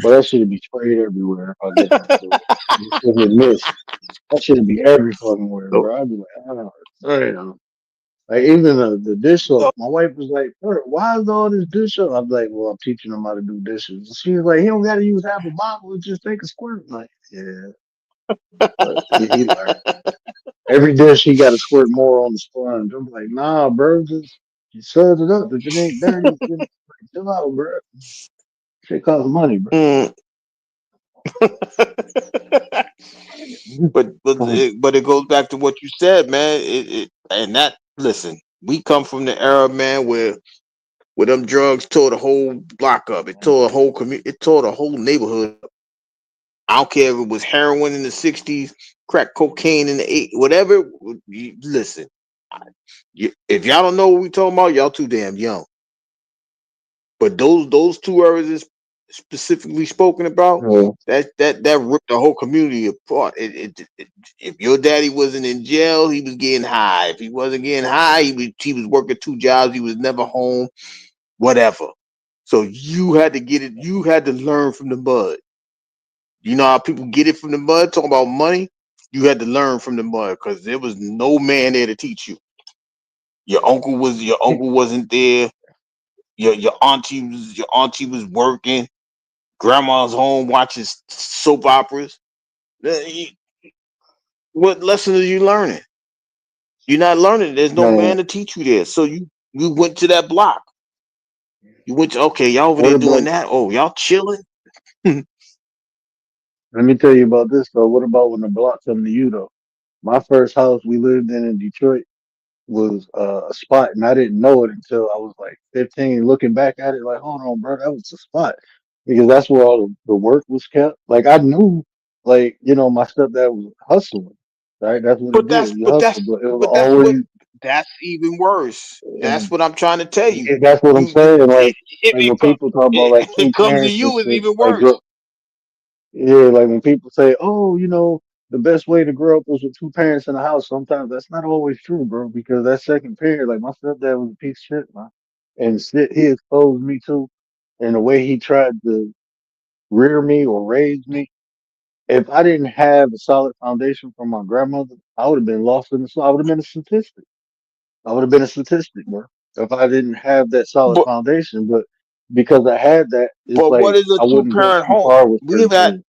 But that should be sprayed everywhere if I get there and do it. Just because it miss. That should be every fucking where, So, bro. I'd be like, I don't know. Like even the dish soap. so, My wife was like, "Bert, why is all this dish soap?" I'm like, "Well, I'm teaching him how to do dishes." And she was like, "He don't got to use half a bottle. Just take a squirt." I'm like, yeah, but he learned. Every dish he got to squirt more on the sponge. I'm like, nah, bro, just you serve it up. If it ain't dirty, then like, chill out, bro. Shit costs money, bro. mm. but it goes back to what you said, man. And that listen, we come from the era, man, where them drugs tore the whole block up. It tore the whole community. It tore the whole neighborhood up. I don't care if it was heroin in the '60s, crack cocaine in the '80s, whatever. Listen, if y'all don't know what we talking about, y'all too damn young. But those two areas is specifically spoken about, Yeah. that ripped the whole community apart. If your daddy wasn't in jail, he was getting high. If he wasn't getting high, he was working two jobs. He was never home. Whatever. So you had to get it. You had to learn from the mud. You know how people get it from the mud. Talking about money, you had to learn from the mud because there was no man there to teach you. Your uncle wasn't there. Your auntie was working. Grandma's home watching soap operas. What lessons are you learning? You're not learning. There's no Man, man to teach you there. So you went to that block. You went to okay, y'all over what there doing about? that. Oh, y'all chilling. Let me tell you about this though. What about when the block come to you though? My first house we lived in Detroit was a spot, and I didn't know it until I was like 15. Looking back at it, like, hold on, bro, that was a spot because that's where all the work was kept. Like I knew, like my stepdad was hustling, right? That's what he But did. that's He but that's hustled, but it was but that's what always, that's even worse. That's and what I'm trying to tell you. that's what I'm You saying. it Like when become people talk about it, like two it comes to parents and you is shit, even like worse. yeah, like when people say, "Oh, the best way to grow up was with two parents in the house." Sometimes that's not always true, bro. Because that second parent, like my stepdad, was a piece of shit, man, and shit he exposed me to, and the way he tried to rear me or raise me. If I didn't have a solid foundation from my grandmother, I would have been lost in the I would have been a statistic. I would have been a statistic, bro. If I didn't have that solid But foundation, but because I had that, it's but what like is a I two wouldn't go parent too home? far with We've certain had, things.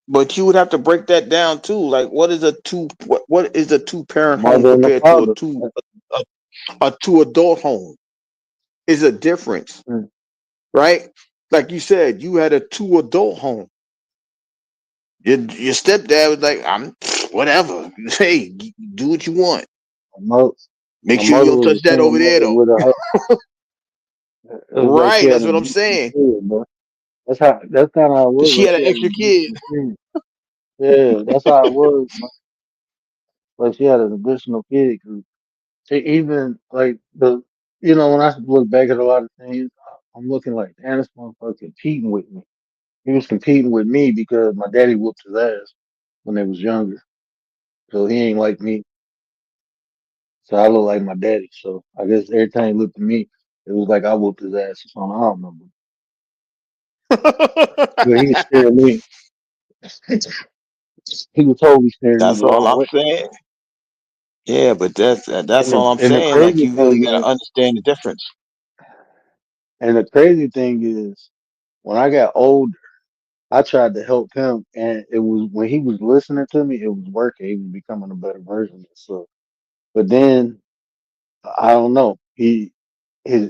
but you would have to break that down too. Like, what is a two A parent home mother and a compared to father. a, a two adult home? Is a difference, Mm. right? Like you said, you had a two adult home. Your stepdad was like, I'm whatever. Hey, do what you want. My mother, Make my sure you mother don't was touch a that single over there mother though. with a. It was like she Right, had that's an what I'm additional saying. kid, bro. That's kind of how it was. She Like had she an had an extra kid. additional kid. Yeah, that's how it was. Like she had an additional kid. 'Cause even like when I look back at a lot of things, I'm looking like, damn, this motherfucker competing with me. He was competing with me because my daddy whooped his ass when they was younger. So he ain't like me. So I look like my daddy. So I guess every time he looked at me, it was like I whooped his ass or something. I don't remember. But he was scaring me. He was totally staring me That's the all wrong I'm way. saying. Yeah, but that's And all I'm the saying. Like crazy you really thing got to is, understand the difference. when I got older, I tried to help him, and it was when he was listening to me, it was working. He was becoming a better version of himself. But then I don't know. His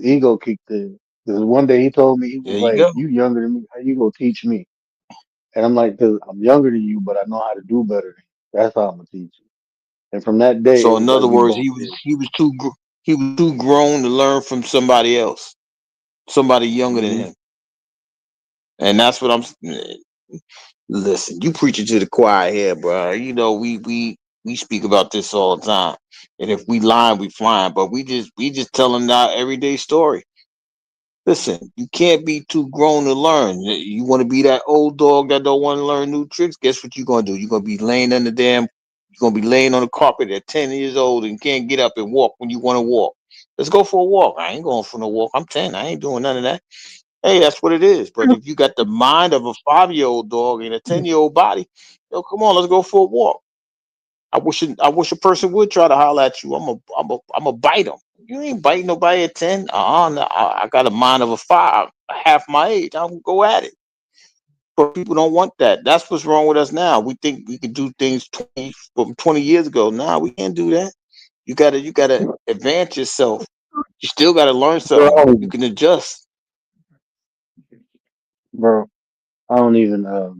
ego kicked in. Because one day he told me he There was you like, go. "You younger than me. How you gonna teach me?" And I'm like, "Cause I'm younger than you, but I know how to do better than you. That's how I'm gonna teach you." And from that day, it So was in like other we words, both he was did. he was he was too grown to learn from somebody else, somebody younger than Hmm. him, and that's what I'm. Listen, you preaching to the choir here, bro. You know we speak about this all the time, and if we lying, we flying. But we just telling our everyday story. Listen, you can't be too grown to learn. You want to be that old dog that don't want to learn new tricks. Guess what you're gonna do? You're gonna be laying on the damn. You're gonna be laying on the carpet at 10 years old and can't get up and walk when you want to walk. Let's go for a walk. I ain't going for no walk. I'm 10. I ain't doing none of that. Hey, that's what it is. But if you got the mind of a 5-year-old dog and a 10-year-old body, yo, come on, let's go for a walk. I wish a person would try to holler at you. I'm a bite them. You ain't biting nobody at 10. No, I got a mind of a 5, half my age. I'm gonna go at it. But people don't want that. That's what's wrong with us now. We think we could do things 20 from 20 years ago. Nah, we can't do that. You gotta advance yourself. You still gotta learn something. You Bro, can adjust. bro, I don't even I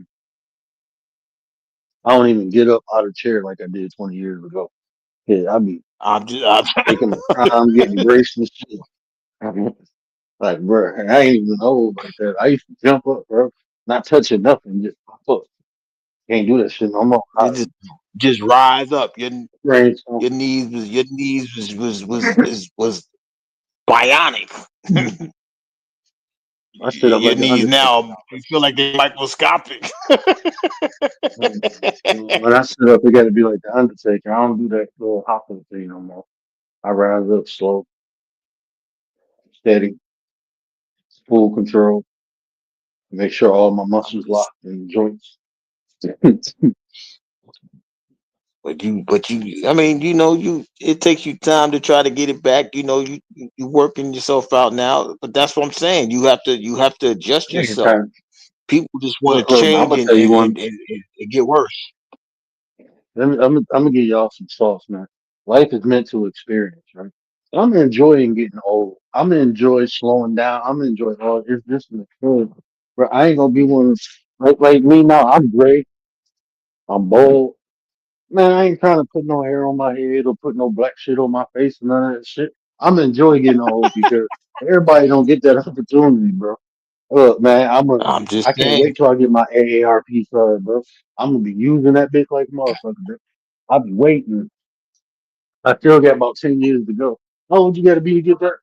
don't even get up out of the chair like I did 20 years ago. Yeah, I be I'm just taking my time, getting braced and shit. Like, bro, I ain't even old like that. I used to jump up, bro, not touching nothing, just pop up. Can't do that shit no more. you just rise up. Brain, so Your knees was bionic. I sit up Your like the knees Undertaker. now you feel like they're microscopic. When I sit up, it got to be like the Undertaker. I don't do that little hopping thing no more. I rise up slow, steady, full control, make sure all my I'm muscles just locked in joints. I mean, it takes you time to try to get it back. You working yourself out now, but that's what I'm saying. You have to adjust Nigga yourself. time. People just want to Look, I'm change gonna and tell you and, one. and, and, and it get worse. I'm gonna give y'all some sauce, man. Life is meant to experience, right? I'm enjoying getting old. I'm gonna enjoy slowing down. I'm gonna enjoy all. It's just an experience, but I ain't gonna be one like me now. I'm gray. I'm bald. Man, I ain't trying to put no hair on my head or put no black shit on my face and none of that shit. I'm enjoying getting old because everybody don't get that opportunity, bro. Look, man, I'm I just can't saying. wait till I get my AARP card, bro. I'm gonna be using that bitch like a motherfucker, bro. I'll be waiting. I still got about 10 years to go. How old you gotta be to get that?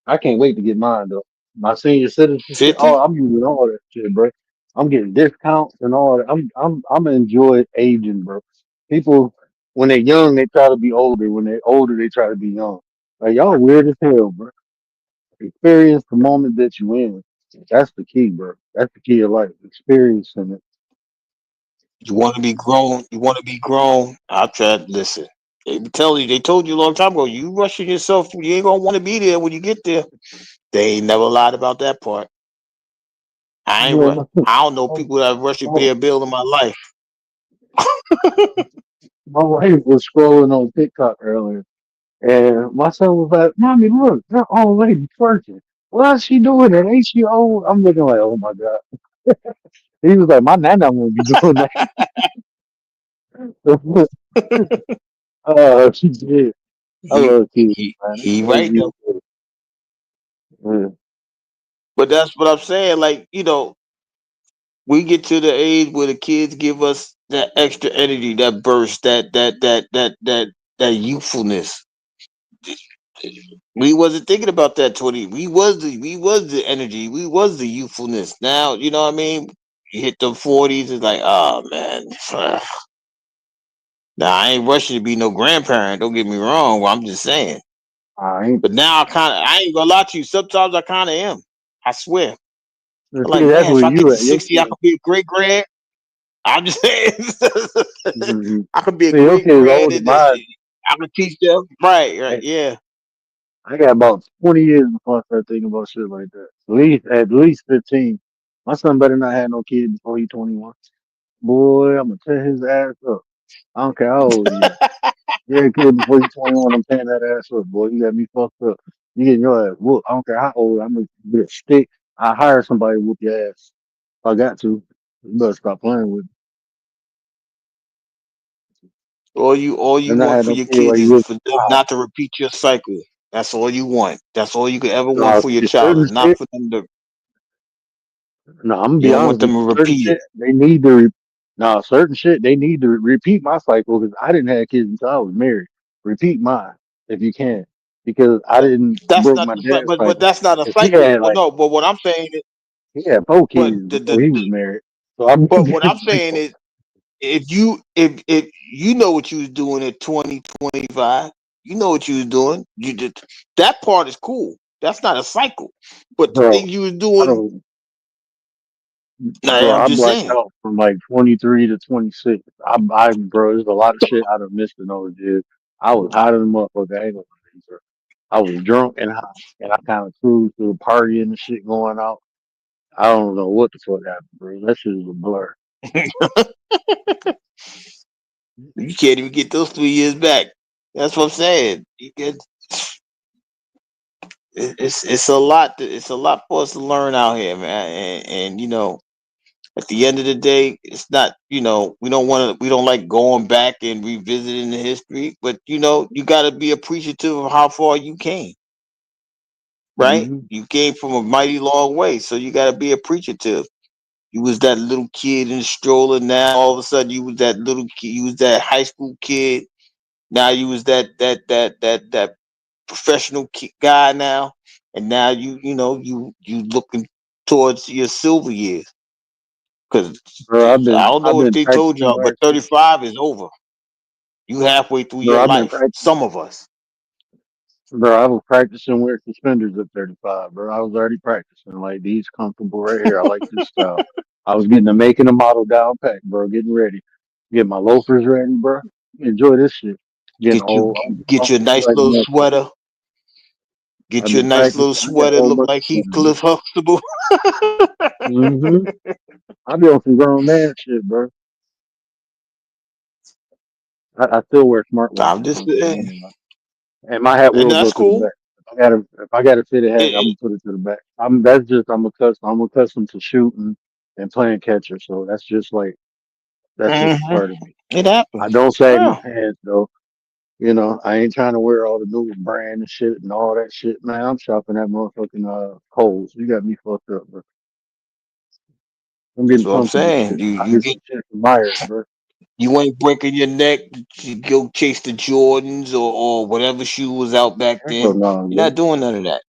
I can't wait to get mine though. My senior citizen shit. Oh, 50. I'm using all that shit, bro. I'm getting discounts and all that. I'm enjoying aging, bro. People when they're young, they try to be older. When they're older, they try to be young. Like y'all weird as hell, bro. Experience the moment that you in. That's the key, bro. That's the key of life. Experiencing it. You want to be grown. You want to be grown. I try to listen. They told you a long time ago. You rushing yourself. You ain't gonna want to be there when you get there. They ain't never lied about that part. Yeah, I don't know my, people that rush to my, pay a bill in my life. my wife was scrolling on TikTok earlier. And my son was like, "Mommy, look, that old lady twerking. Why is she doing that? Ain't she old?" I'm looking like, "Oh my god." He was like, "My nana won't be doing that." She did. I he love kids, man. They he make right me though. yeah. But that's what I'm saying. Like we get to the age where the kids give us that extra energy, that burst, that youthfulness. We wasn't thinking about that 20. We was the energy. We was the youthfulness. Now, you know what I mean? You hit the 40s, it's like, oh man. Now I ain't rushing to be no grandparent. Don't get me wrong. Well, I'm just saying. I ain't. But now I ain't gonna lie to you. Sometimes I kind of am. I swear. I'm See, like, that's man, where if I get you to at. Your 60, I kid. could be a great grand. I'm just saying. Mm-hmm. I could be a See, your great kid is grand. older than mine. I could teach them. Right, right, Hey, yeah. I got about 20 years before I start thinking about shit like that. At least 15. My son better not have no kids before he's 21. Boy, I'm gonna tear his ass up. I don't care how old he is. Yeah, kid, before you 21, I'm tearing that ass up, boy. You got me fucked up. You getting your ass whooped. I don't care how old. I'm gonna get a stick. I hire somebody to whoop your ass. If I got to. You better stop playing with me. All you And I want had for no your kid kids like is you. for them not to repeat your cycle. That's all you want. That's all you could ever want Nah, for your see, child certain is not shit. for them to. No, I'm gonna You be don't want honest them with to you. Certain repeat shit, it. they need to. Nah, certain shit, they need to repeat my cycle because I didn't have kids until I was married. Repeat mine if you can. because I didn't That's broke not my the dad's but cycle. that's not a Cause he cycle. had Well, like no, but what I'm saying is, he had 4 kids but before he was married. So I'm but what getting I'm saying cycle. is, if you know what you was doing at 2025, you know what you was doing. You did that part is cool. That's not a cycle. But the Bro, thing you was I doing, don't nah, bro, I'm I just blacked saying. out from like 23 to 26. Bro, there's a lot of shit I done missed in those years. I was hot as a motherfucker. I ain't gonna lie to you, bro. I was drunk and high, and I kind of cruised through the party and the shit going out. I don't know what the fuck happened, bro. That shit was a blur. You can't even get those 3 years back. That's what I'm saying. You get it's a lot. It's a lot for us to learn out here, man. And at the end of the day, it's not. We don't want to. We don't like going back and revisiting the history. But you got to be appreciative of how far you came. Right? Hmm. You came from a mighty long way, so you got to be appreciative. You was that little kid in the stroller. Now all of a sudden you was that little kid. You was that high school kid. Now you was that professional guy now, and now you looking towards your silver years. Because Bro, I don't I've know if been they told practicing y'all, but wearing, 35 is over. You halfway through your bro. I've been life. practicing, Some of us. bro. I was practicing wearing suspenders at 35, bro. I was already practicing like these comfortable right here. I like this style. I was getting the making the model down pack, bro. Getting ready, getting my loafers ready, bro. Enjoy this shit. Getting Get you old. I'm get you a comfortable nice like a little motherfucker. sweater. Get I've you a been nice little practicing. I got sweater. all Look my like sweaters, bro. Heath Huxtable. Hmm. I be on some grown man shit, bro. I still wear I'm smartwatches just though. I saying, ain't gonna lie. And my hat and will go that's to the cool. back. If I got a fitted hat, I'm It, gonna put it to the back. I'm accustomed to shooting and playing catcher, so that's just a mhm, part of me. it I happens. don't sag my Yeah. pants though. You know, I ain't trying to wear all the new brand and shit and all that shit, man. I'm shopping at motherfucking Kohl's. You got me fucked up, bro. I'm That's getting what I'm comfortable saying. shit. You I you need get some shit from Myers, bro. you ain't breaking your neck to go chase the Jordans or whatever shoe was out back Hell then. no, You're bro. not doing none of that.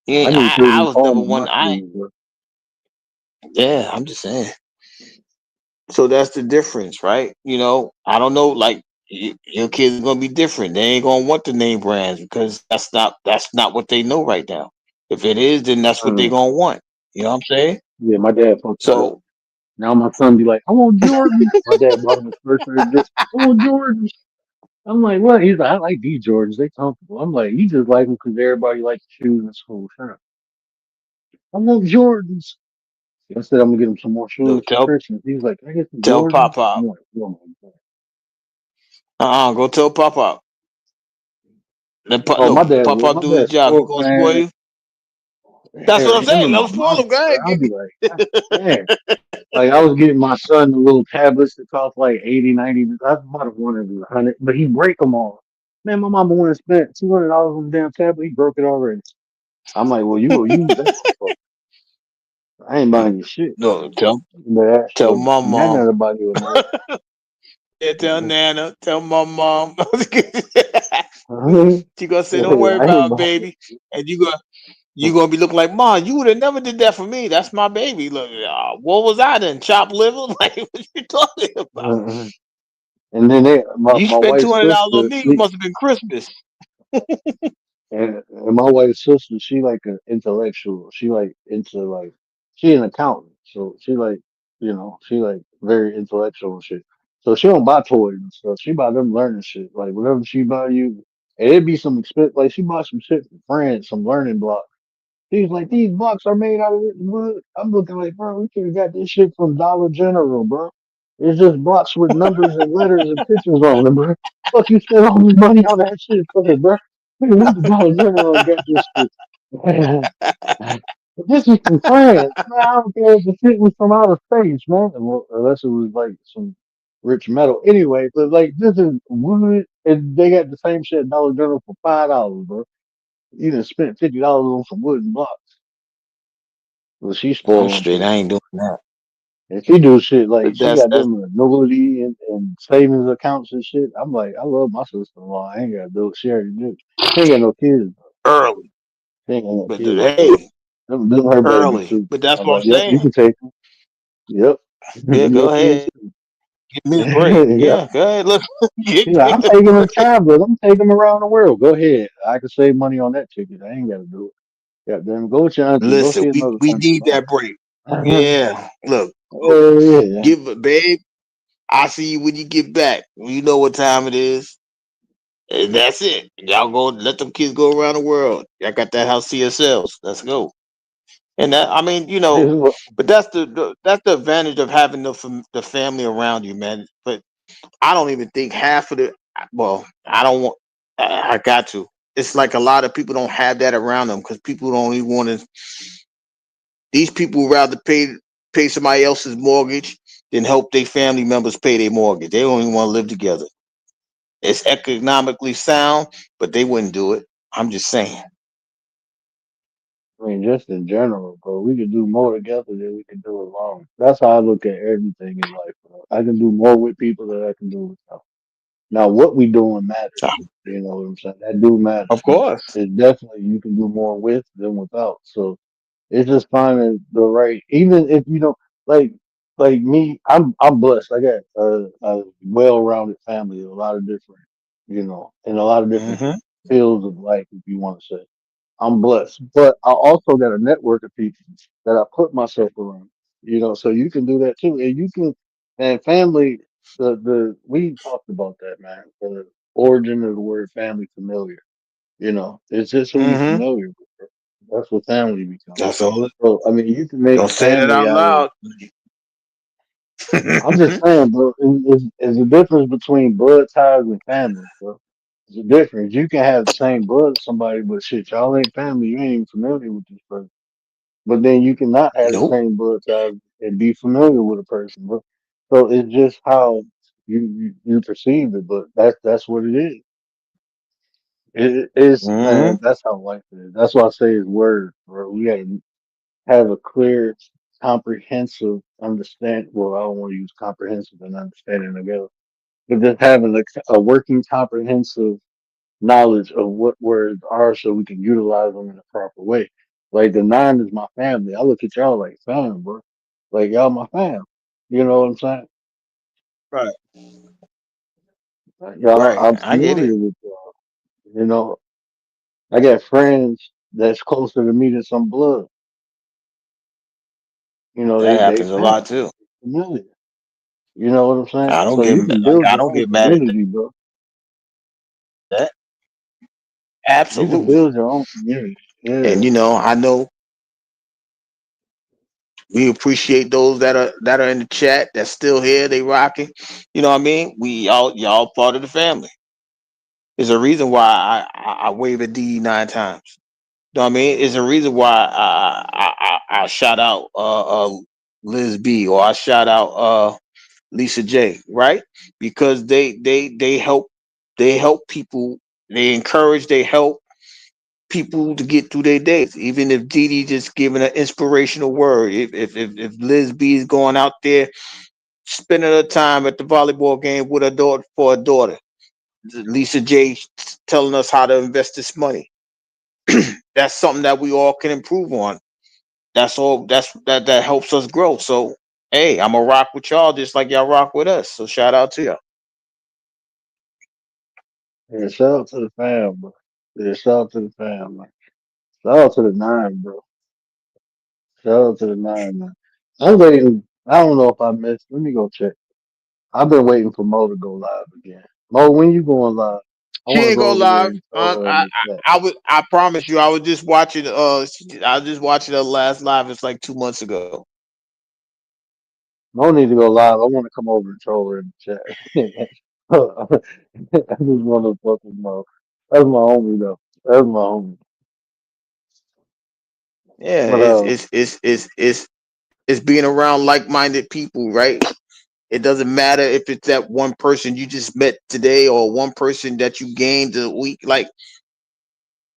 I Yeah, need I Tootie was never Palm in one. my shoes, bro. Yeah, I'm just saying. So that's the difference, right? I don't know. Like your kids are gonna be different. They ain't gonna want the name brands because that's not what they know right now. If it is, then that's what they Mm. gonna want. You know what I'm saying? Yeah, my dad fucked that up. So Now my son be like, I want Jordans. My dad bought him his first pair of Jordans. I want Jordans. I'm like, what? He's like, I like these Jordans. They comfortable. I'm like, you just like them because everybody likes shoes in school. Shut up. I want Jordans. I said I'm gonna get him some more no, shoes for Christmas. He was like, can I get some tell Jordans? Pop Pop. I'm like, oh my god. Go tell Pop Pop. Let Pop Oh, no my dad Pop will. Pop My do his dad job. He spoiled, gonna spoil man. you. That's what I'm Him saying. and Let him my spoil him. mom, Go bro. ahead, I'll give be me. like, God damn. Like I was getting my son the little tablets that cost like 80, 90. I bought one of them 100, but he break them all. Man, my mama went and spent $200 on the damn tablet. He broke it already. I'm like, well, you go use that motherfucker. I ain't buying your shit. No, But tell actually, my mom. Nana about you know. Yeah, tell Nana. Tell my mom. She gonna say, "Don't worry I ain't about it, buying baby," and you gonna be looking like, "Mom, you would have never did that for me. That's my baby." Look, what was I then? Chopped liver? Like what you talking about? it. And then You my spent wife's $200 on sister, me. It must have been Christmas. and my wife's sister, she like an intellectual. She like into like she an accountant, so she like she like very intellectual and shit. So she don't buy toys and stuff. She buy them learning shit. Like whatever she buy you, and it'd be some expensive. Like she bought some shit from France, some learning blocks. He's like, these blocks are made out of this wood. I'm looking like, bro, we could have got this shit from Dollar General, bro. It's just blocks with numbers and letters and pictures on them, bro. Fuck, you spent all this money on that shit for, bro. We went to Dollar General and got this shit. But this is from France. Man, I don't care if the shit was from outer space, man. Well, unless it was like some rich metal. Anyway, but like this is wood, and they got the same shit at Dollar General for $5, bro. You done spent $50 on some wooden blocks. Well, she's I'm spoiled on straight. shit. I ain't doing that. And she do shit like But she got them annuity and savings accounts and shit. I'm like, I love my sister in law. I ain't gotta do it. She already do. She ain't got no kids. early. She ain't got no But kids. hey, Them her babies early. too. But that's I'm what I'm like, yep, you saying. can take them. Yep, Yeah, your go kids ahead. too. Give me a break. Yep. Yeah, go ahead. Look, She's like, I'm taking them travelers. I'm taking them around the world. Go ahead. I can save money on that ticket. I ain't gotta do it. Yeah, then go with your auntie. Go listen. see We another we country. need that break. Yeah. Look, Oh yeah. give it, babe. I see you when you get back. You know what time it is. And that's it. Y'all go let them kids go around the world. Y'all got that house to yourselves. Let's go. And that, I mean, but that's the advantage of having the family around you, man. But I don't even think half of the. Well, I don't want. I got to. It's like a lot of people don't have that around them because people don't even want to. These people would rather pay somebody else's mortgage than help their family members pay their mortgage. They don't even want to live together. It's economically sound, but they wouldn't do it. I'm just saying. I mean, just in general, bro, we can do more together than we can do alone. That's how I look at everything in life, bro. I can do more with people than I can do without. Now, what we doing matters. You know what I'm saying? That do matter, Of but course. it definitely you can do more with than without. So it's just finding the right. Even if you don't like, like me, I'm blessed. I got a well-rounded family, a lot of different, in a lot of different Hmm. fields of life, if you want to say. I'm blessed, but I also got a network of people that I put myself around. So you can do that too, and you can, and family. We talked about that, man. The origin of the word family, familiar. It's just who you Hmm. familiar with. Bro. That's what family becomes. That's all. So I mean, you can make Don't a say that family out out of. loud. I'm just saying, bro. It's a difference between blood ties and family, bro. It's a difference. You can have the same blood as somebody, but shit, y'all ain't family. You ain't even familiar with this person. But then you cannot have the Nope. same blood ties and be familiar with a person, bro. So it's just how you perceive it, but that's what it is. It is, Hmm. man. That's how life is. That's why I say it's word, bro. We gotta have a clear, comprehensive understand. Well, I don't want to use comprehensive and understanding together, but just having a working, comprehensive knowledge of what words are so we can utilize them in a proper way. Like the nine is my family. I look at y'all like fam, bro. Like y'all my fam. You know what I'm saying? Right. Like, y'all, Right. I'm I get it. familiar with y'all. You know, I got friends that's closer to me than some blood. That They happens a family, lot too. familiar. You know what I'm saying? I don't So get. you can build I your don't own get mad at community, bro. that. You can Absolutely. build your own community. And Yeah. I know we appreciate those that are in the chat that's still here. They rocking. You know what I mean? We all y'all part of the family. There's a reason why I wave at DE 9 times. You know what I mean? There's a reason why I shout out Liz B or I shout out Lisa J. Right? Because they help people. They encourage. They help people to get through their days. Even if Dee Dee just giving an inspirational word, if Liz B is going out there spending her time at the volleyball game with her daughter for her daughter, Lisa J telling us how to invest this money. That's something that we all can improve on. That's all. That helps us grow. So hey, I'm gonna rock with y'all just like y'all rock with us. So shout out to y'all. Yeah. Shout out to the fam, bro. Yeah. Shout out to the fam, man. Shout out to the nine, bro. Shout out to the nine, man. I'm waiting. I don't know if I missed. Let me go check. I've been waiting for Mo to go live again. Mo, when you going live? I She want to ain't go gonna over there lie. and tell her in the chat. I promise you. I was just watching. I was just watching her last live. It's like 2 months ago. Mo need to go live. I want to come over and troll her in the chat. I just want to fuck with Mo. That's my homie, though. That's my homie. Yeah, But it's being around like-minded people, right? It doesn't matter if it's that one person you just met today or one person that you gained a week. Like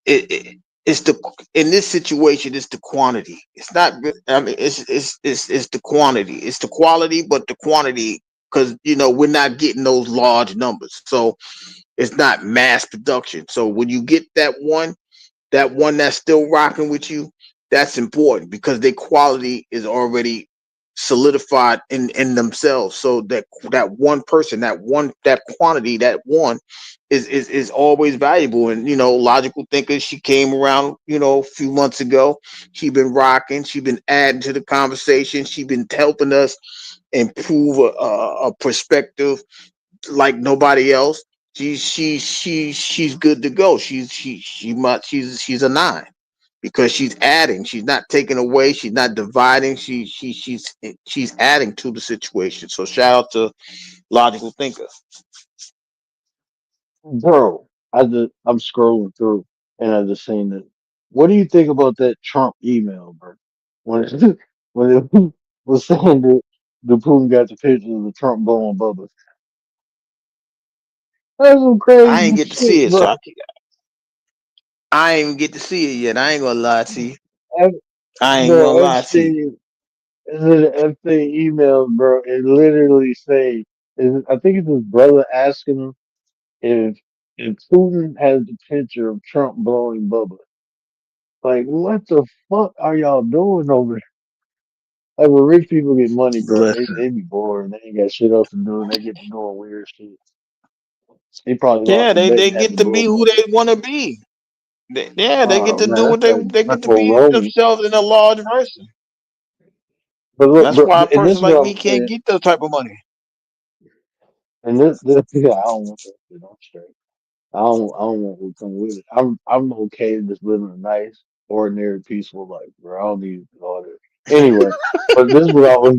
it it's the in this situation it's the quantity. It's not I mean it's the quantity. It's the quality, but the quantity, because we're not getting those large numbers. So it's not mass production. So when you get that one that's still rocking with you, that's important because their quality is already solidified in themselves. So that one person, that quantity, that one is always valuable. And logical thinker, she came around a few months ago. She been rocking, she been adding to the conversation, she been helping us improve a perspective like nobody else. She's good to go. She's a nine because she's adding. She's not taking away. She's not dividing. She's adding to the situation. So shout out to Logical Thinker. Bro, I'm scrolling through and I just seen that. What do you think about that Trump email, bro? When it, when it was saying that the Putin got the pictures of the Trump blowing bubbles. That's some I ain't crazy get to see shit, it, so bro. I ain't even get to see it yet. I ain't gonna lie to you. Ep- I ain't gonna Bro, lie to you. Epstein, it's an Epstein email, bro. It literally say, I think it's his brother asking him if Putin has the picture of Trump blowing bubbles. Like, what the fuck are y'all doing over there? Like, when rich people get money, bro, Listen. they be bored and they ain't got shit else to do and they get to doing weird shit. They probably lost Yeah, a they bet they and had get to to blow be a who bubble. they want to be. Yeah, they get Oh to man, do what that's they like they get that's to what be Roman. themselves in a large version. But look, That's why a and this person is what like I'm me can't saying. get that type of money. And this yeah, I don't want that shit. I'm straight. I don't want what come with it. I'm okay just living a nice, ordinary, peaceful life, bro. I don't need all that. Anyway, but this is what I was,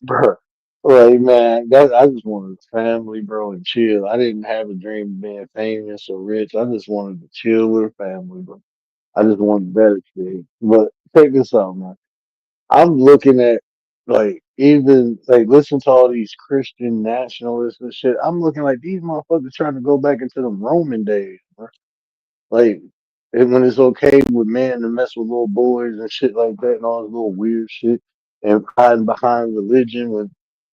bro. Like man, I just wanted a family, bro, and chill. I didn't have a dream of being famous or rich. I just wanted to chill with a family, bro. I just wanted better shit. But check this out, man. I'm looking at like even like listen to all these Christian nationalists and shit. I'm looking like these motherfuckers trying to go back into the Roman days, bro. Like when it's okay with men to mess with little boys and shit like that and all this little weird shit and hiding behind religion when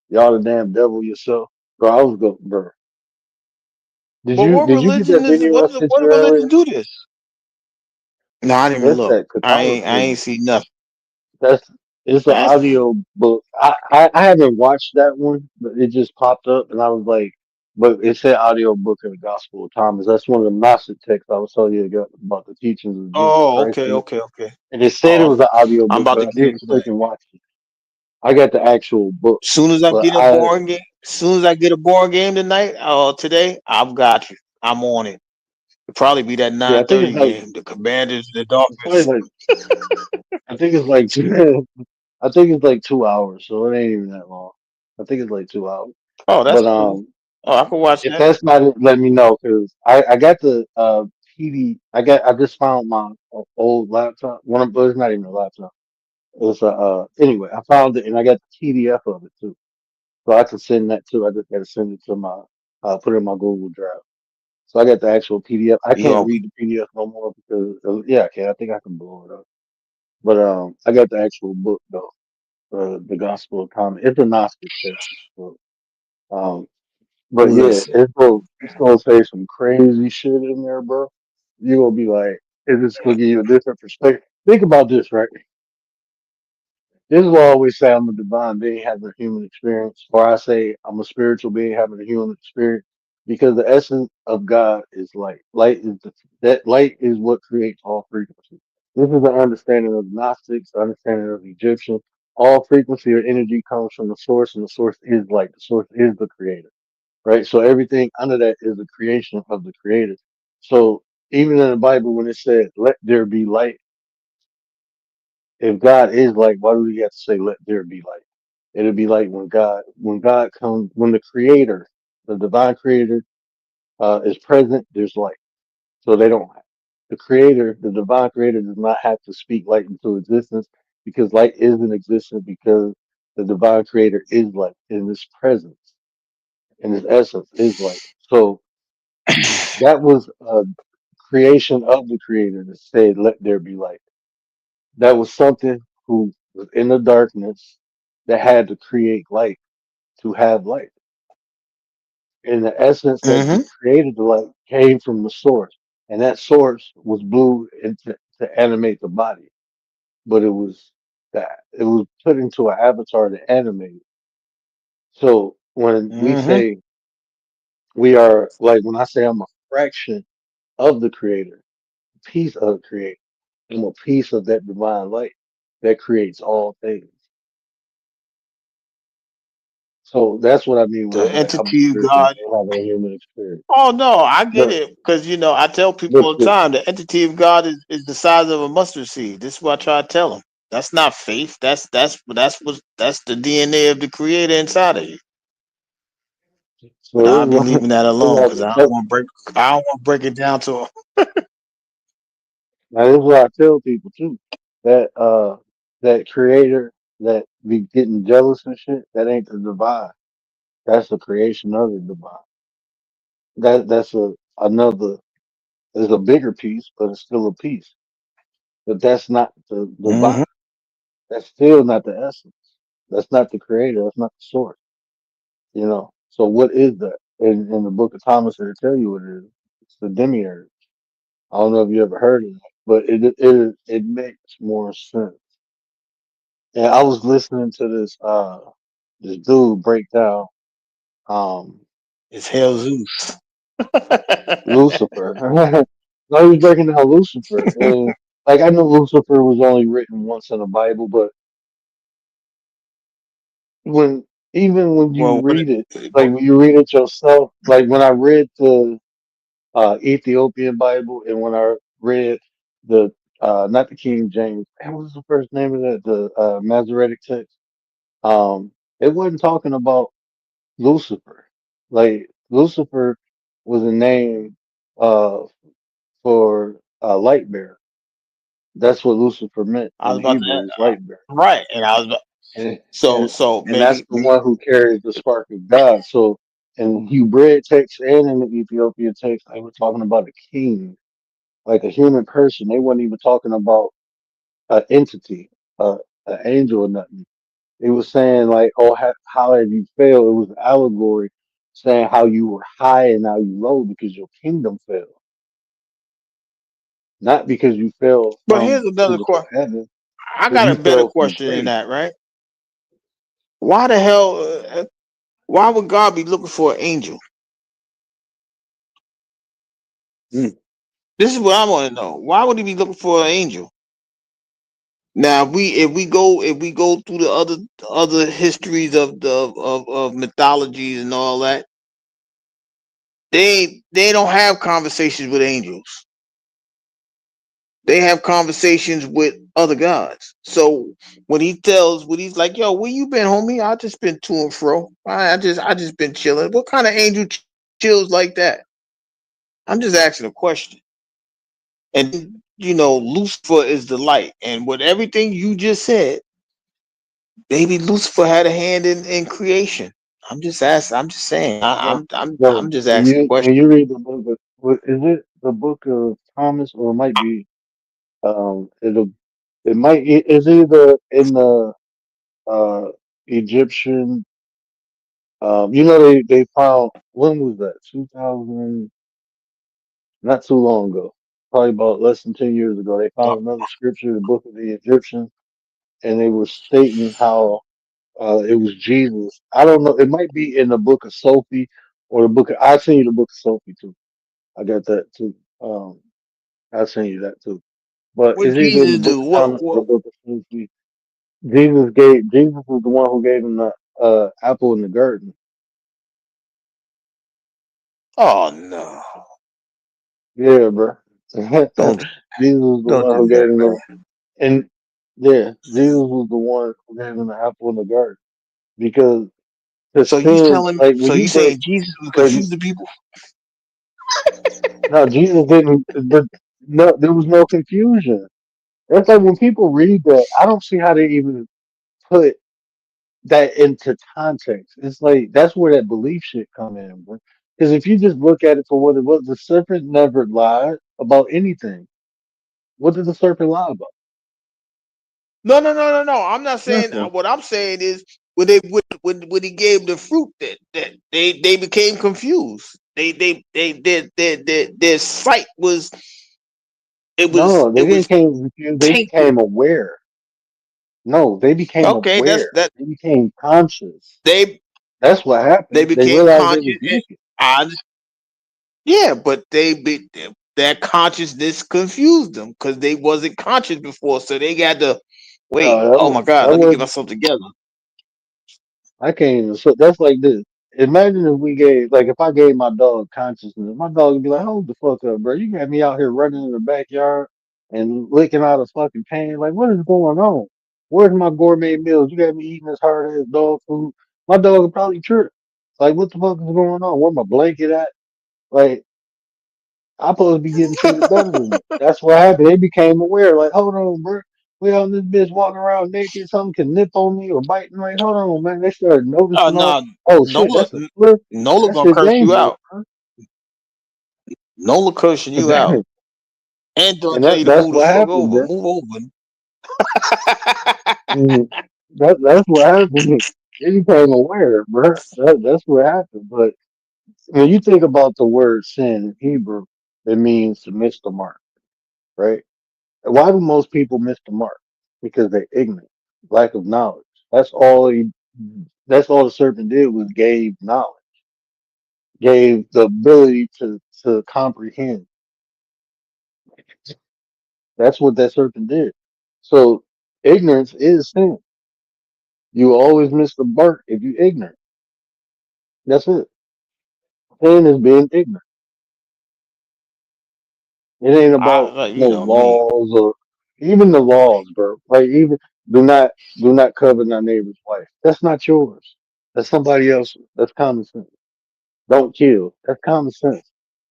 y'all the damn devil yourself. Bro, I was go bro. But what Did you get that religion is video I sent what you earlier? religion do this? No, I didn't even That's look. that I ain't Catholicism. see nothing. That's it's an That's audio book. I haven't watched that one, but it just popped up and I was like, but it said audio book of the Gospel of Thomas. That's one of the Gnostic texts I was telling you about the teachings of Jesus oh, Christ. okay, okay, okay. And it said it Oh, was an audio I'm book, about but to I get didn't into click that. and watch it. I got the actual book, Soon as I but get a board game, soon as I get a board game tonight, today, I've got you. I'm on it. It'll probably be that yeah, I think it's 9:30 like game, the Commanders, the it's probably Dolphins. like I think it's like two, I think it's like 2 hours, so it ain't even that long. I think it's like 2 hours. Oh, that's But cool. Oh, I can watch if that. that's not it, let me know because I got the PD. I just found my old laptop. One of, well, it's not even a laptop. It's a anyway. I found it and I got the PDF of it too, so I can send that too. I just got to send it to my put it in my Google Drive. So I got the actual PDF. I can't Yo, read the PDF no more because yeah, I can. I think I can blow it up. But I got the actual book though, the Gospel of Thomas. It's a Gnostic text. So, um, but yeah, listen. it's gonna say some crazy shit in there, bro. You're gonna be like, it's gonna give you a different perspective. Think about this, right? This is why I always say I'm a divine being having a human experience, or I say I'm a spiritual being having a human experience, because the essence of God is light. That light is what creates all frequency. This is the understanding of Gnostics, the understanding of Egyptian. All frequency or energy comes from the source, and the source is light. The source is the creator, right? So everything under that is a creation of the creator. So even in the Bible, when it said, "Let there be light," if God is light, why do we have to say, "Let there be light"? It'll be like when God comes, when the Creator, the divine Creator, is present. There's light. So they don't. The Creator, the divine Creator, does not have to speak light into existence because light is in existence because the divine Creator is light in His presence, in His essence is light. So that was creation of the creator that said, let there be light. That was something who was in the darkness that had to create light to have light. And the essence that Mm-hmm. created the light came from the source. And that source was blue and to animate the body. But it was put into an avatar to animate it. So when we Mm-hmm. say we are, like when I say I'm a fraction of the creator, piece of the creator, I'm a piece of that divine light that creates all things. So that's what I mean when The I'm like, I'm a entity of spiritual God. being having a human experience. Oh no, I get But it because I tell people but all the time the entity of God is the size of a mustard seed. This is what I try to tell them. That's not faith. That's the DNA of the Creator inside of you. But so I'll be this is leaving that this is alone what because I don't want to break it down to. now this is what I tell people too. That that creator that be getting jealous and shit, that ain't the divine. That's the creation of the divine. That's another is a bigger piece, but it's still a piece. But that's not the Mm-hmm. divine. That's still not the essence. That's not the creator. That's not the source. You know. So what is that? In the book of Thomas, it'll tell you what it is. It's the demiurge. I don't know if you ever heard of it, but it makes more sense. And I was listening to this dude break down um It's Hell Zeus. Lucifer. No, he was breaking down Lucifer, and like I know Lucifer was only written once in the Bible, but when even when you Well, read it, like when you read it yourself, like when I read the Ethiopian Bible and when I read the not the King James, what was the first name of that? The Masoretic text. Um, it wasn't talking about Lucifer. Like Lucifer was a name uh for light bearer. That's what Lucifer meant I in was about Hebrew to is light bearer. right, and I was about, And so and so and that's maybe the one who carries the spark of God. So in Hebraic text and in the Ethiopian text, they were talking about a king, like a human person. They weren't even talking about an entity, an angel or nothing. It was saying like, oh, how have you failed? It was an allegory saying how you were high and now you low because your kingdom fell, not because you fell but from here's another physical question. heaven, I but got you a better fell from question than grace. that, right? Why the hell? Why would God be looking for an angel? Mm, This is what I want to know. Why would he be looking for an angel? Now, if we go through the other histories of mythologies and all that, they don't have conversations with angels. They have conversations with other gods. So when he's like, "Yo, where you been, homie? I just been to and fro. I just been chilling." What kind of angel chills like that? I'm just asking a question. And Lucifer is the light, and with everything you just said, maybe Lucifer had a hand in creation. I'm just asking. I'm just saying. no, no. I'm just asking a question. When you read the book of, is it the book of Thomas or it might be it might it's either in the uh Egyptian they found when was that 2000 not too long ago, probably about less than 10 years ago, they found another scripture, the book of the Egyptians, and they were stating how it was Jesus. I don't know. It might be in the book of Sophie or the book of. I seen you the book of Sophie too. I got that too. I seen you that too. But What it's either in the Jesus book do? of What? Thomas or What? the book of Sophie. Jesus was the one who gave him the apple in the garden. Oh no! Yeah, bro. Don't Jesus was the don't one do who gave that, him man. the and yeah, Jesus was the one who gave him the apple in the garden because the So you sin, telling? like when So you you break, saying Jesus was like confusing people? no, Jesus didn't. No, there was no confusion. That's like when people read that, I don't see how they even put that into context. It's like that's where that belief shit come in. Because if you just look at it for what it was, the serpent never lied. about anything. What did the serpent lie about? No. I'm not saying Nothing. what I'm saying is when he gave the fruit that they became confused. Their sight was No, they it didn't was became confused. They tainted. became aware. No, they became Okay, aware. that They became conscious. they That's what they happened. They became realized they conscious. was naked. Yeah, but that consciousness confused them because they wasn't conscious before, so they got to wait. No, Oh my God, that let me get was myself together. I can't even. So that's like this. Imagine if we gave, like, if I gave my dog consciousness, my dog would be like, "Hold the fuck up, bro! You got me out here running in the backyard and licking out a fucking pan. Like, what is going on? Where's my gourmet meals? You got me eating this hard ass dog food. My dog would probably trip. Like, what the fuck is going on? Where my blanket at? Like, I'm supposed to be getting treated better than this. That's what happened. They became aware. Like, hold on, bro. We on this bitch walking around naked. Something can nip on me or bite me. Like, hold on, man. They started noticing all. No, Oh shit, Nola, that's a flip. Nola That gonna shit curse you dangerous, out. huh? Nola cursing you out, and don't And tell you to that's move the what fuck happened, over. man. Move over. Mhm. That's what happened. They became aware, bro. That's what happened. But when you think about the word sin in Hebrew, it means to miss the mark, right? Why do most people miss the mark? Because they're ignorant, lack of knowledge. That's all he. That's all the serpent did was gave knowledge, gave the ability to comprehend. That's what that serpent did. So ignorance is sin. You always miss the mark if you ignorant. That's it. Sin is being ignorant. It ain't about You no know me. laws or even the laws, bro. Like even do not do not covet thy neighbor's wife. That's not yours. That's somebody else's. That's common sense. Don't kill. That's common sense.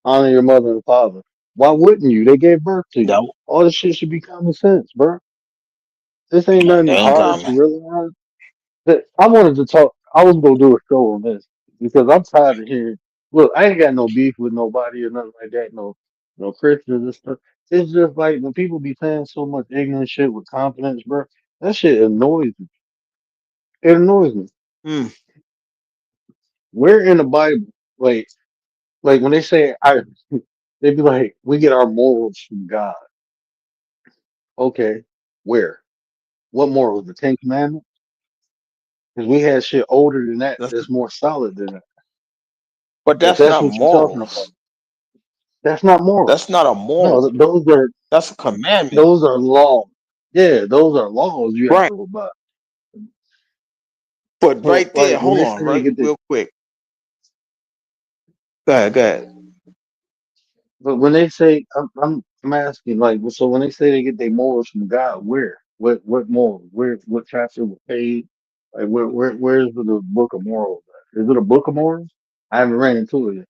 Honor your mother and father. Why wouldn't you? They gave birth to you. No, All this shit should be common sense, bro. This ain't nothing ain't hard to common. realize. I wanted to talk. I was gonna do a show on this because I'm tired of hearing. Look, I ain't got no beef with nobody or nothing like that. No Christians and stuff. It's just like when people be saying so much ignorant shit with confidence, bro. That shit annoys me. It annoys me. Mm. We're in the Bible, like when they say I, they be like, we get our morals from God. Okay, where? What morals? The Ten Commandments? Because we had shit older than that. That's, That's more solid than that. but If that's that's not what you're talking about. morals. That's not That's morals. not a No, moral. That's a commandment. those are laws. Yeah, those are laws you have Right. to abide. But So right there, like when hold they on, say they right, get the real quick. Go ahead, go ahead. but when they say I'm asking like so when they say they get their morals from God, where? What morals? Where what chapter was paid? Like where's the book of morals at? Is it a book of morals? I haven't ran into it yet.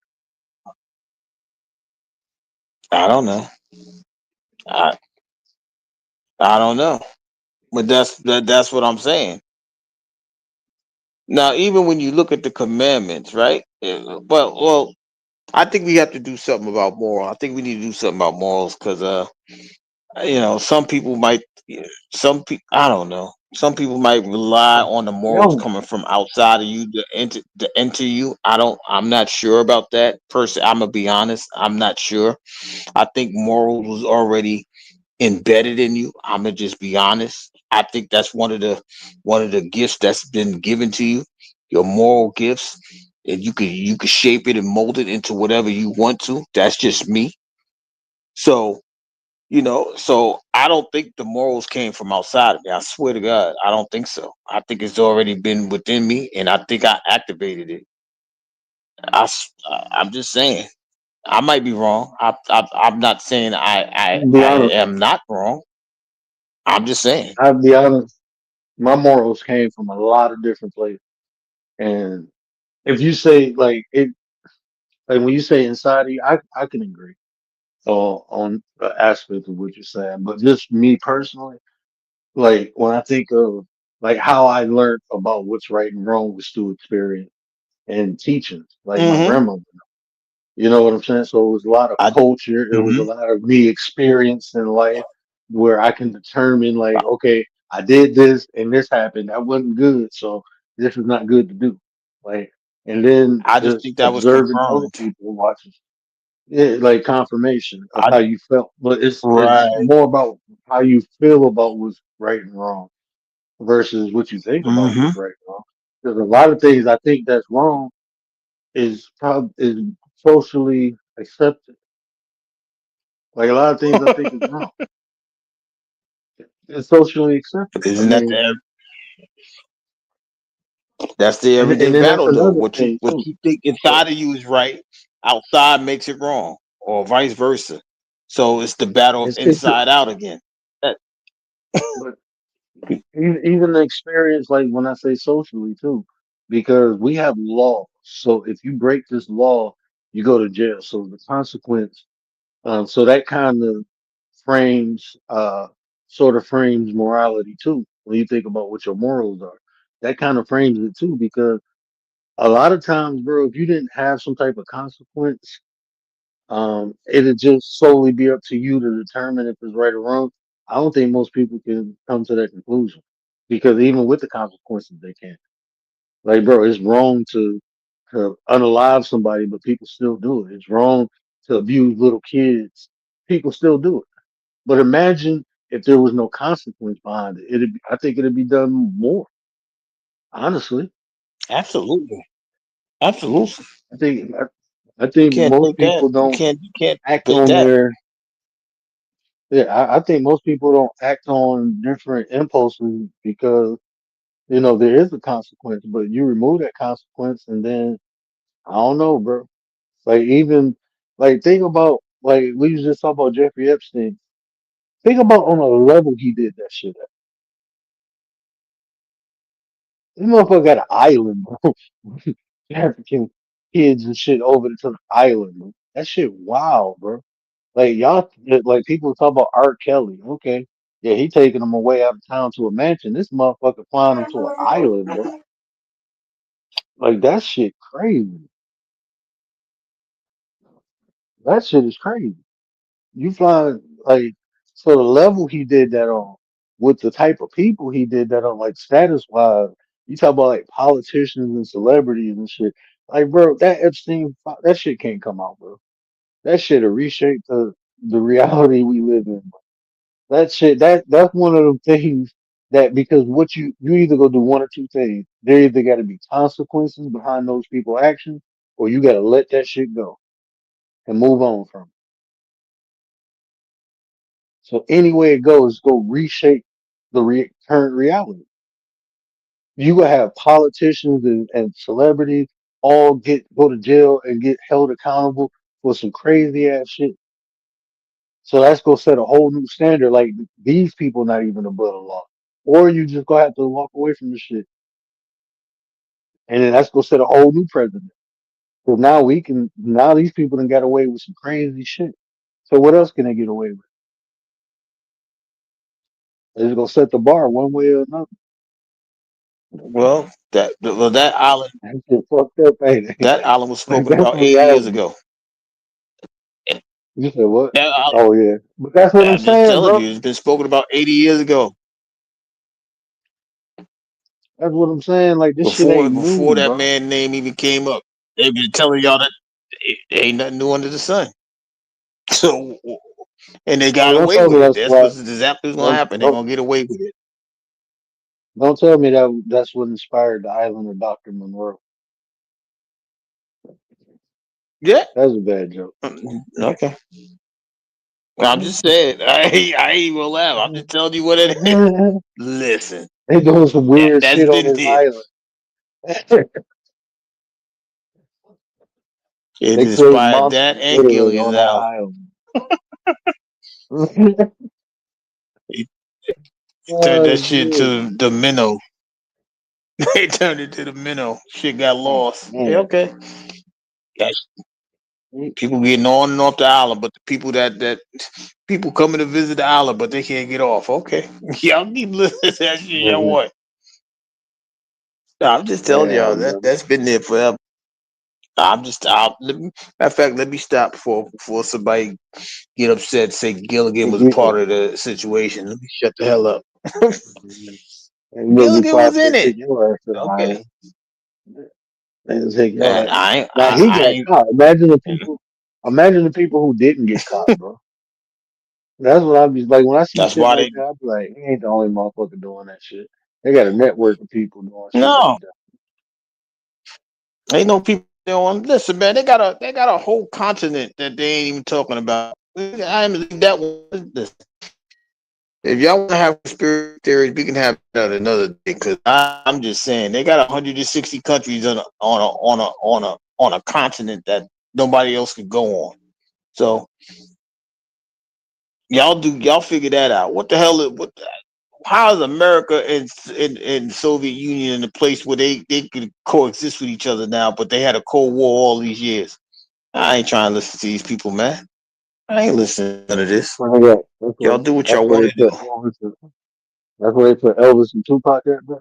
I don't know. I I don't know. But that's what I'm saying. Now, even when you look at the commandments, right? Well, I think we have to do something about moral. I think we need to do something about morals because some people might some people I don't know. Some people might rely on the morals No, coming from outside of you to enter you. I'm not sure about that. Person, I'm gonna be honest. I'm not sure. I think morals was already embedded in you. I'm gonna just be honest. I think that's one of the gifts that's been given to you, your moral gifts, and you could shape it and mold it into whatever you want to. That's just me. So so I don't think the morals came from outside of me. I swear to God, I don't think so. I think it's already been within me, and I think I activated it. I'm just saying. I might be wrong. I'm not saying I I'll be I honest. am not wrong. I'm just saying. I'll be honest. My morals came from a lot of different places. And if you say like it like when you say inside of you, I can agree on the aspect of what you're saying. But just me personally, like when I think of like how I learned about what's right and wrong was through experience and teachings, like my Hmm. grandmother. You know what I'm saying? So it was a lot of I culture. It was a hmm lot of me experience in life where I can determine like, okay, I did this and this happened. That wasn't good. So this is not good to do. Like, and then I just just think that was observing other confirmed. people watching. Yeah, like confirmation of I how you felt. But it's right. more about how you feel about what's right and wrong versus what you think about hmm what's right and wrong. There's a lot of things I think that's wrong is socially accepted. Like a lot of things I think is wrong. It's socially accepted. I Isn't that mean, that's the everyday and then that's battle though? another thing What too. you think But inside of you is right, outside makes it wrong, or vice versa. So it's the battle of it's inside out again. That, but even the experience, like when I say socially too, because we have laws. So if you break this law, you go to jail. So the consequence. So that kind of frames, sort of frames morality too. When you think about what your morals are, that kind of frames it too. Because a lot of times, bro, if you didn't have some type of consequence, it'd just solely be up to you to determine if it's right or wrong. I don't think most people can come to that conclusion because even with the consequences, they can't. Like, bro, it's wrong to unalive somebody, but people still do it. It's wrong to abuse little kids. People still do it. But imagine if there was no consequence behind it. I think it'd be done more. Honestly, absolutely, absolutely. I think I think Can't most think that. people don't You can't act debate on that. their. Yeah, I think most people don't act on different impulses because there is a consequence, but you remove that consequence, and then I don't know, bro. Like even like think about like we was just talking about Jeffrey Epstein. Think about on a level he did that shit at. This motherfucker got an island, bro. African kids and shit over to the island, bro. That shit wild, bro. Like y'all, like people talk about R. Kelly. Okay, yeah, he taking them away out of town to a mansion. This motherfucker flying them to an island, bro. Like that shit crazy. That shit is crazy. You find like so the level he did that on, with the type of people he did that on, like status wise. You talk about like politicians and celebrities and shit. Like, bro, that that shit can't come out, bro. That shit will reshape the reality we live in. That shit, that's one of them things that because what you either go do one or two things. There either got to be consequences behind those people's actions, or you got to let that shit go and move on from it. So any way it goes, go reshape the current reality. You gonna have politicians and celebrities all go to jail and get held accountable for some crazy ass shit. So that's gonna set a whole new standard. Like these people not even above the law, or you just gonna have to walk away from the shit, and then that's gonna set a whole new precedent. So now these people done got away with some crazy shit. So what else can they get away with? It's gonna set the bar one way or another. Well, That shit fucked up, ain't it? that island was Like spoken that's about 80 years reality. ago. You said what? That island, Oh yeah, but that's what I'm I'm just saying, telling bro. you, it's been spoken about 80 years ago. That's what I'm saying. Like this shit ain't Before new, that bro. man name even came up, they've been telling y'all that ain't nothing new under the sun. So, and they got Don't away tell me with it. that's That's why. what's exactly what's gonna Don't happen. They're don't gonna get away with it. don't tell me that's what inspired the island of Dr. Monroe. Yeah. That's a bad joke. Okay. I'm just saying. I ain't gonna laugh. I'm just telling you what it is. Listen, They doing some weird that's shit on been this there. island. It They create inspired that monsters and literally Gilligan's on that Island. island. He turned Oh that shit shit. to the minnow. They turned it to the minnow. Shit got Oh lost. Yeah, man. okay. That's people getting on and off the island, but the people that people coming to visit the island, but they can't get off. Okay, y'all keep listening to that shit. Y'all Mhm. what? No, I'm just telling Yeah, y'all that bro. that's been there forever. Matter of fact, let me stop before somebody get upset. Say Gilligan was a Yeah. part of the situation. Let me shut the hell up. And you're gonna be Gilligan quiet was till in they it. take your ass to the Okay. island. And take your And ass. I ain't. Now he I got ain't. caught. Imagine the people. Imagine the people who didn't get caught, bro. That's what I'd be like when I see That's shit why like they that. I'd be like, he ain't the only motherfucker doing that shit. They got a network of people doing shit like no. that. Ain't no people on. Listen, man, they got a whole continent that they ain't even talking about. I ain't leave that one. Listen, if y'all want to have conspiracy theories, we can have that another day. Because I'm just saying they got 160 countries on a continent that nobody else could go on. So y'all figure that out. What the hell? How is America and Soviet Union in a place where they could coexist with each other now, but they had a Cold War all these years? I ain't trying to listen to these people, man. I ain't listening to none of this. Where they got, Y'all do what that's y'all where want they to do. put Elvis. That's where they put Elvis and Tupac at, bro.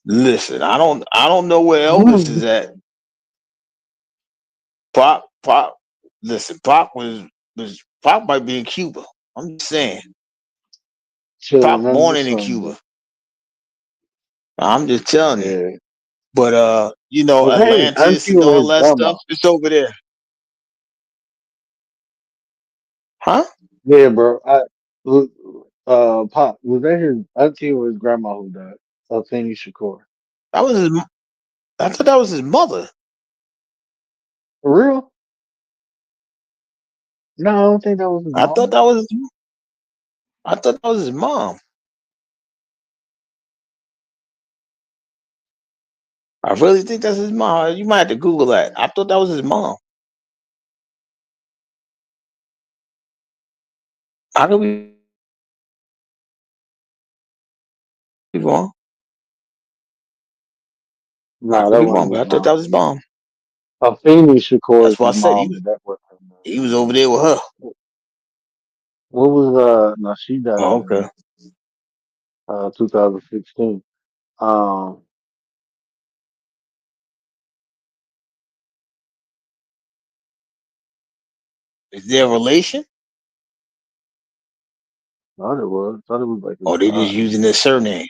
Listen, I don't know where Elvis is at. Pop. Listen, Pop might be in Cuba. I'm just saying. Chilling Pop under born the in sun, bro. Cuba. I'm just telling you. Yeah. But Was that his Atlantis auntie and or all his that grandma? stuff, it's over there. Huh? Yeah, bro. Pop, was that his auntie or his grandma who died? Alfani Shakur. That was I thought that was his mother. For real? No, I don't think that was his I thought mom. that was I thought that was his mom. I really think that's his mom. You might have to Google that. I thought that was his mom. I could be wrong. I No, could that be wasn't wrong, his but I thought that mom. was his mom. Alfani Shakur That's is why I his said mom, and that was her mom. he was over there with her. What was no, she died Oh, in okay. 2016. Um Is there a relation? thought it was like his Or they just aunt. using their surname?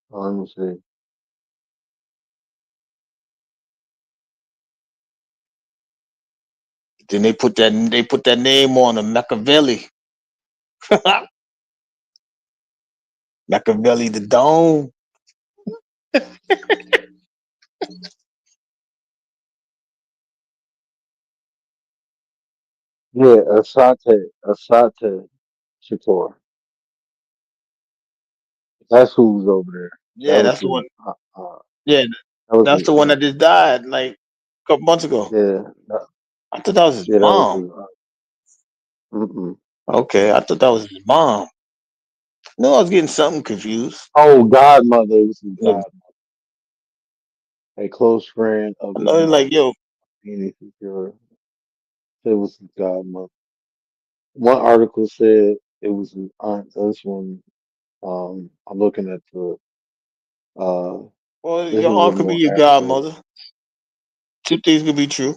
Let me see. Then they put that name on him, Machiavelli. Machiavelli the Dome. Yeah, Asate Shakur. That's who was over there. That Yeah, was that's the his one. uh Yeah, that was that's his the one aunt. that just died like a couple months ago. Yeah, I thought that was his yeah, that was mom. his aunt. Mm-mm. Okay, I thought that was his mom. No, I was getting something confused. Oh, godmother. It was his Look, godmother, a close friend of I his know, like, mother. yo, Meaning Shakur. It was his godmother. One article said it was his aunt. This one, I'm looking at the uh, well, this is your a aunt could be more your accurate. godmother. Two things could be true.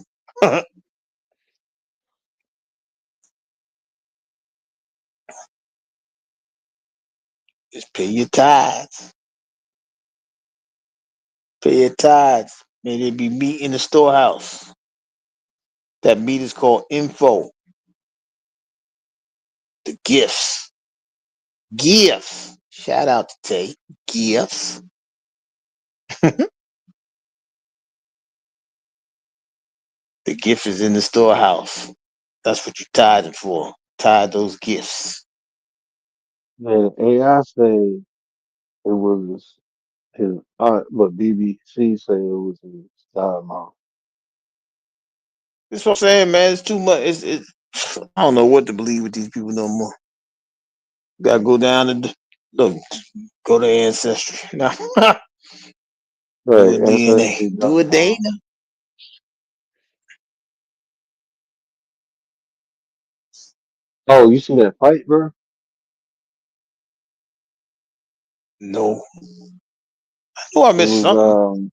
Just pay your tithes. Pay your tithes. May there be meat in the storehouse. That meat is called info. The gifts. Gifts. Shout out to Tay. Gifts. The gift is in the storehouse. That's what you tithing for. Tithe those gifts. Man, AI say it was his aunt, but BBC say it was his godmom. That's what I'm saying, man. It's too much. I don't know what to believe with these people no more. Gotta go down and look, go to ancestry. Now, do Right, a DNA. Do a ancestry.com. DNA. Oh, you see that fight, bro? No, Oh, I It missed was something.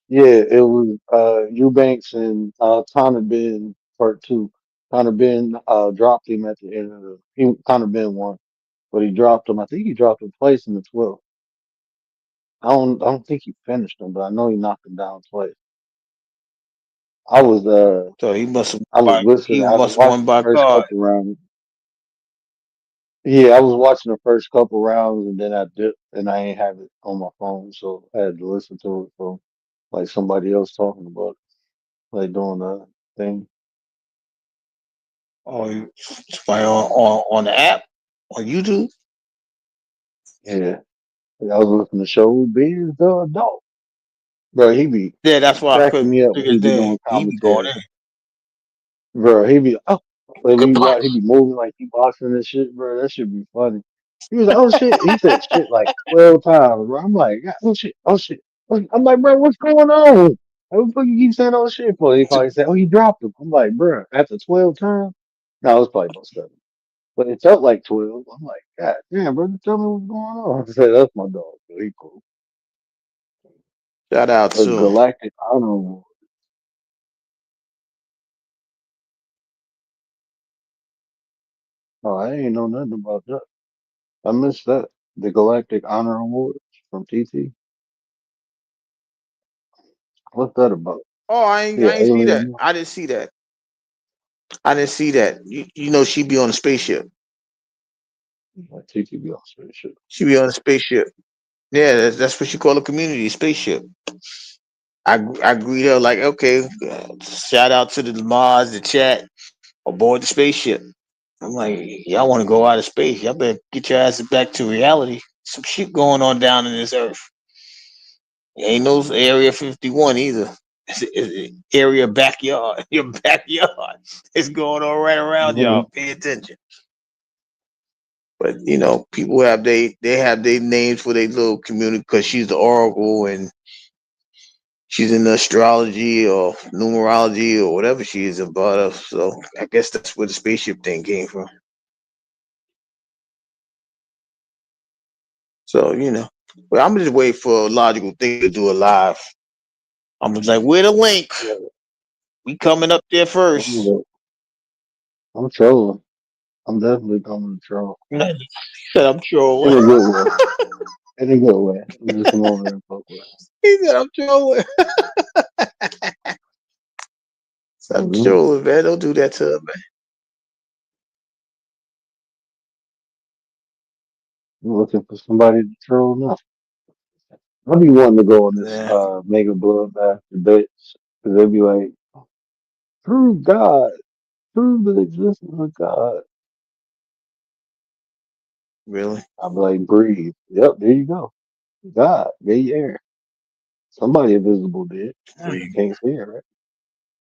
yeah, it was Eubanks and Connor Ben part two. Connor Ben dropped him at the end of Connor Ben won, but he dropped him. I think he dropped him twice in the 12th. I don't think he finished him, but I know he knocked him down twice. I was So he must have I was listening. he I was must have won watching the by first card. couple rounds. Yeah, I was watching the first couple rounds and then I dipped and I ain't have it on my phone, so I had to listen to it from like somebody else talking about it, like doing the thing. Oh, on the app on YouTube. Yeah. I was listening to Show Biz the adult. Bro, he be Yeah, that's why I cracking couldn't me up when figure he his be name. doing He be going commentary. in. Bro, he be when Good we watch, punch. he be moving like he boxing and shit, bro. That should be funny. He was like, oh shit. He said shit like 12 times, bro. I'm like, "God, oh shit, oh shit. I'm like, bro, what's going on? What the fuck you keep saying oh shit for? He probably said, oh, he dropped him. I'm like, bro, after 12 times? No, it was probably about 7. But it felt like 12. I'm like, God damn, bro, tell me what's going on. I said, that's my dog. Bro. He cool. Shout out A to him. galactic honor award. Oh, I ain't know nothing about that. I missed that. The Galactic Honor Awards from TT. What's that about? Oh, Yeah, I ain't see that. alien. I didn't see that. I didn't see that. You know she be on a spaceship. Like TT be on spaceship. She be on a spaceship. Yeah, that's what you call a community spaceship. I greet her like, okay, shout out to the Mars, the chat, aboard the spaceship. I'm like, y'all want to go out of space? Y'all better get your asses back to reality. Some shit going on down in this earth. Ain't no Area 51 either. It's area backyard. Your backyard. It's going on right around Mm-hmm. y'all. Pay attention. But you know, people have they have their names for their little community because she's the oracle and she's in astrology or numerology or whatever she is about us. So I guess that's where the spaceship thing came from. So you know, but I'm just waiting for a logical thing to do a live. I'm just like, where the link? Yeah, We coming up there first. I'm, I'm trolling. I'm definitely coming to troll. He said I'm In trolling. a good way. In a good way. I'm just come over there and fuck with He said I'm trolling. it. I'm Mm-hmm. trolling, man. Don't do that to him, man. I'm looking for somebody to troll now. I be wanting to go on this Nah, mega bloodbath debates. Cause they be like, prove God, prove the existence of God. really? I'm like, breathe. Yep, there you go. God, gave you air. Somebody invisible did, I so you ain't, can't see it, right?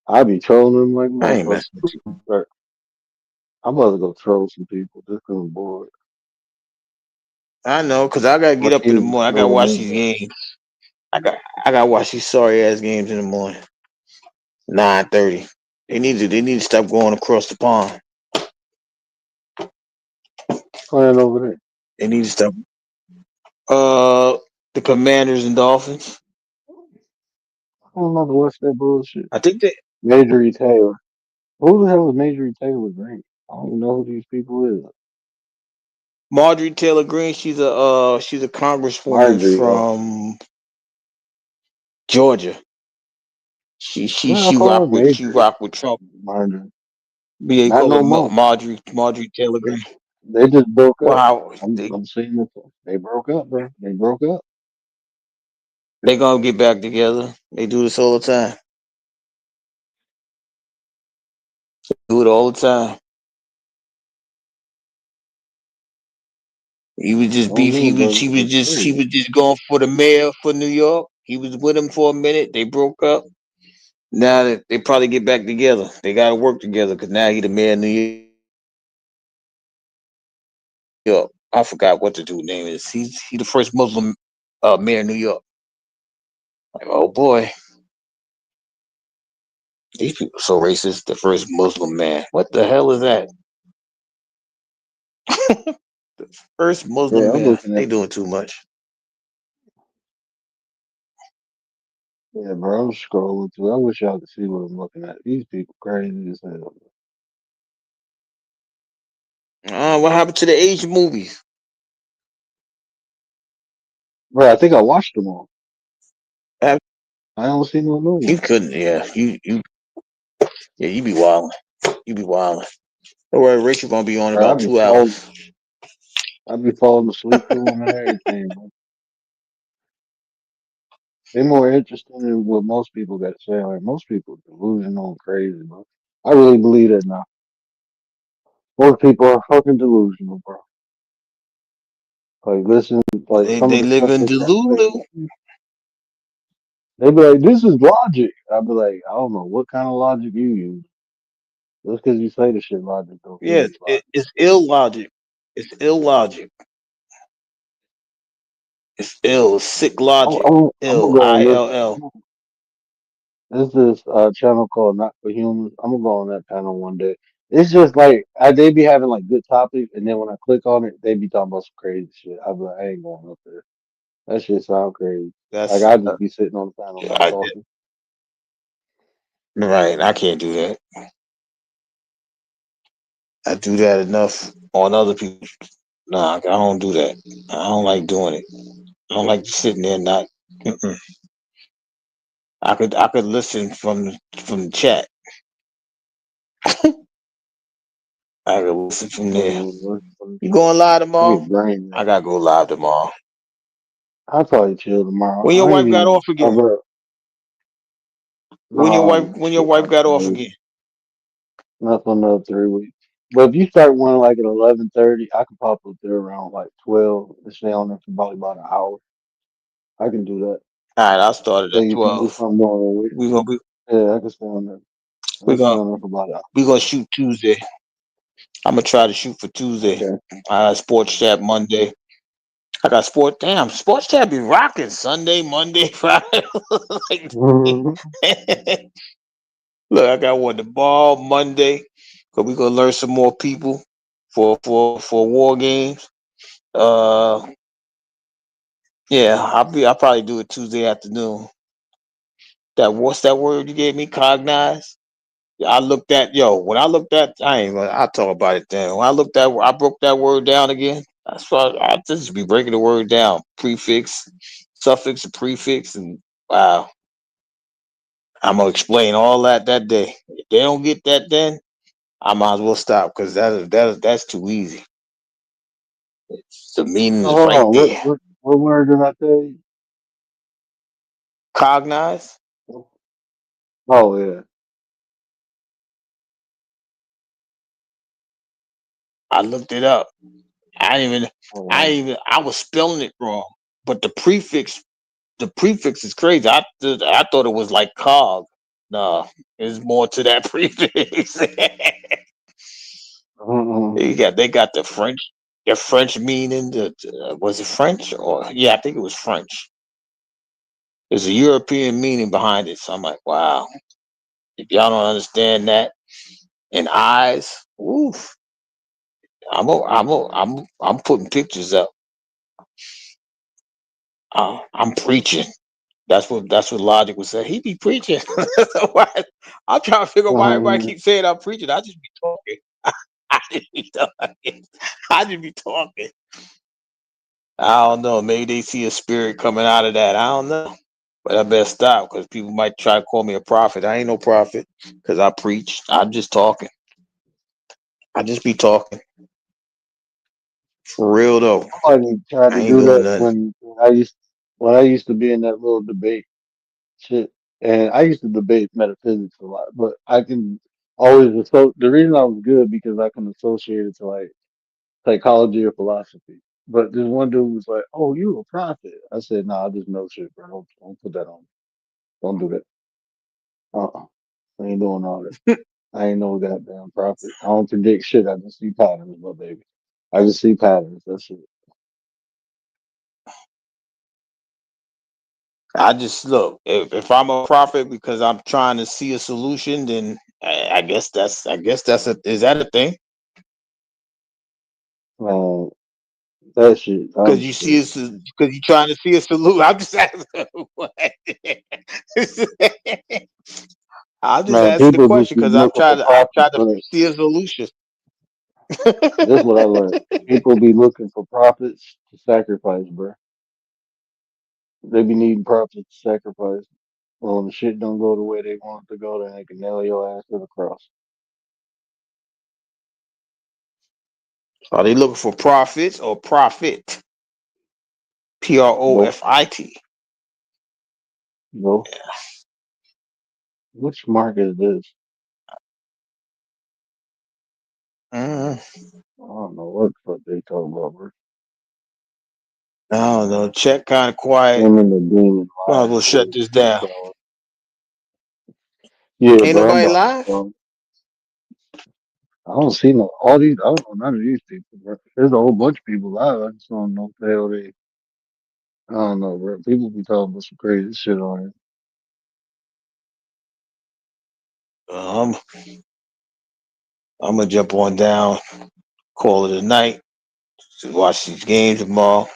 I be trolling them like I ain't motherfucker. messing with you. Right. I'm about to go troll some people just 'cause I'm bored. I know, cause I gotta My get up in the team is morning. I gotta trolling watch these anyway. games. I gotta watch these sorry ass games in the morning. 9:30. They need to stop going across the pond. Playing over there. They need to stop. Uh, the Commanders and Dolphins. I don't know to watch that bullshit. I think they Marjorie Taylor. Who the hell is Marjorie Taylor Greene? I don't even know who these people is. Marjorie Taylor Greene. She's a congresswoman Marjorie. Oh, from Georgia. well, I call her She Marjorie. rock with Trump. Marjorie. Yeah, you Not call no her more. Marjorie Taylor Greene. They just broke up. Wow, I'm seeing it. They broke up, bro. They broke up. they gonna get back together. They do this all the time. Do it all the time. He was I just don't beef. know, bro. This is She crazy. was just going for the mayor for New York. He was with him for a minute. They broke up. Now they probably get back together. They got to work together because now he the mayor of New York. I forgot what the dude name is. He the first Muslim mayor of New York. Like, oh boy, these people are so racist. The first Muslim man. What the hell is that? First Yeah, Muslim I'm man. looking They at doing too much. Yeah, bro, I'm scrolling through. I wish y'all could see what I'm looking at. These people crazy as hell. What happened to the Asian movies? Bro, I think I watched them all. Have- I don't see no new You one. couldn't, yeah. You be wilding. You be wilding. Don't worry, Rachel gonna be on in Bro, about 2 hours. I be falling asleep through them and everything, bro. They more interesting than what most people got to say. Like most people delusional and crazy, bro. I really believe that now. Most people are fucking delusional, bro. Like listen, like some of They the live stuff in they say, like Delulu. they be like, "This is logic." I be like, "I don't know what kind of logic you use. Just because you say the shit logic don't mean Yes, it's logic." it's illogic. It's illogic. It's ill. Sick logic. I'm gonna Ill. go on this. ILL. There's this channel called Not for Humans. I'm gonna go on that panel one day. It's just like they be having like good topics, and then when I click on it, they be talking about some crazy shit. I be like, I ain't going up there. That shit sound crazy. Like That's I just be sitting on the panel yeah, not talking. right. I can't do that. I do that enough on other people. Nah, I don't do that. I don't like doing it. I don't like sitting there not. Mm-mm. I could listen from the chat. I could listen from there. You going live I tomorrow? get brain. I gotta go live tomorrow. I'll probably chill tomorrow. When your I ain't wife got even. off again? When your Shit, wife like got off 3 weeks. again? Not for another 3 weeks. But if you start one like at 11:30, I can pop up there around like 12 and stay on there for probably about an hour. I can do that. All right, I started So at if you do 12. something during the week, We gonna be yeah, I can stay on there. I we can stay gonna on there for about an hour. we gonna shoot Tuesday. I'm gonna try to shoot for Tuesday. Okay. Sports chat Monday. I got sport. Damn, sports chat be rocking Sunday, Monday, Friday. Like, Mhm. look, I got one the ball Monday because we gonna learn some more people for war games. Uh, yeah, I'll probably do it Tuesday afternoon. What's that word you gave me? Cognize. Yeah, when I looked at I ain't gonna I'll talk about it then. When I broke that word down again. That's why I just be breaking the word down. Prefix, suffix, and prefix, and wow. I'm gonna explain all that day. If they don't get that then, I might as well stop because that's too easy. The meaning So is hold right on. there. What word did I say? Cognize. Oh yeah. I looked it up. I didn't even Hold I was spelling it wrong. But the prefix is crazy. I thought it was like cog. No, there's more to that prefix. on. They got the French meaning. Was it French or yeah? I think it was French. There's a European meaning behind it. So I'm like, wow. If y'all don't understand that, and eyes, oof. I'm putting pictures up. I'm preaching. That's what logic would say. He be preaching. Why- I'm trying to figure out why everybody keeps saying I'm preaching. I just be talking. I just be talking. I just be talking. I don't know. Maybe they see a spirit coming out of that. I don't know. But I better stop because people might try to call me a prophet. I ain't no prophet because I preach. I'm just talking. I just be talking. For real though. Somebody tried I to ain't do doing that nothing. when I used to be in that little debate shit, and I used to debate metaphysics a lot. But I can always the reason I was good because I can associate it to like psychology or philosophy. But this one dude was like, "Oh, you a prophet?" I said, "Nah, I just know shit, bro. Don't put that on. Me. Don't do that. I ain't doing all that. I ain't no goddamn prophet. I don't predict shit. I just see patterns, my baby. I just see patterns. That's it." I just look if I'm a prophet because I'm trying to see a solution, then I guess that's is that a thing? Uh, That shit. Because I'm you see scared. us, because you trying to see a solution. I'm just asking. What? I'm just Man, asking the people just question be because looking for I'm profit, trying to but see a solution. this is what I learned. People be looking for profits to sacrifice, bro. They be needing profits to sacrifice. Well, when the shit don't go the way they want it to go, then they can nail your ass to the cross. Are they looking for profits or profit? Both. Profit. Both. Which market is this? Mm, I don't know what the fuck they talking about, bro. I don't know. Check kind of quiet. Them and the demon Might as lion well shut bulls. this down. So, yeah, Ain't bro, I'm nobody about to. live? I don't see no all these. I don't know none of these people, bro. There's a whole bunch of people live. I just don't know what the hell they. I don't know, bro. People be talking about some crazy shit on here. Um, I'm gonna jump on down, call it a night, to watch these games tomorrow.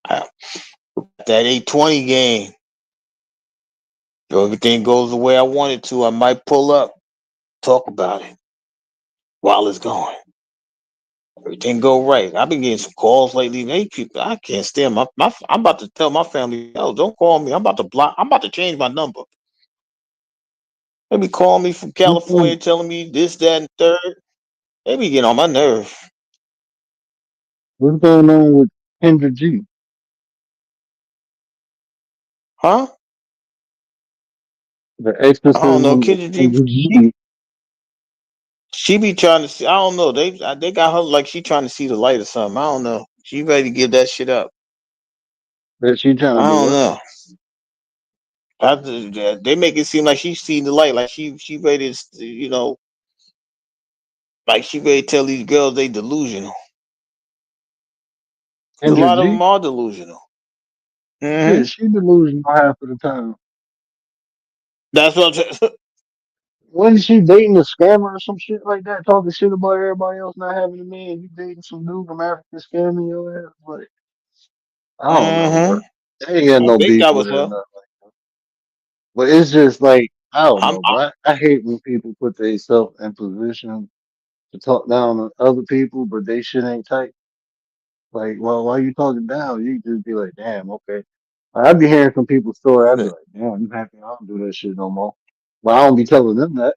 I, that 820 game. If everything goes the way I want it to, I might pull up, talk about it while it's going. Everything go right. I've been getting some calls lately. Hey, people, I can't stand my. I'm about to tell my family, yo, don't call me. I'm about to block. I'm about to change my number. They be calling me from What's California, going, telling me this, that, and third. They be getting on my nerve, what's going on with Kendra G? huh? The I don't know. exorcism of Kendra G, Kendra G. she be trying to see. I don't know. They got her like she trying to see the light or something. I don't know. She ready to give that shit up. That she trying I to do don't what? know. They make it seem like she's seen the light, like she ready to, like she ready to tell these girls they delusional. A Kendra lot of G? them are delusional. Yeah, Hmm. she delusional half of the time. That's what I'm saying. Wasn't she dating a scammer or some shit like that, talking shit about everybody else not having a man? You dating some dude from Africa scamming your ass? Like, I don't know, bro. Hmm. I ain't got I no think beef that with was her or her. nothing. But it's just like, I don't I'm, know, bro. I hate when people put themselves in position to talk down on other people, but they shit ain't tight. Like, well, why you talking down? You just be like, damn, okay. I'd be hearing some people's story. I'd be like, damn, you happy I don't do that shit no more. But I don't be telling them that.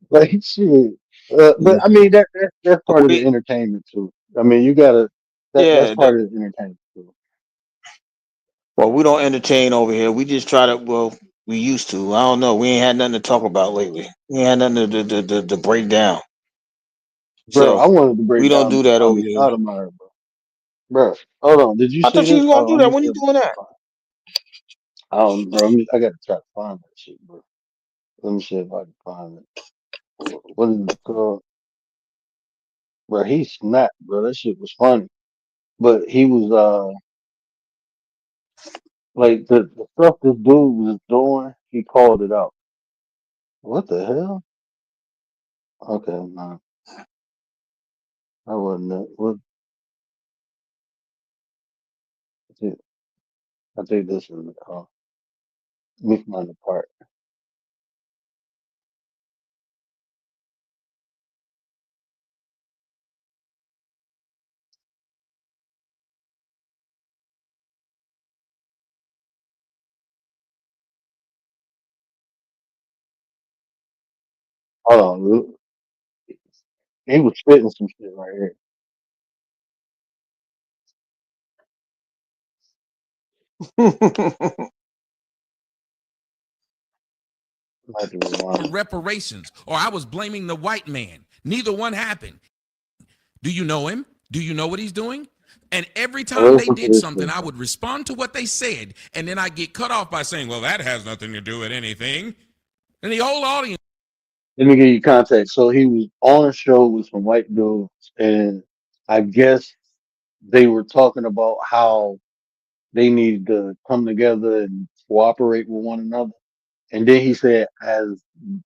Like, shit. But I mean, that's part of the we, entertainment too. I mean, you gotta, that's yeah. part of the entertainment too. Well, we don't entertain over here. We just try to. Well, we used to. I don't know. We ain't had nothing to talk about lately. We ain't had nothing to break down. Bro, So I wanted to we break don't down do the that over Tommy here. Sotomayor, bro. Bro, hold on. Did you I see thought you this? was gonna do I'm that. gonna When see you if I doing can that? find. I don't, bro. I gotta try to find that shit, bro. Let me see if I can find it. What is it called? Bro, he snapped, bro. That shit was funny. But he was like the stuff this dude was doing, he called it out. What the hell? Okay, no, that wasn't it. What is it? I think this is me find the part. Hold on, he was spitting some shit right here. I have to rewind. reparations, or I was blaming the white man. Neither one happened. Do you know him? Do you know what he's doing? And every time they Listen to did this something, shit, I bro. would respond to what they said, and then I get cut off by saying, well, that has nothing to do with anything. And the whole audience. Let me give you context. So he was on a show with some white dudes, and I guess they were talking about how they need to come together and cooperate with one another. And then he said, as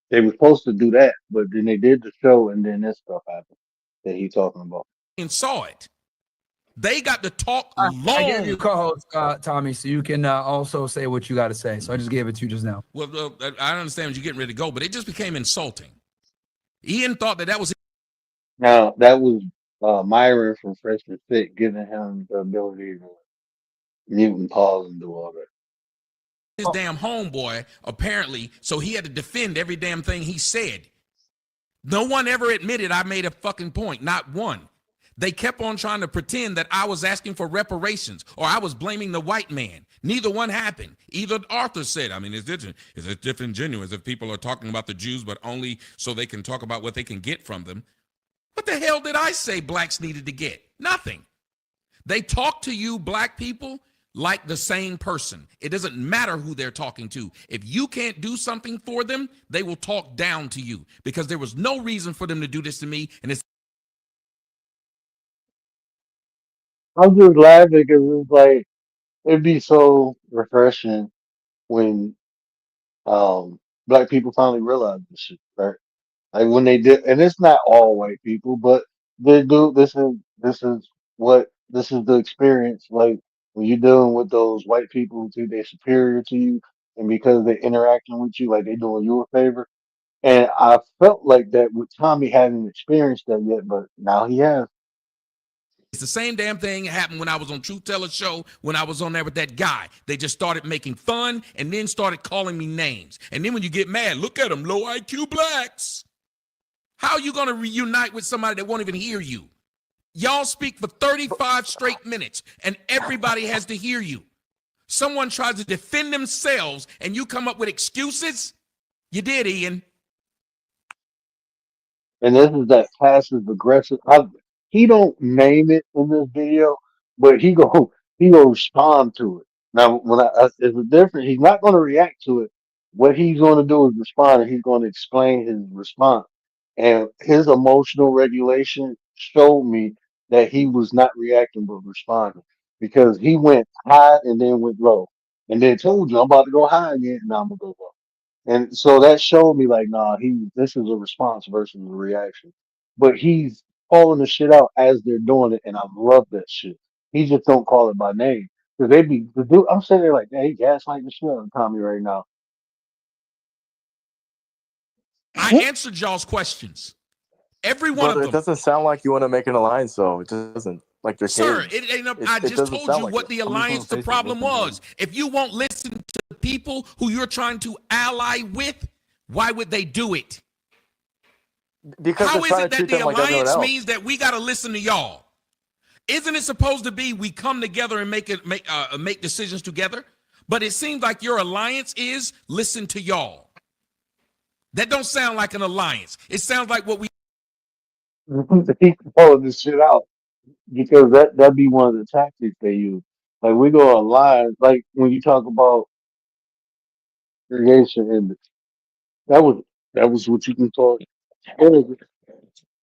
they were supposed to do that, but then they did the show, and then this stuff happened that he talking about. Saw it. They got to talk I gave you long. co-host, Tommy, so you can also say what you got to say. So I just gave it to you just now. Well, I understand you're getting ready to go, but it just became insulting. Ian thought that was Now that was Myron from Freshman Fit giving him the ability to mute and pause and do all that. his damn homeboy, apparently, so he had to defend every damn thing he said. No one ever admitted I made a fucking point, not one. They kept on trying to pretend that I was asking for reparations or I was blaming the white man. Neither one happened. Either Arthur said, I mean, it's disingenuous if people are talking about the Jews, but only so they can talk about what they can get from them. What the hell did I say blacks needed to get? Nothing. They talk to you, black people, like the same person. It doesn't matter who they're talking to. If you can't do something for them, they will talk down to you because there was no reason for them to do this to me. And it's I'm just laughing because it's like it'd be so refreshing when black people finally realize this shit, right? Like when they did, and it's not all white people, but they do. This is the experience. Like when you're dealing with those white people who think they're superior to you, and because they're interacting with you, like they're doing you a favor. And I felt like that with Tommy hadn't experienced that yet, but now he has. the same damn thing happened when I was on Truth Teller Show, when I was on there with that guy. They just started making fun and then started calling me names. And then when you get mad, look at them, low IQ blacks. How are you going to reunite with somebody that won't even hear you? Y'all speak for 35 straight minutes and everybody has to hear you. Someone tries to defend themselves and you come up with excuses? You did, Ian. And this is that passive aggressive. He don't name it in this video, but he go respond to it. Now, it's a different. He's not going to react to it. What he's going to do is respond, and he's going to explain his response. And his emotional regulation showed me that he was not reacting but responding because he went high and then went low, and then told you I'm about to go high again, and now I'm gonna go low. And so that showed me like, nah, this is a response versus a reaction. But he's calling the shit out as they're doing it, and I love that shit. He just don't call it by name. Cause they be the dude, I'm sitting there like, hey, he gaslighting the shit out of Tommy right now. I answered y'all's questions. Every one Brother, of it them. doesn't sound like you want to make an alliance, though. It doesn't. Like you're Sir, kidding. it ain't up. It- I it just doesn't told sound you like what it. the Coming from alliance, the Facebook, problem listen to was. If you won't listen to the people who you're trying to ally with, why would they do it? Because How they're is trying it to that treat the them like everyone alliance else. means that we got to listen to y'all? Isn't it supposed to be we come together and make decisions together? But it seems like your alliance is listen to y'all. That don't sound like an alliance. It sounds like what we He calling this shit out because that'd be one of the tactics they use. Like we go online, like when you talk about irrigation, and that was what you can call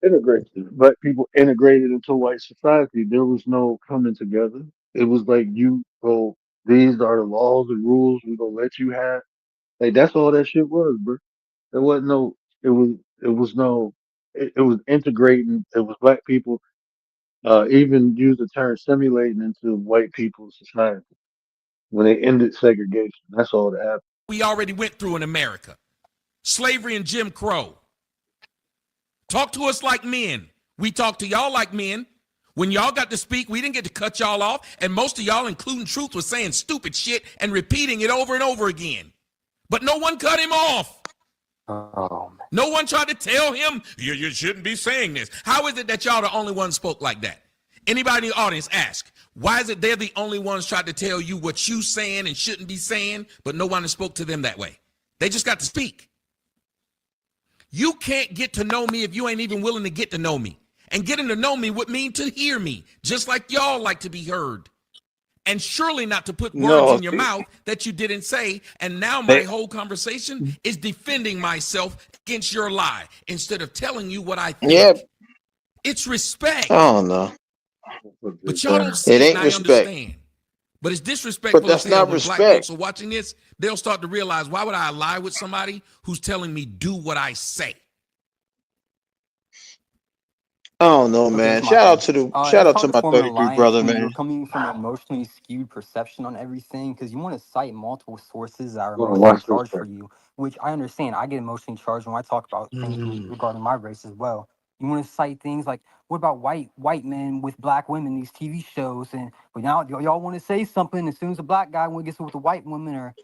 integration. Black people integrated into white society. There was no coming together. It was like you go, these are the laws and rules we gonna let you have. Like that's all that shit was, bro. There wasn't no. It was no. It was integrating. It was black people. Even use the term simulating into white people's society when they ended segregation. That's all that happened. already went through in America. Slavery and Jim Crow. Talk to us like men. We talk to y'all like men. When y'all got to speak, we didn't get to cut y'all off. And most of y'all, including Truth, was saying stupid shit and repeating it over and over again. But no one cut him off. Oh, man. No one tried to tell him, you shouldn't be saying this. How is it that y'all the only ones spoke like that? Anybody in the audience ask, why is it they're the only ones tried to tell you what you saying and shouldn't be saying, but no one spoke to them that way? They just got to speak. You can't get to know me if you ain't even willing to get to know me. And getting to know me would mean to hear me, just like y'all like to be heard. And surely not to put words No, in your mouth that you didn't say. And now my whole conversation is defending myself against your lie instead of telling you what I think. yeah, It's respect. I don't know. But y'all don't see It it, ain't and I respect. understand. But it's disrespectful But that's as hell not when black respect. folks are watching this. They'll start to realize, why would I lie with somebody who's telling me do what I say? I don't know, Okay, this man. is my Shout out thing. to the It's shout out to hard to my form an 33 alliance brother, when you're man. coming from an emotionally skewed perception on everything, because you want to cite multiple sources that are Hold on, emotionally watch this. charged for you, which I understand. I get emotionally charged when I talk about things regarding my race as well. You want to cite things like, what about white men with black women, these TV shows, and but now y'all want to say something as soon as a black guy gets with a white woman or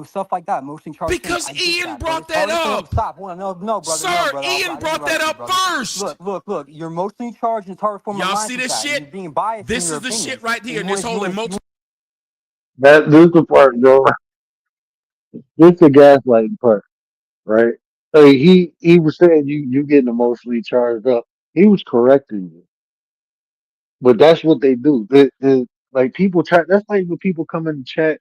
stuff like that, emotionally charged things. Because I get Ian that, but brought it's that hard to say. up. Stop. No, brother. No, Sir, brother. I Ian didn't brought that interrupt you, up brother. first. Look. You're emotionally charged, and it's hard to form an Y'all alliance see with this that. And shit? you're being biased in This your is the shit opinions. right And here. you This want whole to. emotion. This the part, Joe. This the gaslighting part, right? So he was saying you getting emotionally charged up. He was correcting you, but that's what they do. Like people try. That's like when people come in the chat.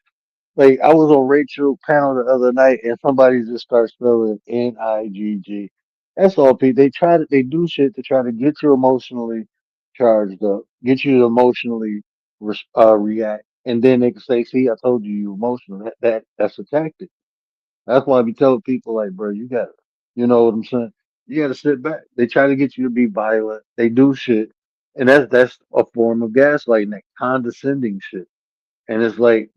Like I was on Rachel panel the other night, and somebody just starts spelling Nigg. That's all people. They do shit to try to get you emotionally charged up, get you to emotionally react, and then they can say, "See, I told you you emotional." That's a tactic. That's why I be telling people like, bro, you know what I'm saying? You gotta sit back. They try to get you to be violent. They do shit, and that's a form of gaslighting, that condescending shit. And it's like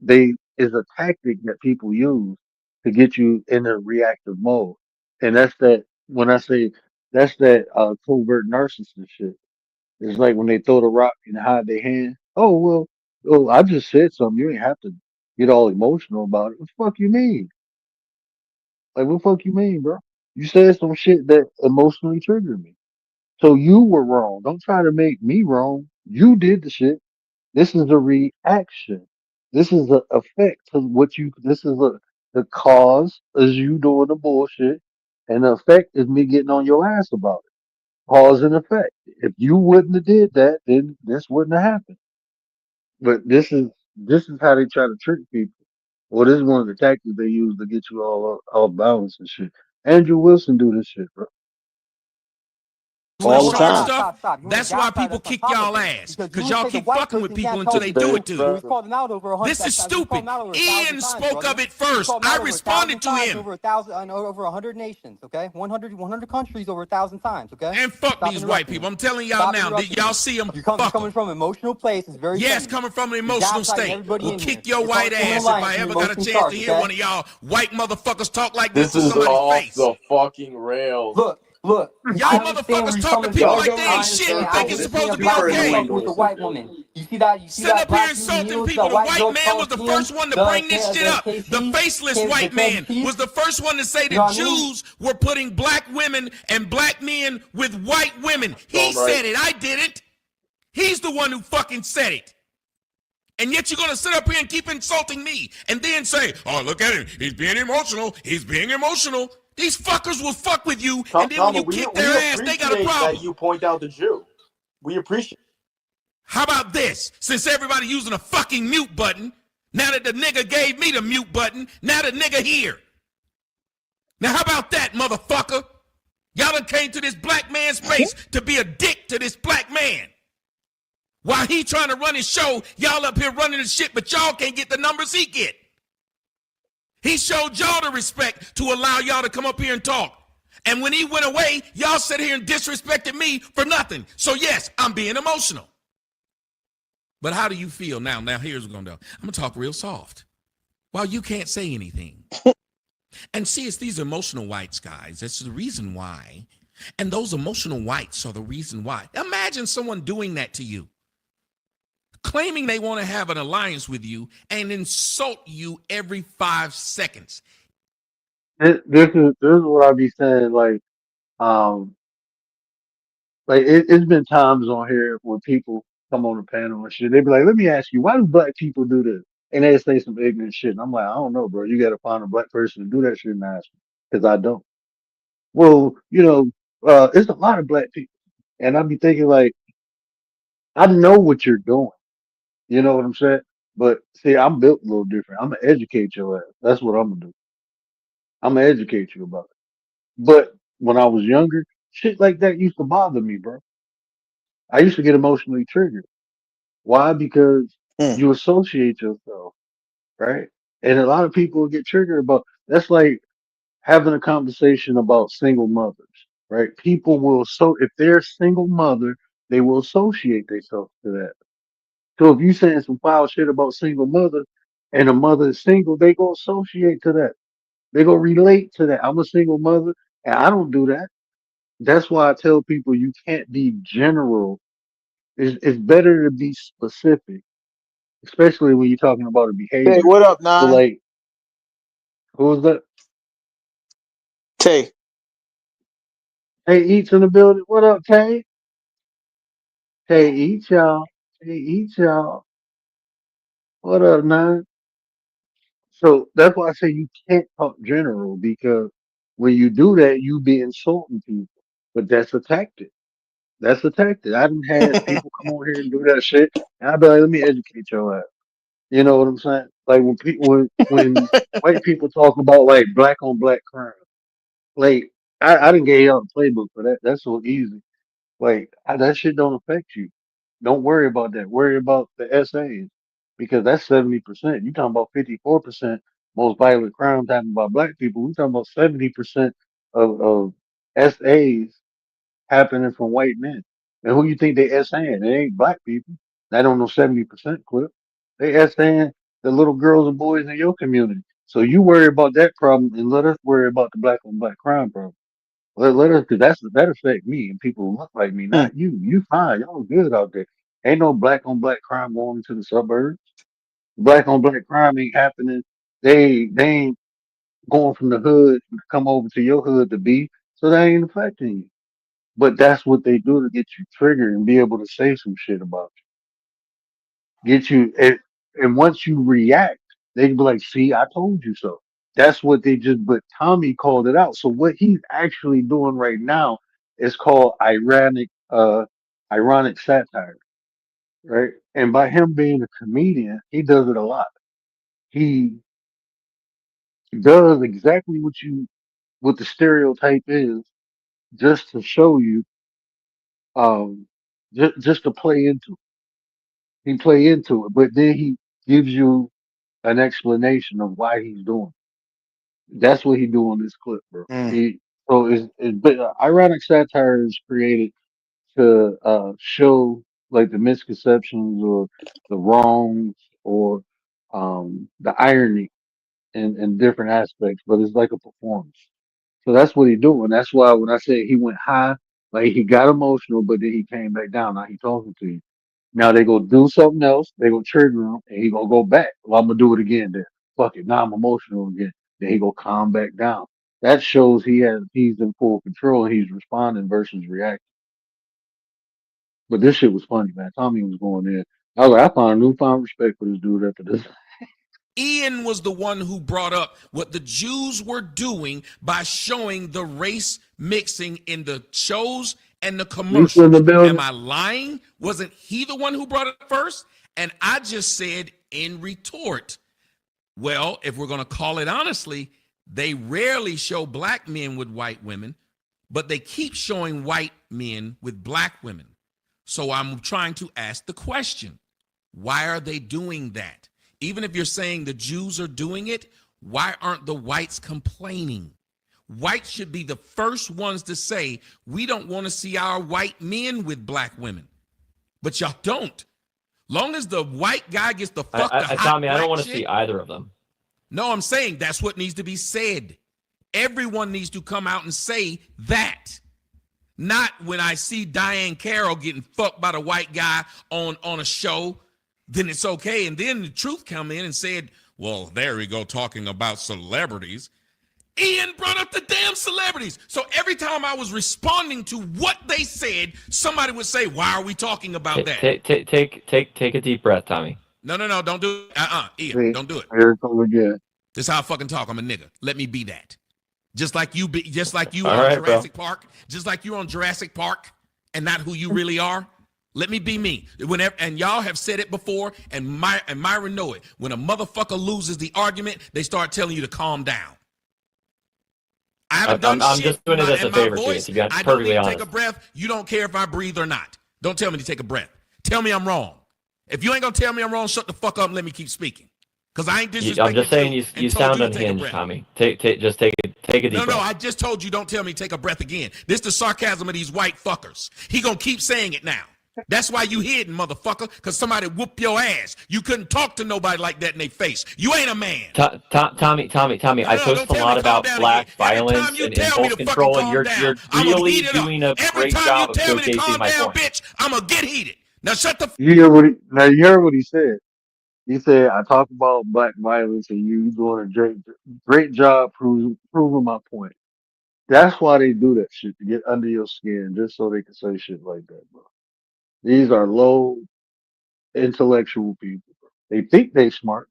is a tactic that people use to get you in a reactive mode. And that's that when I say that's that covert narcissist shit. It's like when they throw the rock and hide their hand. Oh well, oh I just said something. You ain't have to get all emotional about it. What the fuck you mean? Like what the fuck you mean, bro? You said some shit that emotionally triggered me. So you were wrong. Don't try to make me wrong. You did the shit. This is a reaction. This is the effect of what you. This is the cause is you doing the bullshit, and the effect is me getting on your ass about it. Cause and effect. If you wouldn't have did that, then this wouldn't have happened. But this is how they try to trick people. Well, this is one of the tactics they use to get you all balanced and shit. Andrew Wilson do this shit, bro. Emotionally All the charged time. up. Stop. You want to That's why gaslight people us on kick top of y'all it. ass. Because you Because want to y'all take the keep white fucking with person people can't until tell they the do truth. it to you. We've called him out over 100. This is We've called stupid. him out over 1,000 Ian times, spoke brother. of it We've first. called him I out over 1,000 responded to times, him. over 1,000, over 100 nations, okay? 100 countries, over 1,000 times, okay? And fuck Stop these white interrupting people. me. I'm telling y'all Stop now. Did interrupting y'all me. see them? You're Fuck them. coming from an emotional place. It's very Yes, feminine. coming from an You're emotional gaslighting state. everybody Will in here. kick your It's hard white to form an ass if alliance I when you're ever got a emotionally chance to charged, hear okay? one of y'all white motherfuckers talk like this This to is somebody's off face. the fucking rails. Look. Y'all I understand where motherfuckers you're talk to coming people from. Y'all like going they I ain't in shit understand. and I think circles. it's understand supposed a to be black Different man okay. fucking with a white languages. woman. You see that? You see Sitting that up here black dude in the insulting middle? See people. that The white white girl man was the Coliseum? first one to The bring this shit up. The KC, faceless the white Kevin man Keith. was the first one to say You know that what I mean? Jews were putting black women and black men with white women. He Storm right. said it. I didn't. He's the one who fucking said it. And yet you're going to sit up here and keep insulting me and then say, oh, look at him. He's being emotional. He's being emotional. These fuckers will fuck with you. And then when Tama, you we kick their ass, they got a appreciate that problem. you point out the Jew. We appreciate. How about this? Since everybody using a fucking mute button, now that the nigga gave me the mute button, now the nigga here. Now how about that, motherfucker? Y'all done came to this black man's space to be a dick to this black man. While he trying to run his show, y'all up here running the shit, but y'all can't get the numbers he get. He showed y'all the respect to allow y'all to come up here and talk. And when he went away, y'all sat here and disrespected me for nothing. So yes, I'm being emotional. But how do you feel now? Now here's what I'm gonna do. I'm gonna talk real soft. While you can't say anything. And see, it's these emotional whites, guys. That's the reason why. And those emotional whites are the reason why. Imagine someone doing that to you, claiming they want to have an alliance with you and insult you every 5 seconds. This is what I be saying. Um, it's been times on here where people come on the panel and shit. They be like, "Let me ask you, why do black people do this?" And they say some ignorant shit. And I'm like, "I don't know, bro. You got to find a black person to do that shit and ask me, because I don't." Well, it's a lot of black people, and I be thinking like, I know what you're doing. You know what I'm saying? But see, I'm built a little different. I'm gonna educate your ass. That's what I'm gonna do. I'm gonna educate you about it. But when I was younger, shit like that used to bother me, bro. I used to get emotionally triggered. Why? Because Mm. you associate yourself, right? And a lot of people get triggered about that's like having a conversation about single mothers. right? People will, so if they're a single mother, they will associate themselves to that. So if you saying some foul shit about single mother and a mother is single, they go associate to that. They go relate to that. I'm a single mother and I don't do that. That's why I tell people you can't be general. It's better to be specific, especially when you're talking about a Hey, behavior. what up, So Nine? like, who was that? Tay. Hey, Eats in the building. What up, Tay? Hey, Eats, y'all. Hey, Eats, y'all. What up, Nine? So that's why I say you can't talk general because when you do that, you be insulting people. But that's a tactic. That's a tactic. I done had people come on here and do that shit, and I be like, let me educate your ass. You know what I'm saying? Like when people when white people talk about like black on black crime, like I didn't get y'all the playbook for that. That's so easy. Like that shit don't affect you. Don't worry about that. Worry about the essays because that's 70%. You talking about 54% most violent crimes happening by black people. We talking about 70% of SAs happening from white men. And who you think they essaying? They ain't black people. That don't know 70% clip. They essaying the little girls and boys in your community. So you worry about that problem and let us worry about the black on black crime problem. Let us, cause that affect me and people who look like me, Hmm. not you. You fine, y'all good out there. Ain't no black on black crime going into the suburbs. Black on black crime ain't happening. They ain't going from the hood to come over to your hood to be. So that ain't affecting you. But that's what they do to get you triggered and be able to say some shit about you. Get you, and once you react, they can be like, "See, I told you so." That's what they just. But Tommy called it out. So what he's actually doing right now is called ironic satire, right? And by him being a comedian, he does it a lot. He does exactly what the stereotype is, just to show you, just to play into He play into it, but then he gives you an explanation of why he's doing it. That's what he do on this clip, bro. Mm. But ironic satire is created to show like the misconceptions or the wrongs or the irony in different aspects, but it's like a performance. So that's what he doing. That's why when I say he went high, like he got emotional, but then he came back down. Now he talking to you. Now they gonna do something else. They gonna trigger him, and he gonna go back. Well, I'm gonna do it again. Then fuck it. Now I'm emotional again. Then he gonna calm back down. That shows he's in full control and he's responding versus reacting. But this shit was funny, man. Tommy was going in. I was like, I found a newfound respect for this dude after this. Ian was the one who brought up what the Jews were doing by showing the race mixing in the shows and the Lisa in the commercials. building. Am I lying? Wasn't he the one who brought it first? And I just said in retort, well, if we're going to call it honestly, they rarely show black men with white women, but they keep showing white men with black women. So I'm trying to ask the question, why are they doing that? Even if you're saying the Jews are doing it, why aren't the whites complaining? Whites should be the first ones to say, we don't want to see our white men with black women. But y'all don't. Long as the white guy gets the fuck the hot Tommy, I don't black want to chick- see either of them. No, I'm saying that's what needs to be said. Everyone needs to come out and say that. Not when I see Diane Carroll getting fucked by the white guy on a show, then it's okay. And then the truth come in and said, well, there we go talking about celebrities. Ian brought up the damn celebrities. So every time I was responding to what they said, somebody would say, why are we talking about that? Take a deep breath, Tommy. No, don't do it. Ian, See, don't do it. here it comes again. This is how I fucking talk. I'm a nigga. Let me be that. Just like you All on right, Jurassic Park. Just like you on Jurassic Park and not who you really are. Let me be me. Whenever, and y'all have said it before, and Myron know it. When a motherfucker loses the argument, they start telling you to calm down. I haven't done I'm shit. just doing it as a favor to you. Voice, To be I don't perfectly need to honest. take a breath. You don't care if I breathe or not. Don't tell me to take a breath. Tell me I'm wrong. If you ain't gonna tell me I'm wrong, shut the fuck up and let me keep speaking. Because I ain't disrespecting I'm just saying you you and told sound you to take a unhinged, breath. Tommy. Just take a deep No, breath. I just told you don't tell me take a breath again. This the sarcasm of these white fuckers. He gonna keep saying it now. That's why you hidden, motherfucker, because somebody whoop your ass. You couldn't talk to nobody like that in their face. You ain't a man. Tommy, I post a lot about black violence and impulse control, and you're really doing a great job of showcasing my point. Bitch, I'm gonna get heated. Now shut the You heard what he said. He said, I talk about black violence and you doing a great job proving my point. That's why they do that shit, to get under your skin, just so they can say shit like that, bro. These are low intellectual people. They think they smart.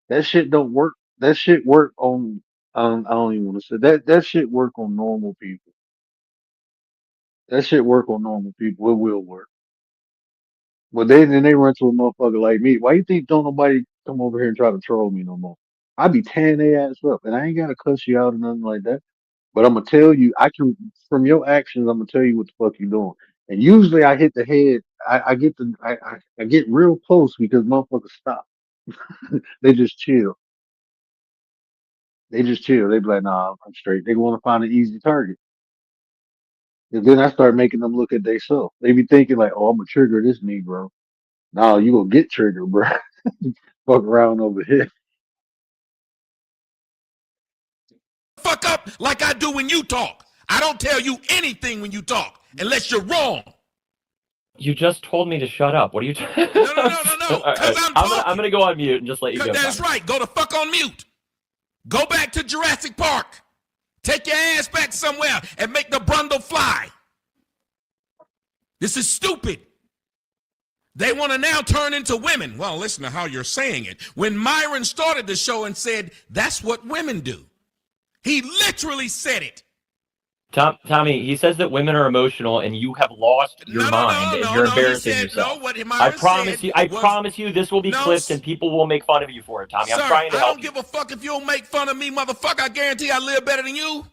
That shit don't work. That shit work on, I don't even want to say that shit work on normal people. That shit work on normal people. It will work. But then they run to a motherfucker like me. Why you think don't nobody come over here and try to troll me no more? I be tearing their ass up, and I ain't gotta cuss you out or nothing like that. But I'm gonna tell you, from your actions, I'm gonna tell you what the fuck you doing. And usually I hit the head. I get real close because motherfuckers stop. They just chill. They just chill. They be like, nah, I'm straight. They want to find an easy target. And then I start making them look at themselves. They be thinking like, oh, I'm gonna trigger this Negro. No, you gonna get triggered, bro. Fuck around over here. fuck up like I do when you talk. I don't tell you anything when you talk unless you're wrong. You just told me to shut up. What are you talking? No. I'm gonna go on mute and just let you go. That's right. Go the fuck on mute. Go back to Jurassic Park. Take your ass back somewhere and make the Brundle fly. This is stupid. They want to now turn into women. Well, listen to how you're saying it. When Myron started the show and said, that's what women do. He literally said it. Tommy, he says that women are emotional and you have lost your mind and you're embarrassing yourself. I promise you this will be clipped and people will make fun of you for it, Tommy. I'm trying to help you. I don't give a fuck if you'll make fun of me, motherfucker. I guarantee I live better than you.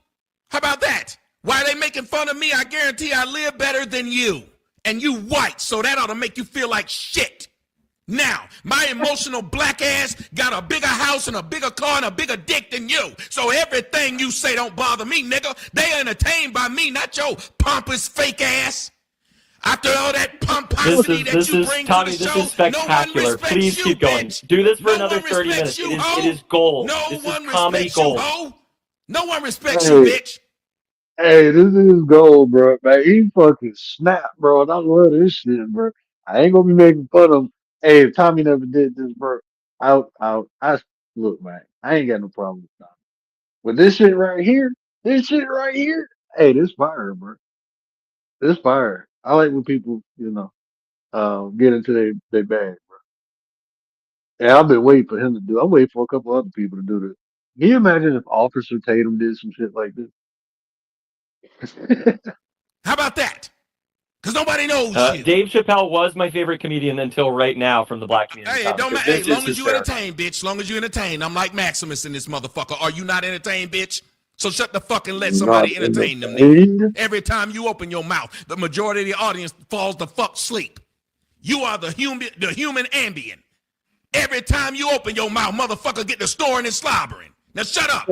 How about that? Why are they making fun of me? I guarantee I live better than you. And you white, so that ought to make you feel like shit. Now, my emotional black ass got a bigger house and a bigger car and a bigger dick than you. So everything you say don't bother me, nigga. They entertained by me, not your pompous fake ass. After all that pomposity that you bring to the show, this is spectacular. Please keep going. Do this for another 30 minutes. It is gold. This is comedy gold. No one respects you, bitch. Hey, this is gold, bro. Man, he fucking snapped, bro. And I love this shit, bro. I ain't gonna be making fun of him. Hey, if Tommy never did this, bro, look, man, I ain't got no problem with Tommy. But this shit right here, hey, this fire, bro. This fire. I like when people, get into their bag, bro. Yeah, I've been waiting for him to do. I'm waiting for a couple other people to do this. Can you imagine if Officer Tatum did some shit like this? How about that? Because nobody knows you. Dave Chappelle was my favorite comedian until right now from the black community. Hey, don't matter. Hey, long as you entertain, bitch. Long as you entertain. I'm like Maximus in this motherfucker. Are you not entertained, bitch? So shut the fuck and let somebody entertain them. Nigga. Every time you open your mouth, the majority of the audience falls the fuck sleep. You are the human Ambien. Every time you open your mouth, motherfucker get to snoring and slobbering. Now shut up.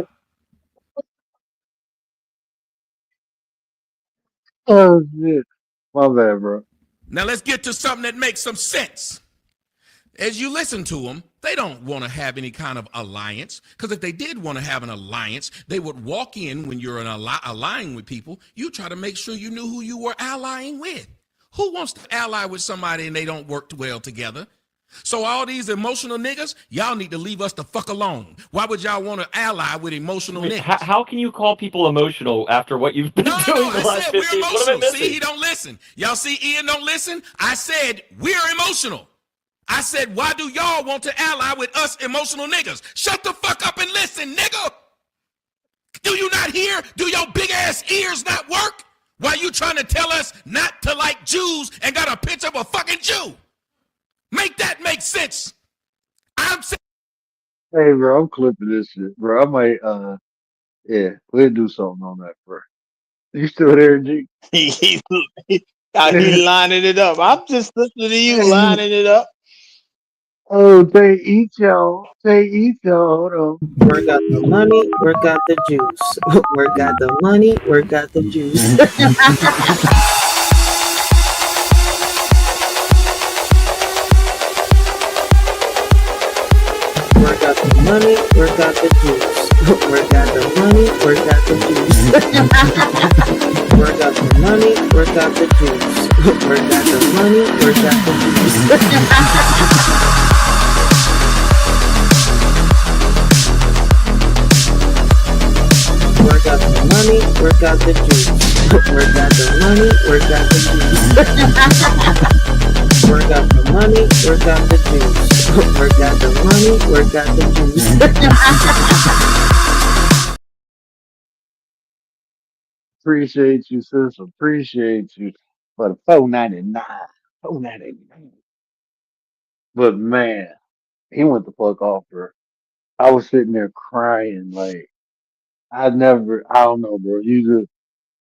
Oh shit. My bad, bro. Now let's get to something that makes some sense. As you listen to them, they don't want to have any kind of alliance. Because if they did want to have an alliance, they would walk in when you're allying with people. You try to make sure you knew who you were allying with. Who wants to ally with somebody and they don't work well together? So all these emotional niggas, y'all need to leave us the fuck alone. Why would y'all want to ally with emotional niggas? How can you call people emotional after what you've been doing the last 15 years? What am I missing? See, he don't listen. Y'all see Ian don't listen? I said, we're emotional. I said, why do y'all want to ally with us emotional niggas? Shut the fuck up and listen, nigga. Do you not hear? Do your big ass ears not work? Why you trying to tell us not to like Jews and got a picture of a fucking Jew? Make that make sense. I'm saying. Hey, bro, I'm clipping this shit, bro. I might, we'll do something on that, bro. You still there, G? He lining it up. I'm just listening to you lining it up. Oh, they eat y'all. They eat y'all. Hold on. Where got the money? Where got the juice? Where got the money? Where got the juice? Where got the money? Where got the juice? Where got the money? Where got the juice? Where got the money? Where got the juice? Where got the money? Where got the juice? Where got the money? Where got the juice? Where got the money? Where got the juice? Where got the money? Where got the juice? Where got the money? Where got the juice? Appreciate you, sis. Appreciate you for the 4.99. 4.99. But man, he went the fuck off, bro. I was sitting there crying like I don't know, bro.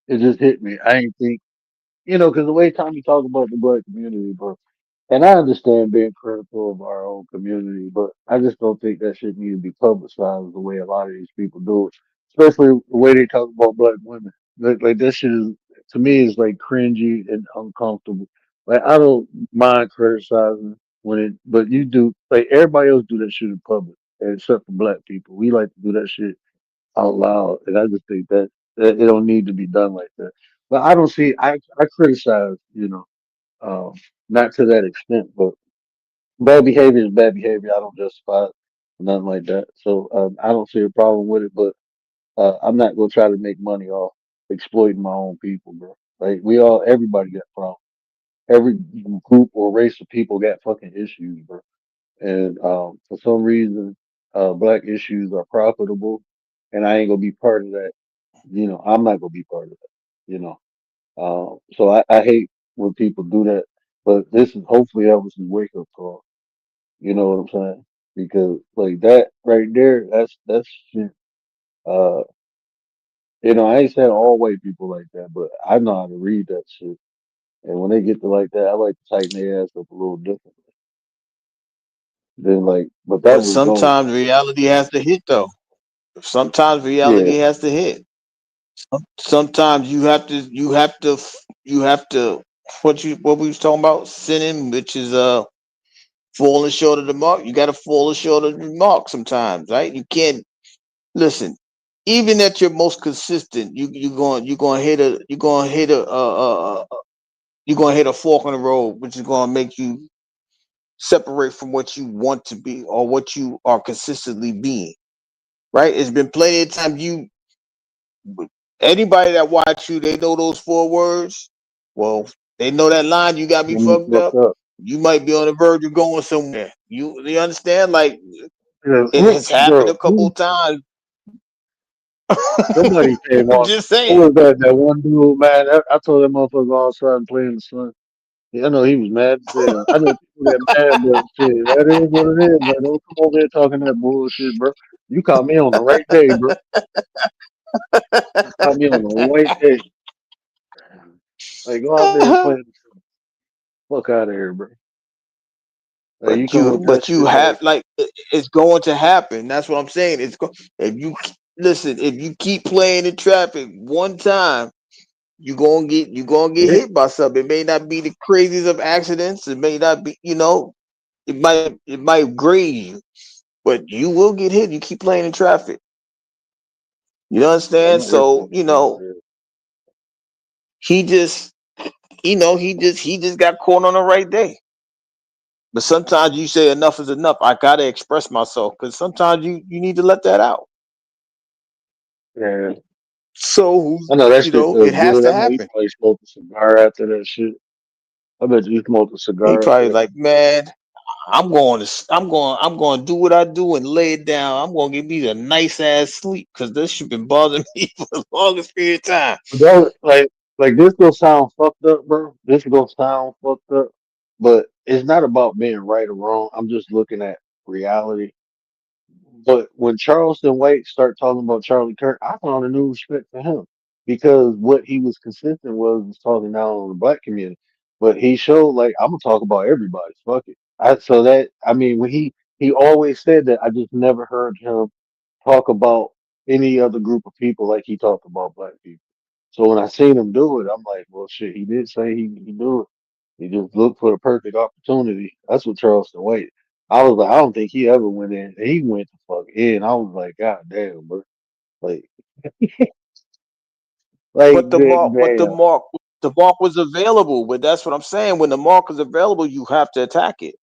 It just hit me. I ain't think, because the way Tommy talk about the black community, bro. And I understand being critical of our own community, but I just don't think that shit need to be publicized the way a lot of these people do it. Especially the way they talk about black women. Like that shit is, to me, is like cringy and uncomfortable. Like I don't mind criticizing but you do. Like everybody else do that shit in public, except for black people. We like to do that shit out loud, and I just think that it don't need to be done like that. But I don't see. I criticize, um, not to that extent, but bad behavior is bad behavior. I don't justify it, nothing like that. So I don't see a problem with it, but I'm not gonna try to make money off exploiting my own people, bro. Like everybody got problems. Every group or race of people got fucking issues, bro. And for some reason, black issues are profitable, and I ain't gonna be part of that. I'm not gonna be part of that. You know, so I hate when people do that. But this is hopefully Elvis's wake up call. You know what I'm saying? Because like that right there, that's shit. Uh, I ain't saying all white people like that, but I know how to read that shit. And when they get to like that, I like to tighten their ass up a little differently. Then like, but that But was gold. sometimes reality has to hit though. Sometimes Yeah, reality has to hit. Sometimes you have to what we was talking about sinning, which is falling short of the mark. You got to fall short of the mark sometimes, right? You can't listen. Even at your most consistent, you're gonna hit a fork in the road, which is gonna make you separate from what you want to be or what you are consistently being. Right? It's been plenty of times anybody that watch you, they know those 4 words. Well, they know that line. You got me when you fucked fucked up. up. You might be on the verge of going somewhere. You understand? Like Yeah, it has happened a bro, couple times. somebody came I'm on. just Who saying. was that? That one dude, man. I told that motherfucker all outside and play in the sun. Yeah, I know he was mad as hell. I know people get mad, but shit, that is what it is, man. Don't come over here talking that bullshit, bro. You caught me on the right day, bro. You caught me on the right day. Like, go out there and play in the sun. Fuck out of here, bro. Like, you come with that But you shit, like, have like it's going to happen. That's what I'm saying. If you listen, if you keep playing in traffic one time, you gonna get yeah, hit by something. It may not be the craziest of accidents. It may not be, it might graze you, but you will get hit. You keep playing in traffic. You yeah, understand? my So, earphones came out here. he just, he just got caught on the right day. But sometimes you say enough is enough. I gotta express myself because sometimes you need to let that out. Yeah, So I know that shit it felt has good. I to know he happen. probably smoked a cigar after that shit. I bet you smoked a He cigar after probably that. like, man, I'm going to do what I do and lay it down. I'm going to give me a nice ass sleep because this shit been bothering me for the longest period of time. But that was, like this gonna sound fucked up, bro. This gonna sound fucked up, but it's not about being right or wrong. I'm just looking at reality. But when Charleston White started talking about Charlie Kirk, I found a new respect for him because what he was consistent was talking down on the black community. But he showed like I'm gonna talk about everybody. Fuck it. So that I mean, when he always said that, I just never heard him talk about any other group of people like he talked about black people. So when I seen him do it, I'm like, well, shit, he did say he do it. He just looked for the perfect opportunity. That's what Charleston White. I was like, I don't think he ever went in. He went the fuck in. I was like, God damn, bro. Like, But the mark, but damn. the mark was available. But that's what I'm saying. When the mark is available, you have to attack it.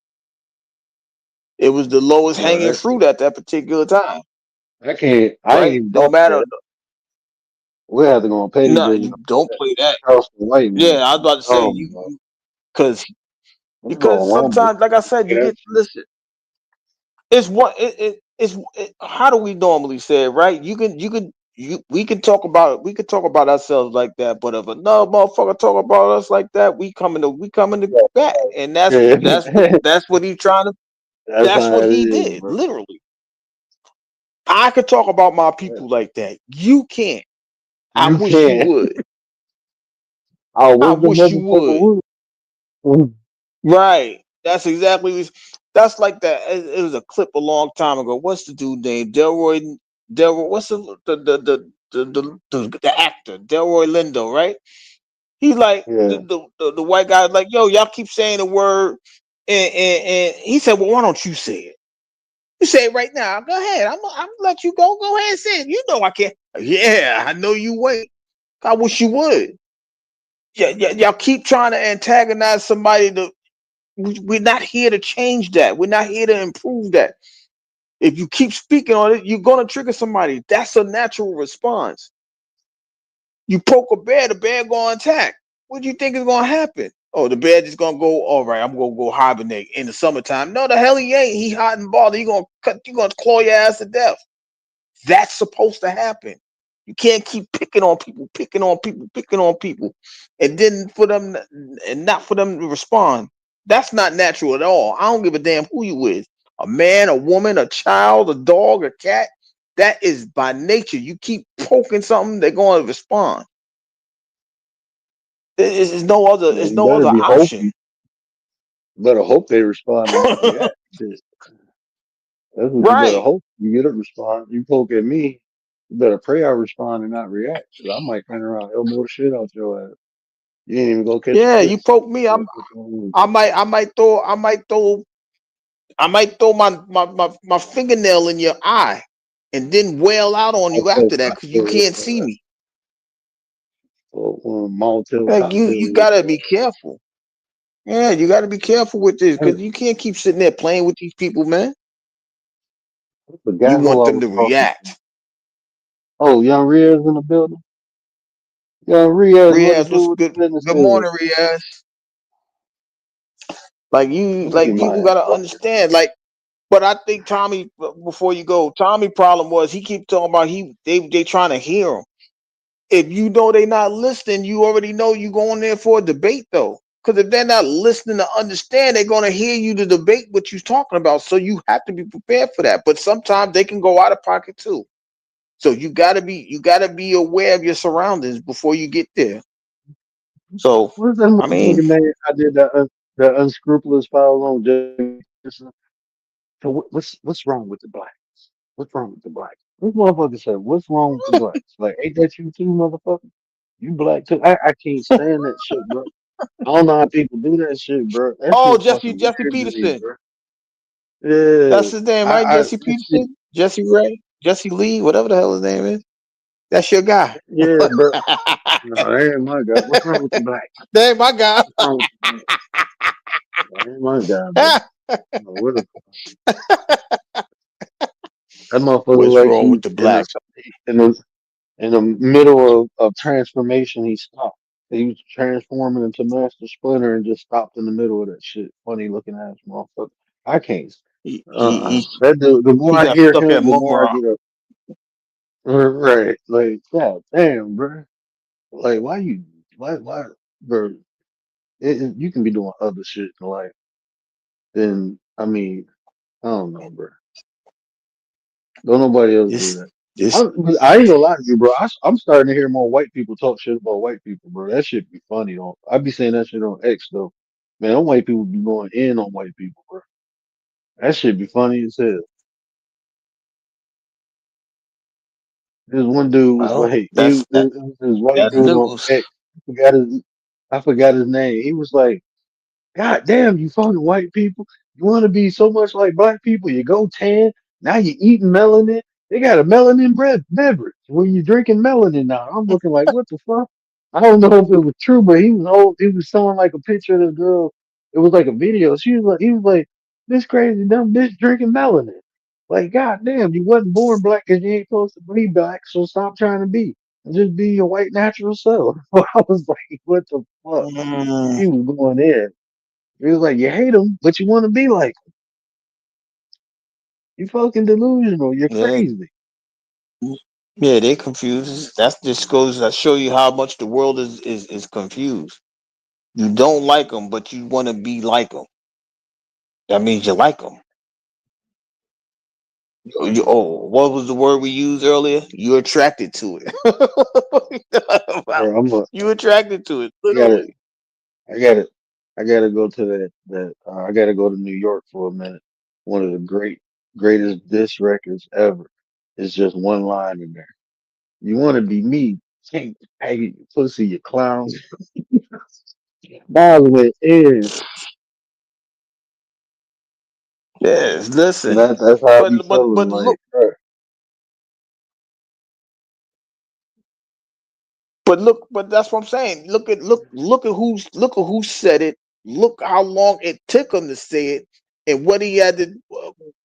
It was the lowest No, hanging fruit at that particular time, I can't. I ain't right? even No thought of matter. that. We have to go on petty No, vision you about don't that play that. Charleston White Yeah, one. I was about to say Oh you no, because what's going on, bro? sometimes, like I said, you get listen. It's what how do we normally say it, right? We can talk about ourselves like that, but if another motherfucker talk about us like that, we coming to bat, and Yeah. that's what he trying to. That's That's how what it he is, did, bro. literally. I could talk about my Yeah. people like that. You can't. I You wish you can't. would. I I wish the wish you would. motherfucker would. Right. That's like that. It was a clip a long time ago. What's the dude name? Delroy. What's the actor? Delroy Lindo, right? He like Yeah. the white guy like, yo, y'all keep saying the word, and he said, well, why don't you say it? You say it right now. Go ahead. I'm gonna let you go. Go ahead and say it. You know I can't. Yeah, I know you wait. I wish you would. Y'all keep trying to antagonize somebody to. We're not here to change that. We're not here to improve that. If you keep speaking on it, you're gonna trigger somebody. That's a natural response. You poke a bear, the bear gonna attack. What do you think is gonna happen? Oh, the bear just gonna go, all right, I'm gonna go hibernate in the summertime. No, the hell he ain't. He hot and bothered. You gonna claw your ass to death. That's supposed to happen. You can't keep picking on people, and then for them and not for them to respond. That's not natural at all. I don't give a damn who you is. A man, a woman, a child, a dog, a cat. That is by nature. You keep poking something, they're going to respond. There's no other. Yeah, There's you no better other be option. hoping. You better hope they respond and not react. Shit. That's what you better Right. hope. You get a response. You poke at me. You better pray I respond and not react. Cause I might turn around, elbow the shit out your ass. You ain't even gonna catch a Yeah. You fish. poke me. I might throw my fingernail in your eye and then wail out on you after that because you can't see me. Molotov Like you cocktail. gotta be careful. Yeah, you gotta be careful with this because you can't keep sitting there playing with these people, man. The You guy who want I them was to talking react. to. Oh, Young Riaz in the building. Young Riaz, what it Riaz, do? what's What good? the business Good is? morning, Riaz. Let me get Like my people ass gotta right. understand. Like, but I think Tommy, before you go, Tommy problem was he keep talking about they trying to hear him. If you know they not listening, you already know you going there for a debate though. Because if they're not listening to understand, they're gonna hear you to debate what you're talking about. So you have to be prepared for that. But sometimes they can go out of pocket too. So you gotta be aware of your surroundings before you get there. So What's that I mean, motherfucking name? I did the unscrupulous file on Jason. So what's wrong with the blacks? What's wrong with the blacks? This motherfucker said, "What's wrong with the blacks?" Like, ain't that you too, motherfucker? You black too? I can't stand that shit, bro. I don't know how people do that shit, bro. That oh shit Jesse fucking Jesse weird to me, Peterson. bro. Yeah, That's his name, right? Jesse that shit, Peterson, Jesse Ray, Jesse Lee, whatever the hell his name is. That's your guy. yeah, bro. No, that ain't my guy. What's wrong with the blacks? That ain't my guy. What's wrong with the blacks? That ain't my guy, bro. No, what the that motherfucker What's like wrong he with the blacks? in the in the middle of transformation, he stopped. He was transforming into Master Splinter and just stopped in the middle of that shit. Funny looking ass motherfucker. I can't. He he That dude, the more he I got hear stuck at him, the more I Mumra. get up. Right. Like, god damn, bro. Like, why, bro? You can be doing other shit in life. Then, I mean, I don't know, bro. Don't nobody else do This that. this I ain't gonna lie to you, bro. I'm starting to hear more white people talk shit about white people, bro. That shit be funny, though. I be saying that shit on X, though. Man, them white people be going in on white people, bro. That shit be funny as hell. This one dude was Well, like, it was this white that's dude on news. X. I forgot his name. He was like, God damn, you fucking white people. You want to be so much like black people. You go tan. Now you eating melanin. They got a melanin beverage when you're drinking melanin now. I'm looking like, what the fuck? I don't know if it was true, but he was old. He was showing like a picture of the girl. It was like a video. He was like, this crazy dumb bitch drinking melanin. Like, God damn, you wasn't born black because you ain't supposed to be black. So stop trying to be. And just be your white natural self. I was like, what the fuck? Mm, He was going in. He was like, you hate them, but you want to be like 'em. You fucking delusional. You're yeah, crazy. yeah, they confused. That just goes to show you how much the world is confused. You don't like them, but you want to be like them. That means you like them. Oh, what was the word we used earlier? You're attracted to it. Bro, You attracted to it, I gotta, literally. I gotta go to I gotta go to New York for a minute. One of the greatest diss records ever. It's just one line in there. You want to be me? Hey, hey, pussy, you clown. By the way, Yes, and listen. that's how I But be feeling look, like, bro. but that's what I'm saying. Look at who said it. Look how long it took him to say it, and what he had to,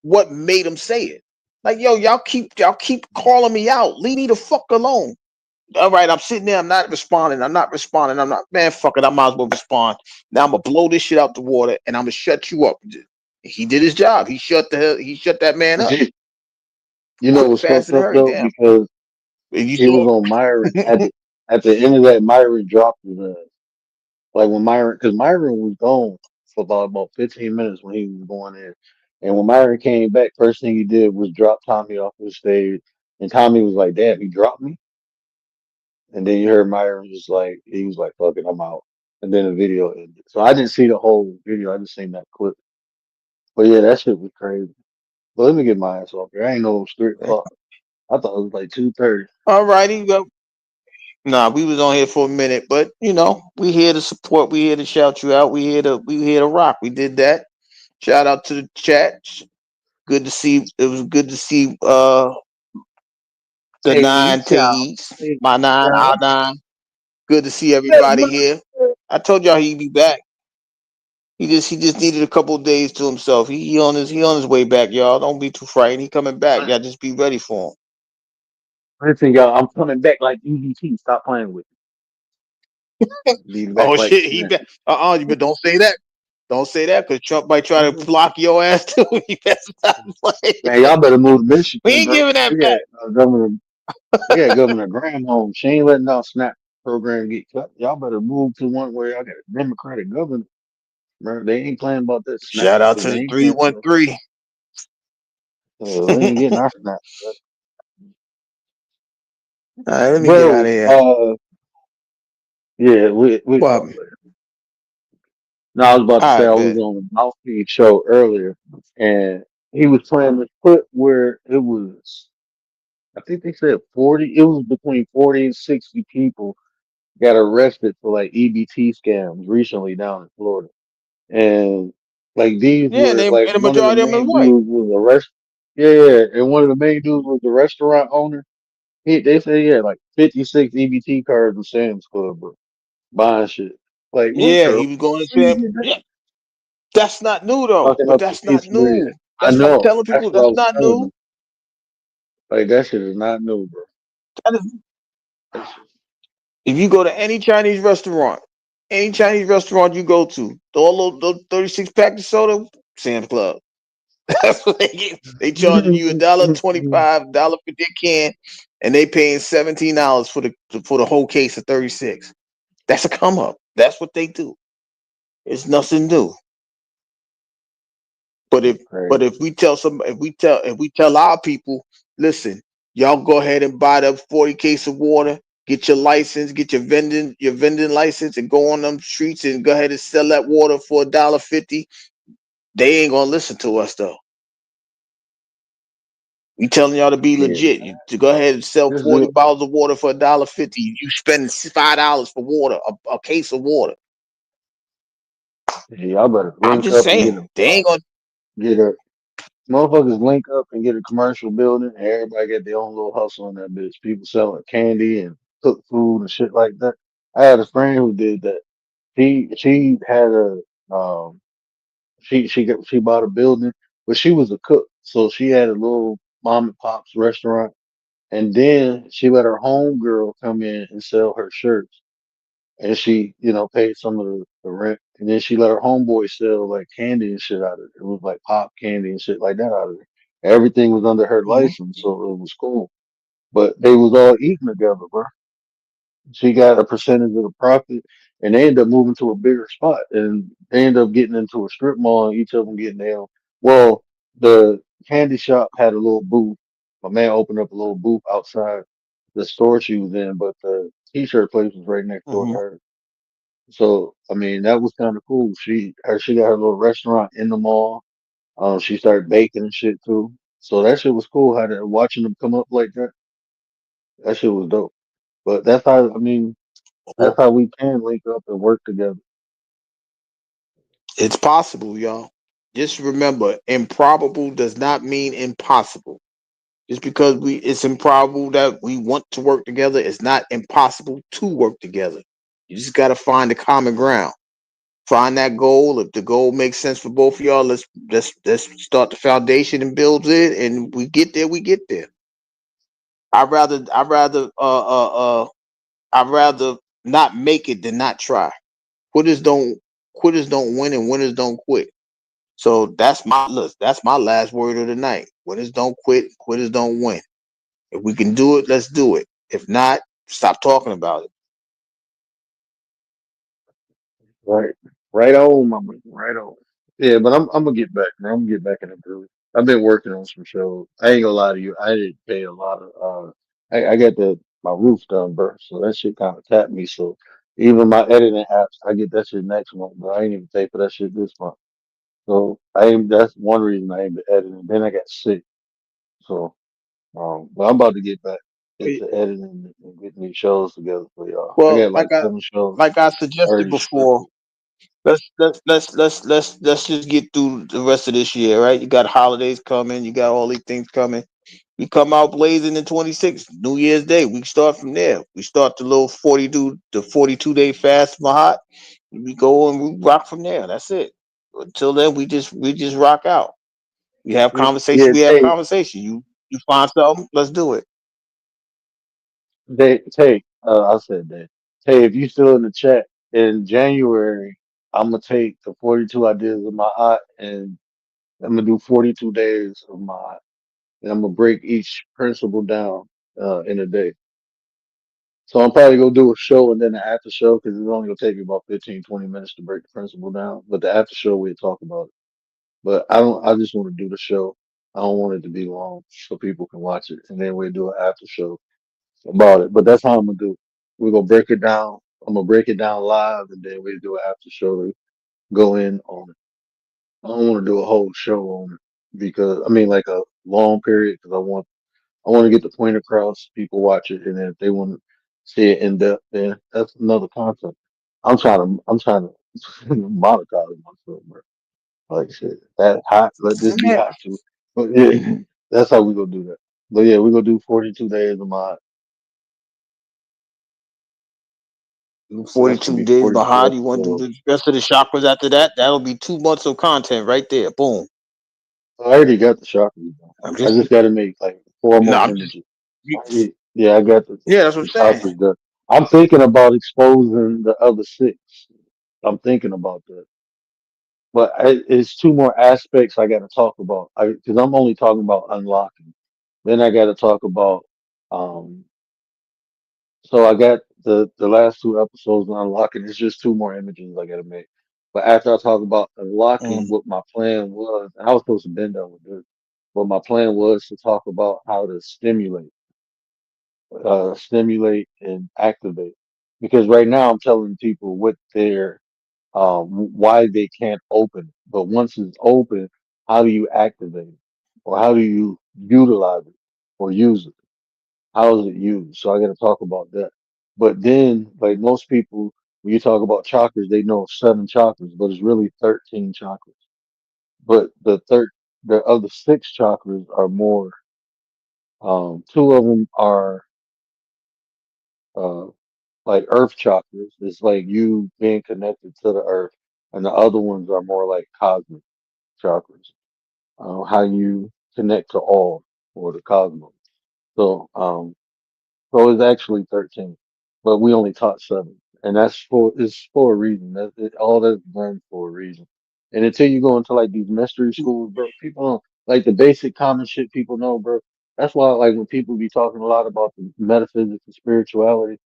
what made him say it. Like, yo, y'all keep calling me out. Leave me the fuck alone. All right, I'm sitting there. I'm not responding. I'm not. Man, fuck it. I might as well respond. Now I'm gonna blow this shit out the water, and I'm gonna shut you up. He did his job. He shut that man But up you know quick, what's fast, fucked and up hurry. though? Damn. Because And you he was saw. on Myron at the end of that. Myron dropped his ass. Like when because Myron was gone for about 15 minutes when he was going in. And when Myron came back, first thing he did was drop Tommy off the stage. And Tommy was like, Damn, he dropped me. And then you heard Myron he was like, fuck it, I'm out. And then the video ended. So I didn't see the whole video. I just seen that clip. But yeah, that shit was crazy. But let me get my ass off here. I ain't know it was 3 o'clock. I thought it was like 2:30. All righty. Well, nah, we was on here for a minute, but we here to support. We here to shout you out. We here to rock. We did that. Shout out to the chat. Good to see. It was good to see the Hey, nine child. T's, Hey, my nine, our child. nine. Good to see everybody here. I told y'all he'd be back. He just needed a couple of days to himself. He on his way back, y'all. Don't be too frightened. He coming back. Y'all just be ready for him. Listen, y'all, I'm coming back like EBT. Stop playing with me. Be back Oh like shit, he Snap. back. But don't say that. Don't say that because Trump might try to block your ass too. You better stop playing. Man, y'all better move to We Michigan, ain't bro. giving that We got back. Governor Graham home. She ain't letting our SNAP program get cut. Y'all better move to one where y'all got a Democratic governor, bro. They ain't playing about that SNAP Shout out shit. to They the ain't playing about that. 313. We ain't getting our SNAP. All right, let me get out Bro, of here. yeah, we What? talk later. No, I was about to All say I right, was bet. on the Mouthpiece show earlier, and he was playing this clip where it was, I think they said 40. It was between 40 and 60 people got arrested for like EBT scams recently down in Florida, and like these Yeah, and, were they, and like the one of the majority of them is main white. dudes was a rest. Yeah, and one of the main dudes was the restaurant owner. They said he had like 56 EBT cards with Sam's Club, bro, buying shit. Like what Yeah, the? he was going to Where you say, get that? yeah, that's not new though. Fucking But up the that's not peace breed. new. I That's what I'm know. telling That's people. what I That's was not telling new. them. Like that shit is not new, bro. That is, if you go to any Chinese restaurant you go to, all those 36 pack of soda, Sam's Club. That's what they get. They charging you $1.25, $1 for their can, and they paying $17 for the whole case of 36. That's a come up. That's what they do. It's nothing new. But if Crazy. but if we tell our people, listen, y'all go ahead and buy the 40 case of water get your license, get your vending license, and go on them streets and go ahead and sell that water for $1.50. They ain't gonna listen to us though. We telling y'all to be legit. To go ahead and sell 40 bottles of water for $1.50. You spend $5 for water, a case of water. Yeah, y'all better I'm link just up and saying, they ain't gonna get a motherfuckers link up and get a commercial building. And everybody get their own little hustle in that bitch. People selling candy and cook food and shit like that. I had a friend who did that. She had a she bought a building, but she was a cook, so she had a little mom and pop's restaurant. And then she let her home girl come in and sell her shirts, and she, paid some of the rent. And then she let her homeboy sell like candy and shit out of it. It was like pop candy and shit like that out of it. Everything was under her license, so it was cool. But they was all eating together, bro. She got a percentage of the profit, and they ended up moving to a bigger spot, and they ended up getting into a strip mall, and each of them getting their own. Well, the candy shop had a little booth. My man opened up a little booth outside the store she was in, but the t-shirt place was right next door to her. So I mean, that was kind of cool. She got her little restaurant in the mall. She started baking and shit too. So that shit was cool. Watching them come up like that, that shit was dope. But that's how I mean. That's how we can link up and work together. It's possible, y'all. Just remember, improbable does not mean impossible. Just because it's improbable that we want to work together, it's not impossible to work together. You just got to find the common ground. Find that goal. If the goal makes sense for both of y'all, let's start the foundation and build it. And we get there, we get there. I'd rather not make it than not try. Quitters don't win and winners don't quit. So that's my last word of the night. Winners don't quit, quitters don't win. If we can do it, let's do it. If not, stop talking about it. Right. Right on, mama. Right on. Yeah, but I'm gonna get back, man. I'm gonna get back in the groove. I've been working on some shows. I ain't gonna lie to you. I didn't pay a lot of I got my roof done, bro. So that shit kinda tapped me. So even my editing apps, I get that shit next month, but I ain't even pay for that shit this month. So that's one reason I ain't been editing. Then I got sick. So but I'm about to get back into editing and getting these shows together for y'all. I Well, got like 7 shows like I suggested already before, scripted. let's just get through the rest of this year, right? You got holidays coming, you got all these things coming. We come out blazing in 26, New Year's Day. We start from there. We start the little 42-day fast, Mahat. We go and we rock from there. That's it. Until then, we just rock out. We have conversation. Yeah, We have conversation. You find something. Let's do it. I said that. Hey, if you still in the chat in January, I'm gonna take the 42 ideas of my art and I'm gonna do 42 days of my art, and I'm gonna break each principle down in a day. So I'm probably gonna do a show and then an after show because it's only gonna take me about 15, 20 minutes to break the principle down. But the after show we'll talk about it. But I just want to do the show. I don't want it to be long so people can watch it, and then we'll do an after show about it. But that's how I'm gonna do it. We're gonna break it down. I'm gonna break it down live, and then we do an after show to go in on it. I don't want to do a whole show on it because I mean like a long period because I want to get the point across. People watch it, and then if they want to see it in depth, then that's another concept. I'm trying to monetize myself, bro. Like shit, that hot. Let this be Man, hot too. But yeah, that's how we gonna do that. But yeah, we gonna do 42 days of my. So that's gonna 42 be days 42 behind. You want to do episodes. the rest of the chakras after that? That'll be 2 months of content right there. Boom. I already got the chakras. I'm I just just got to make like 4 no. more I'm just images. Yeah, I got yeah. That's what the I'm saying. chakras done. I'm thinking about exposing the other 6. I'm thinking about that. But it's 2 more aspects I got to talk about. Because I'm only talking about unlocking. Then I got to talk about. Um, so I got the last 2 episodes on unlocking. It's just 2 more images I got to make. But after I talk about unlocking, what my plan was, and I was supposed to bend done with this. But my plan was to talk about how to stimulate. stimulate and activate. Because right now I'm telling people what their why they can't open it. But once it's open, how do you activate it? Or how do you utilize it or use it? How is it used? So I got to talk about that. But then, like most people, when you talk about chakras, they know 7 chakras, but it's really 13 chakras. But the other 6 chakras are more. 2 of them are uh, like earth chakras. It's like you being connected to the earth, and the other ones are more like cosmic chakras. How you connect to all or the cosmos. So, so it's actually 13, but we only taught 7, and it's for a reason. All that's done for a reason. And until you go into like these mystery schools, bro, people don't like the basic common shit people know, bro. That's why, like, when people be talking a lot about the metaphysics and spirituality,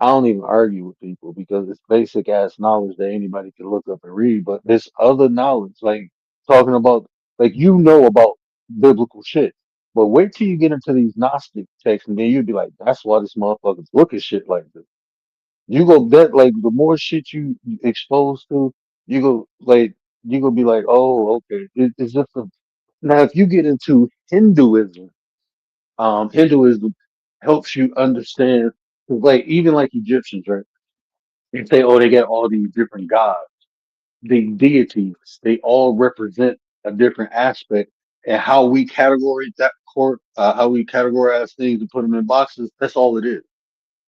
I don't even argue with people because it's basic ass knowledge that anybody can look up and read. But this other knowledge, like talking about, like about biblical shit. But wait till you get into these Gnostic texts, and then you'd be like, "That's why this motherfuckers look at shit like this." You go that like the more shit you exposed to, you go like you gonna be like, "Oh, okay." It's just now if you get into Hinduism, Hinduism helps you understand, 'cause, like even like Egyptians, right? You say, oh, they got all these different gods, the deities. They all represent a different aspect, and how we how we categorize things and put them in boxes. That's all it is.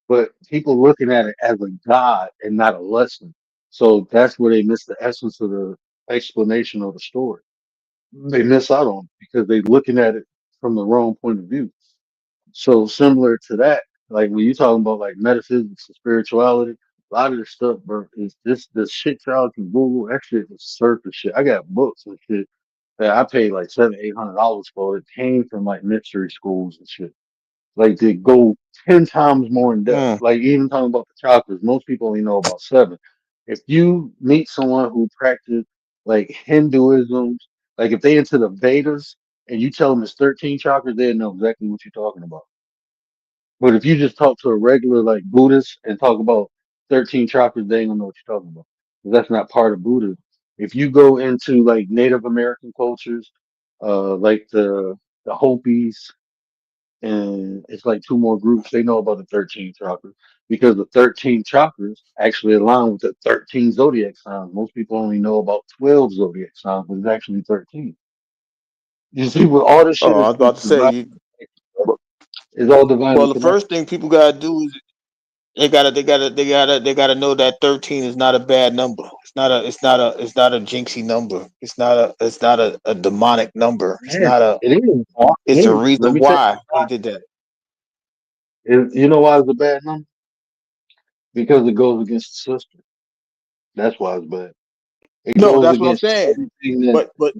But people looking at it as a god and not a lesson. So that's where they miss the essence of the explanation of the story. They miss out on it because they're looking at it from the wrong point of view. So similar to that, like when you talking about like metaphysics and spirituality, a lot of the stuff, bro, is this shit y'all can Google. That shit is surface shit. I got books and shit that I paid like $700-800 for. It came from like mystery schools and shit. Like they go 10 times more in depth. Mm. Like even talking about the chakras, most people only know about 7. If you meet someone who practices like Hinduism, like if they into the Vedas and you tell them it's 13 chakras, they know exactly what you're talking about. But if you just talk to a regular like Buddhist and talk about 13 chakras, they ain't gonna know what you're talking about. 'Cause that's not part of Buddhism. If you go into like Native American cultures, like the Hopis, and it's like 2 more groups, they know about the 13 chakras because the 13 chakras actually align with the 13 zodiac signs. Most people only know about 12 zodiac signs, but it's actually 13. You see, with all this shit Oh, I is was about to say divine. you. It's all divinely Well, the connected. first thing people gotta do is they gotta know that 13 is not a bad number. It's not a jinxie number. It's not a demonic number. It's Man, not a it is. It it's a is. Let reason me tell why you he why. did that. You know why it's a bad number? Because it goes against the system. That's why it's bad. It No, goes that's what I'm against saying. everything that. But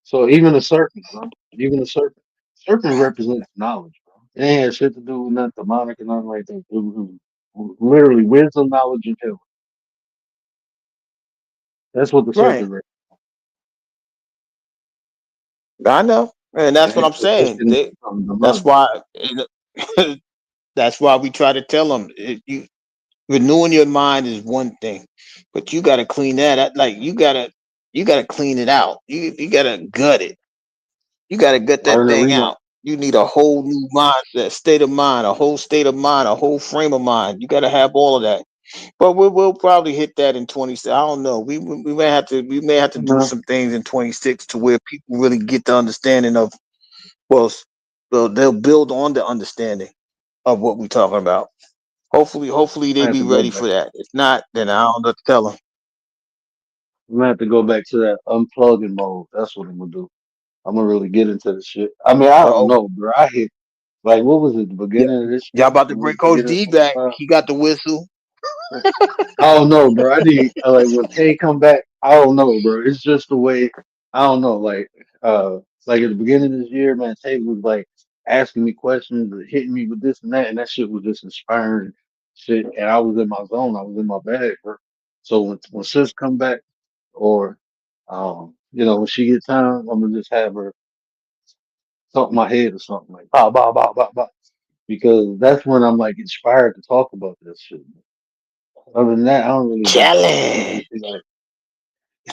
So even a serpent, bro. Even a serpent. Serpent represents knowledge, bro. It ain't had shit to do with nothing demonic and nothing like that. It was literally wisdom, knowledge, and healing. That's what the right. serpent represents. I know. And And that's what it's I'm saying. resisting something That's demonic. why that's why we try to tell them you renewing your mind is one thing, but you got to clean that up. Like you gotta clean it out. You gotta gut it. You gotta gut that Learn to thing relearn. out. You need a whole new mindset, state of mind, a whole state of mind, a whole frame of mind. You gotta have all of that. But we'll probably hit that in 26. I don't know. We may have to do No, some things in 26 to where people really get the understanding of well, they'll build on the understanding of what we're talking about. Hopefully I they have be to go ready back. for that. If not, then I don't know what to tell them. I'm gonna have to go back to that unplugging mode. That's what I'm gonna do. I'm gonna really get into the shit. I mean, I don't Uh-oh. know, bro. I hit like what was it, the Yeah. beginning of this Y'all year? about to bring Coach Beginning of D back. 25? He got the whistle. I don't know, bro. I need like when Tay come back. I don't know, bro. It's just the way. I don't know. Like at the beginning of this year, man, Tay was like asking me questions, and hitting me with this and that shit was just inspiring shit. And I was in my zone. I was in my bag, bro. So when sis come back, or when she get time, I'm gonna just have her thump my head or something like, bah bah bah bah bah. because that's when I'm like inspired to talk about this shit. Other than that, I don't really. Challenge. Like,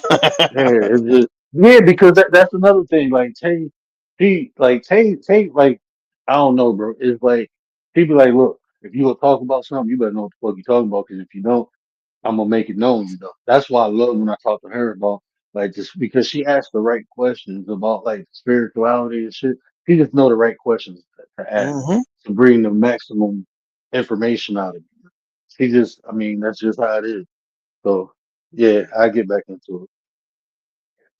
it's just because that's another thing. Like Tay, like I don't know, bro. It's like people like, look, if you will talk about something, you better know what the fuck you talking about. Because if you don't, I'm gonna make it known. You know, that's why I love when I talk to her about like just because she asks the right questions about like spirituality and shit. She just know the right questions to ask to bring the maximum information out of you. She just, I mean, that's just how it is. So yeah, I get back into it.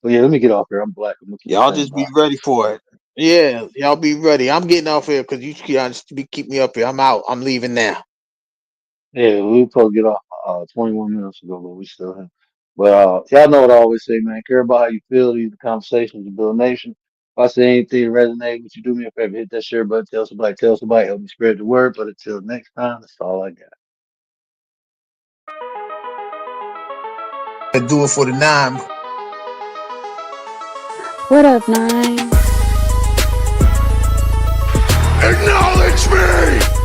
But yeah, let me get off here. I'm black. I'm looking Y'all at just be that. ready for it. Yeah, y'all be ready. I'm getting off here because you keep me up here. I'm out. I'm leaving now. Yeah, we were supposed to get off 21 minutes ago, but we still have. But y'all know what I always say, man. Care about how you feel. These are conversations to build a nation. If I say anything to resonate with you, do me a favor, hit that share button, tell somebody, help me spread the word. But until next time, that's all I got. And do it for the 9. What up, 9? Acknowledge me!